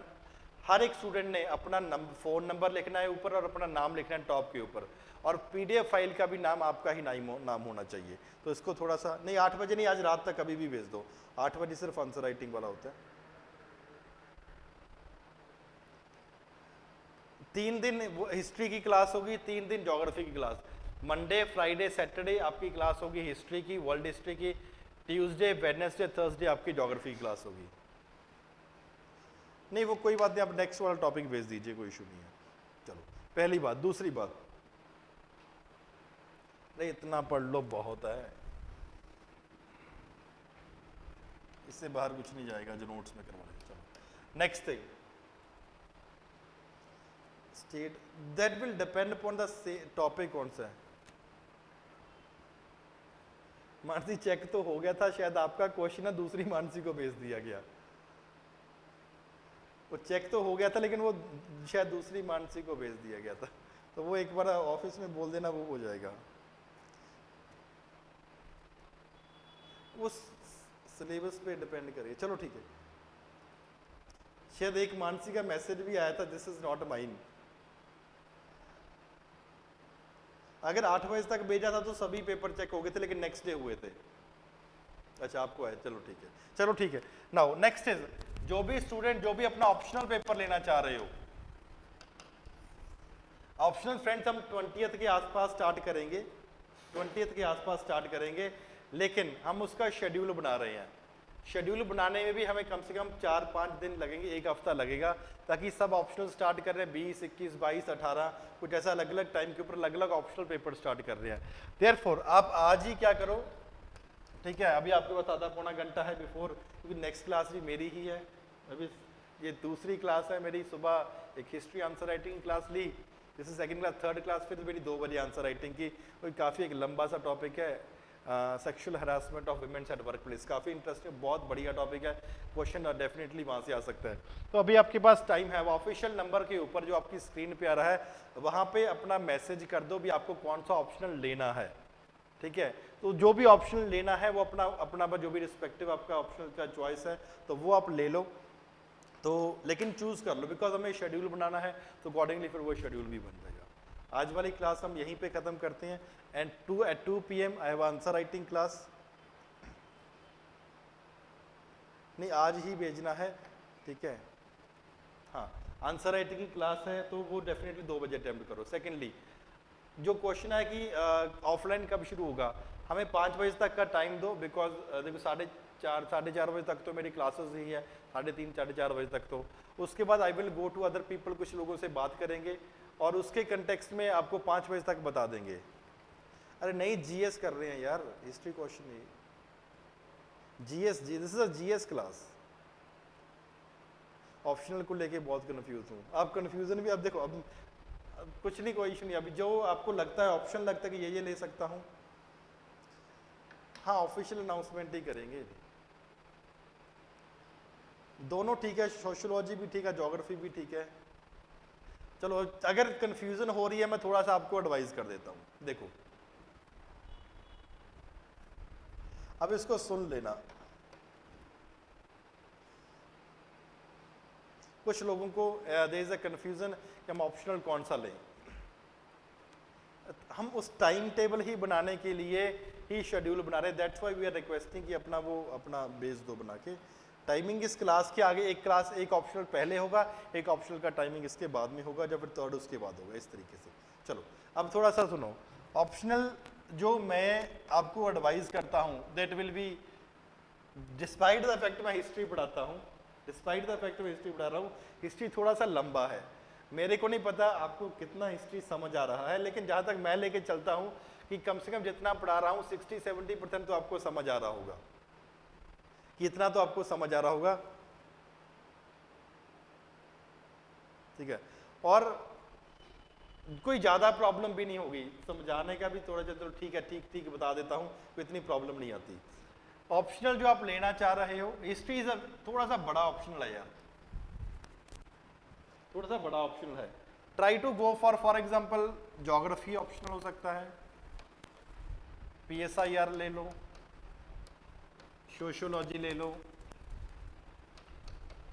हर एक स्टूडेंट ने अपना फ़ोन नंबर लिखना है ऊपर और अपना नाम लिखना है टॉप के ऊपर, और पीडीएफ फाइल का भी नाम आपका ही नाम होना चाहिए। तो इसको थोड़ा सा, नहीं 8 बजे नहीं, आज रात तक कभी भी भेज दो। 8 बजे सिर्फ आंसर राइटिंग वाला होता है। 3 दिन हिस्ट्री की क्लास होगी, 3 दिन ज्योग्राफी की क्लास। मंडे, फ्राइडे, सैटरडे आपकी क्लास होगी हिस्ट्री की, वर्ल्ड हिस्ट्री की। ट्यूसडे, वेडनेसडे, थर्सडे आपकी ज्योग्राफी की क्लास होगी। नहीं वो कोई बात नहीं, आप नेक्स्ट वाला टॉपिक भेज दीजिए, कोई इशू नहीं है। चलो, पहली बात। दूसरी बात, नहीं इतना पढ़ लो बहुत है, इससे बाहर कुछ नहीं जाएगा जो नोट्स में करवा लेंगे। चलो next thing, state that will depend upon the topic. कौन सा है? मानसी चेक तो हो गया था, शायद आपका क्वेश्चन है दूसरी मानसी को भेज दिया गया। वो चेक तो हो गया था लेकिन वो शायद दूसरी मानसी को भेज दिया गया था, तो वो एक बार ऑफिस में बोल देना, वो हो जाएगा। वो सिलेबस पे डिपेंड करिए। चलो ठीक है, शायद एक मानसी का मैसेज भी आया था, दिस इज नॉट माइन। अगर 8 बजे तक भेजा था तो सभी पेपर चेक हो गए थे, लेकिन नेक्स्ट डे हुए थे। अच्छा आपको आया, चलो ठीक है, चलो ठीक है। नाउ नेक्स्ट इज, जो भी स्टूडेंट जो भी अपना ऑप्शनल पेपर लेना चाह रहे हो, ऑप्शनल फ्रेंड्स हम 20th के आसपास स्टार्ट करेंगे, 20th के आसपास स्टार्ट करेंगे, लेकिन हम उसका शेड्यूल बना रहे हैं। शेड्यूल बनाने में भी हमें कम से कम 4-5 दिन लगेंगे, एक हफ्ता लगेगा, ताकि सब ऑप्शनल स्टार्ट कर रहे हैं 20, 21, 22, 18 कुछ ऐसा अलग अलग टाइम के ऊपर अलग अलग ऑप्शनल पेपर स्टार्ट कर रहे हैं। देयरफॉर आप आज ही क्या करो, ठीक है, अभी आपके पास आधा पौना घंटा है बिफोर, क्योंकि नेक्स्ट क्लास भी मेरी ही है, अभी ये दूसरी क्लास है मेरी, सुबह एक हिस्ट्री आंसर राइटिंग क्लास ली, जैसे सेकंड क्लास, थर्ड क्लास फिर मेरी 2 बजे आंसर राइटिंग की, कोई काफ़ी एक लंबा सा टॉपिक है, sexual harassment of womens at work place, काफ़ी इंटरेस्टिंग बहुत बढ़िया टॉपिक है, क्वेश्चन डेफिनेटली वहाँ से आ सकता है। तो अभी आपके पास टाइम है, वो ऑफिशियल नंबर के ऊपर जो आपकी स्क्रीन पे आ रहा है वहाँ पे अपना मैसेज कर दो भी आपको कौन सा ऑप्शनल लेना है, ठीक है। तो जो भी ऑप्शनल लेना है वो अपना अपना जो भी रिस्पेक्टिव आपका ऑप्शनल का चॉइस है तो वो आप ले लो, तो लेकिन चूज कर लो, बिकॉज हमें शेड्यूल बनाना है तो अकॉर्डिंगली फिर वो शेड्यूल भी बन जाएगा। आज वाली क्लास हम यहीं पे खत्म करते हैं, and at 2 PM I have answer writing class, नहीं आज ही भेजना है, ठीक है, हाँ आंसर राइटिंग की क्लास है तो वो डेफिनेटली 2 बजे अटेम्प्ट करो। सेकेंडली जो क्वेश्चन है कि ऑफलाइन कब शुरू होगा, हमें 5 बजे तक का टाइम दो, बिकॉज देखो 4:30 बजे तक तो मेरी क्लासेस ही है, 3:30 4:30 बजे तक, तो उसके बाद I will go to other people, कुछ लोगों से बात करेंगे और उसके कंटेक्स्ट में आपको 5 बजे तक बता देंगे। अरे नहीं जीएस कर रहे हैं यार, हिस्ट्री क्वेश्चन नहीं, GS, this is a GS class. Optional को लेके बहुत कंफ्यूज हूँ, आप कंफ्यूजन भी, अब देखो अब कुछ नहीं, कोई इशू नहीं, अभी जो आपको लगता है ऑप्शन लगता है कि ये ले सकता हूँ, हाँ ऑफिशियल अनाउंसमेंट ही करेंगे, दोनों ठीक है, सोशियोलॉजी भी ठीक है, ज्योग्राफी भी ठीक है। चलो अगर कंफ्यूजन हो रही है मैं थोड़ा सा आपको एडवाइस कर देता हूँ, देखो अब इसको सुन लेना, कुछ लोगों को देयर इज अ कंफ्यूजन कि हम ऑप्शनल कौन सा लें, हम उस टाइम टेबल ही बनाने के लिए ही शेड्यूल बना रहे हैं, that's why we are requesting कि अपना बेस दो बना के, टाइमिंग इस क्लास के आगे एक ऑप्शनल पहले होगा, एक ऑप्शनल का टाइमिंग इसके बाद में होगा, जब फिर थर्ड उसके बाद होगा, इस तरीके से। चलो अब थोड़ा सा सुनो, ऑप्शनल जो मैं आपको एडवाइस करता हूँ that will B, despite the fact मैं हिस्ट्री पढ़ाता हूँ, डिस्पाइट द फैक्ट मैं हिस्ट्री पढ़ा रहा हूँ, हिस्ट्री थोड़ा सा लंबा है, मेरे को नहीं पता आपको कितना हिस्ट्री समझ आ रहा है, लेकिन जहाँ तक मैं लेके चलता हूँ कि कम से कम जितना पढ़ा रहा हूँ 60-70% तो आपको समझ आ रहा होगा, कि इतना तो आपको समझ आ रहा होगा, ठीक है, और कोई ज़्यादा प्रॉब्लम भी नहीं होगी, समझाने का भी थोड़ा सा, ठीक है ठीक बता देता हूँ, कोई इतनी प्रॉब्लम नहीं आती। ऑप्शनल जो आप लेना चाह रहे हो, हिस्ट्री इज थोड़ा सा बड़ा ऑप्शनल है यार, थोड़ा सा बड़ा ऑप्शनल है, try to go for example geography optional हो सकता है, PSIR ले लो, सोशियोलॉजी ले लो,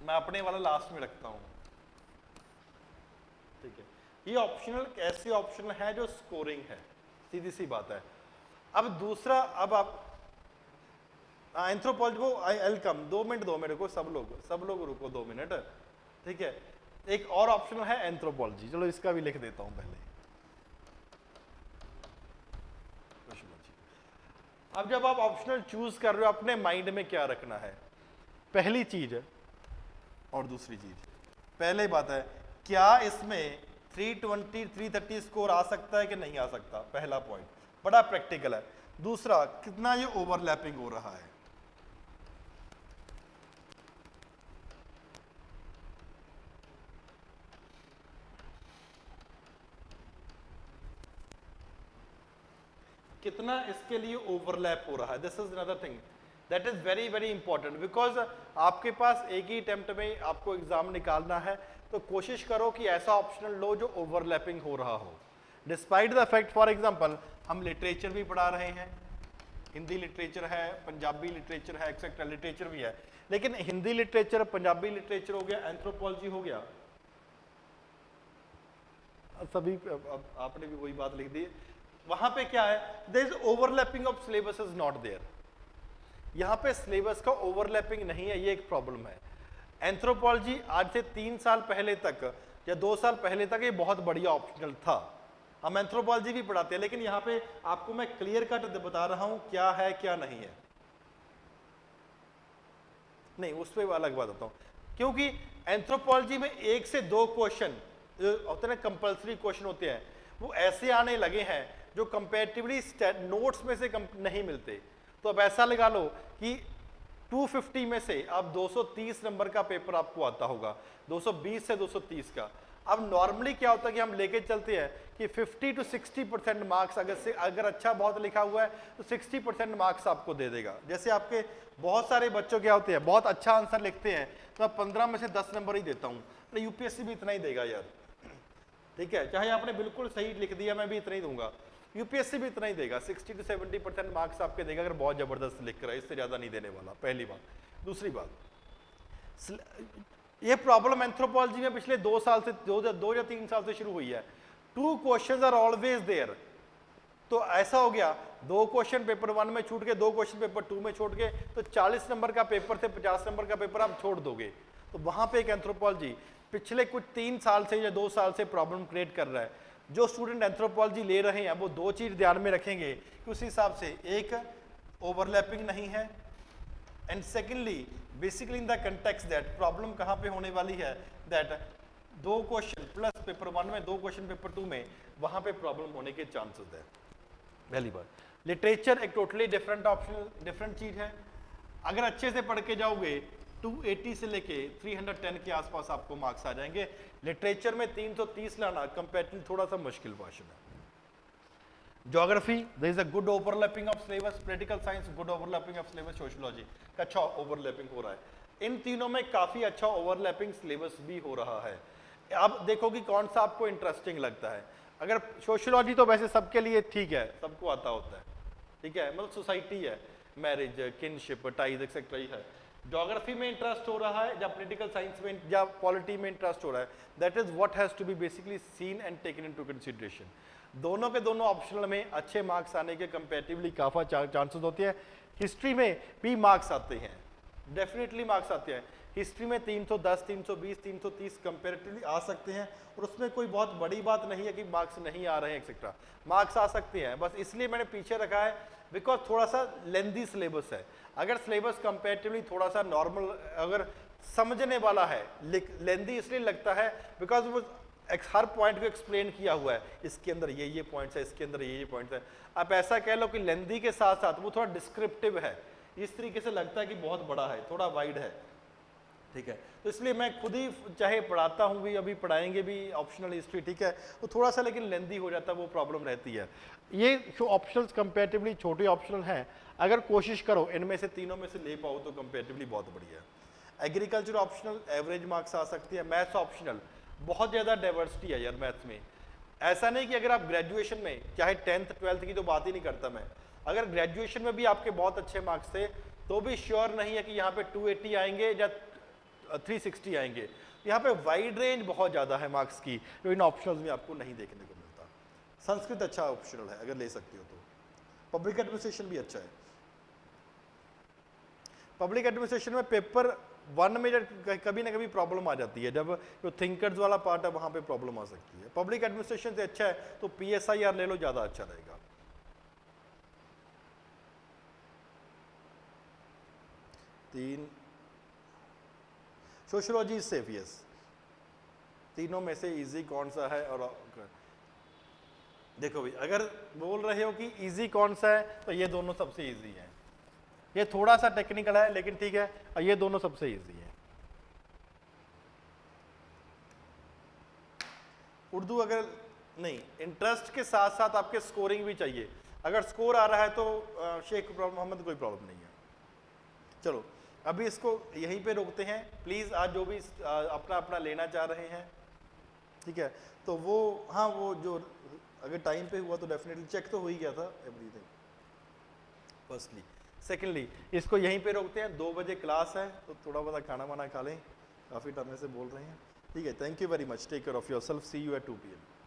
मैं अपने वाला लास्ट में रखता हूँ, ठीक है, ये ऑप्शनल ऐसे ऑप्शनल है जो स्कोरिंग है, सीधी सी बात है। अब दूसरा, अब आप एंथ्रोपोलॉजी को आई कम, 2 मिनट दो मेरे को, सब लोग रुको 2 मिनट, ठीक है, एक और ऑप्शनल है एंथ्रोपोलॉजी, चलो इसका भी लिख देता हूं पहले। अब जब आप ऑप्शनल चूज कर रहे हो, अपने माइंड में क्या रखना है, पहली चीज है और दूसरी चीज, पहले बात है क्या इसमें 320 330 स्कोर आ सकता है कि नहीं आ सकता, पहला पॉइंट बड़ा प्रैक्टिकल है। दूसरा, कितना ये ओवरलैपिंग हो रहा है, कितना इसके लिए ओवरलैप हो रहा है, this is another thing that is very very important, because आपके पास एक ही अटेम्प्ट में आपको एग्जाम निकालना है, तो कोशिश करो कि ऐसा ऑप्शनल लो जो ओवरलैपिंग हो रहा हो, despite the fact, for example हम लिटरेचर भी पढ़ा रहे हैं, हिंदी लिटरेचर है, पंजाबी लिटरेचर है, एक्सेट्रा लिटरेचर भी है, लेकिन हिंदी लिटरेचर, पंजाबी लिटरेचर हो गया, एंथ्रोपोलॉजी हो गया, सभी आपने भी वही बात लिख दी, वहां पे क्या है, there is overlapping of syllabus is not there, यहां पे सिलेबस का ओवरलैपिंग नहीं है, ये एक प्रॉब्लम है। एंथ्रोपोलॉजी आज से 3 साल पहले तक या 2 साल पहले तक ये बहुत बढ़िया ऑप्शनल था, हम एंथ्रोपोलॉजी भी पढ़ाते हैं, लेकिन यहाँ पे आपको मैं क्लियर कट बता रहा हूं क्या है क्या नहीं है, नहीं, उस पर अलग बात होता हूँ, क्योंकि एंथ्रोपोलॉजी में 1 से 2 क्वेश्चन होते हैं ना, कंपल्सरी क्वेश्चन होते हैं, वो ऐसे आने लगे हैं जो कंपैरेटिवली नोट्स में से नहीं मिलते। तो अब ऐसा लगा लो कि 250 में से अब 230 नंबर का पेपर आपको आता होगा, 220 से 230 का। अब नॉर्मली क्या होता है कि हम लेके चलते हैं कि 50 to 60% मार्क्स अगर अच्छा बहुत लिखा हुआ है तो 60% मार्क्स आपको दे देगा। जैसे आपके बहुत सारे बच्चों क्या होते हैं, बहुत अच्छा आंसर लिखते हैं तो मैं 15 में से 10 नंबर ही देता हूँ, तो यूपीएससी भी इतना ही देगा यार, ठीक है, चाहे आपने बिल्कुल सही लिख दिया मैं भी इतना ही दूंगा, यूपीएससी भी इतना ही देगा, 60 to 70% मार्क्स आपके देगा अगर बहुत जबरदस्त लिख रहा है, इससे ज्यादा नहीं देने वाला, पहली बात। दूसरी बात, ये प्रॉब्लम एंथ्रोपोलॉजी में पिछले 2 साल से 2 या 3 साल से शुरू हुई है। 2 क्वेश्चंस आर ऑलवेज देयर। तो ऐसा हो गया 2 क्वेश्चन पेपर 1 में छूट के, 2 क्वेश्चन पेपर 2 में छोड़ के, तो 40 नंबर का पेपर से 50 नंबर का पेपर आप छोड़ दोगे। तो वहां पे एक एंथ्रोपोलॉजी पिछले कुछ 3 साल से या 2 साल से प्रॉब्लम क्रिएट कर रहा है। जो स्टूडेंट एंथ्रोपोलॉजी ले रहे हैं वो 2 चीज ध्यान में रखेंगे कि उस हिसाब से, एक ओवरलैपिंग नहीं है, and secondly basically in the context that problem कहां पे होने वाली है, दैट 2 क्वेश्चन प्लस पेपर 1 में 2 क्वेश्चन पेपर 2 में, वहां पे प्रॉब्लम होने के चांसेस है। पहली बात, लिटरेचर एक टोटली डिफरेंट ऑप्शन, डिफरेंट चीज है। अगर अच्छे से पढ़ के जाओगे 280 से लेके 310 के आसपास आपको मार्क्स आ जाएंगे। लिटरेचर में 330 लाना कंपैरेटिवली थोड़ा सा मुश्किल क्वेश्चन है। Geography, there is a good overlapping of syllabus, political science good overlapping of syllabus, sociology का अच्छा ओवरलैपिंग हो रहा है। इन तीनों में काफी अच्छा ओवरलैपिंग सिलेबस भी हो रहा है। आप देखो कि कौन सा आपको इंटरेस्टिंग लगता है। अगर सोशियोलॉजी तो वैसे सबके लिए ठीक है, सबको आता होता है, ठीक है, मतलब सोसाइटी है, मैरिज, किनशिप, टाइज एक्सेट्रा ही है। ज्योग्राफी में इंटरेस्ट हो रहा है या पॉलिटिकल साइंस में या पॉलिटी में इंटरेस्ट हो रहा है, that is what has to be basically seen and taken into consideration. दोनों के दोनों ऑप्शनल में अच्छे मार्क्स आने के कंपैरेटिवली काफी चांसेस होते हैं। हिस्ट्री में भी मार्क्स आते हैं, डेफिनेटली मार्क्स आते हैं। हिस्ट्री में 310, 320, 330 कंपैरेटिवली आ सकते हैं, और उसमें कोई बहुत बड़ी बात नहीं है कि मार्क्स नहीं आ रहे हैं एक्सेट्रा, मार्क्स आ सकते हैं। बस इसलिए मैंने पीछे रखा है बिकॉज थोड़ा सा लेंदी सिलेबस है। अगर सिलेबस कंपैरेटिवली थोड़ा सा नॉर्मल, अगर समझने वाला है, लेंदी इसलिए लगता है बिकॉज वो हर पॉइंट को एक्सप्लेन किया हुआ है, इसके अंदर ये पॉइंट्स है, इसके अंदर ये पॉइंट्स है। आप ऐसा कह लो कि लेंदी के साथ साथ वो थोड़ा डिस्क्रिप्टिव है, इस तरीके से लगता है कि बहुत बड़ा है, थोड़ा वाइड है, ठीक है। तो इसलिए मैं खुद ही चाहे पढ़ाता हूँ भी, अभी पढ़ाएंगे भी ऑप्शनल हिस्ट्री, ठीक है, तो थोड़ा सा लेकिन लेंदी हो जाता है, वो प्रॉब्लम रहती है। ये जो ऑप्शनल्स कंपैरेटिवली छोटे ऑप्शनल हैं, अगर कोशिश करो इनमें से तीनों में से ले पाओ तो कंपैरेटिवली बहुत बढ़िया है। एग्रीकल्चर ऑप्शनल एवरेज मार्क्स आ सकती है। मैथ्स ऑप्शनल, बहुत ज़्यादा डाइवर्सिटी है यार मैथ्स में। ऐसा नहीं कि अगर आप ग्रेजुएशन में, चाहे 10th 12th की तो बात ही नहीं करता मैं, अगर ग्रेजुएशन में भी आपके बहुत अच्छे मार्क्स थे तो भी श्योर नहीं है कि यहाँ पे 280 आएंगे या 360 आएंगे। यहाँ पे वाइड रेंज बहुत ज़्यादा है मार्क्स की, जो इन ऑप्शनल्स में आपको नहीं देखने को मिलता। संस्कृत अच्छा ऑप्शनल है अगर ले सकते हो तो। पब्लिक एडमिनिस्ट्रेशन भी अच्छा है। पब्लिक एडमिनिस्ट्रेशन में पेपर 1 में जब कभी ना कभी प्रॉब्लम आ जाती है, जब जो थिंकर्स वाला पार्ट है वहां पे प्रॉब्लम आ सकती है। पब्लिक एडमिनिस्ट्रेशन से अच्छा है तो PSIR ले लो, ज़्यादा अच्छा रहेगा। Sociology safe, yes. तीनों में से इजी कौन सा है? और देखो भाई, अगर बोल रहे हो कि इजी कौन सा है तो ये दोनों सबसे इजी है। ये थोड़ा सा टेक्निकल है लेकिन ठीक है, और ये दोनों सबसे इजी है। उर्दू अगर नहीं, इंटरेस्ट के साथ साथ आपके स्कोरिंग भी चाहिए। अगर स्कोर आ रहा है तो शेख मोहम्मद कोई प्रॉब्लम नहीं है। चलो अभी इसको यहीं पे रोकते हैं प्लीज़। आज जो भी अपना अपना लेना चाह रहे हैं, ठीक है, तो वो हाँ, वो जो अगर टाइम पे हुआ तो डेफिनेटली चेक तो हो ही गया था एवरीथिंग, फर्स्टली। सेकेंडली इसको यहीं पे रोकते हैं, 2 बजे क्लास है तो थोड़ा बहुत खाना वाना खा लें, काफ़ी टाइम से बोल रहे हैं, ठीक है। Thank you very much, take care of yourself, see you at 2 PM।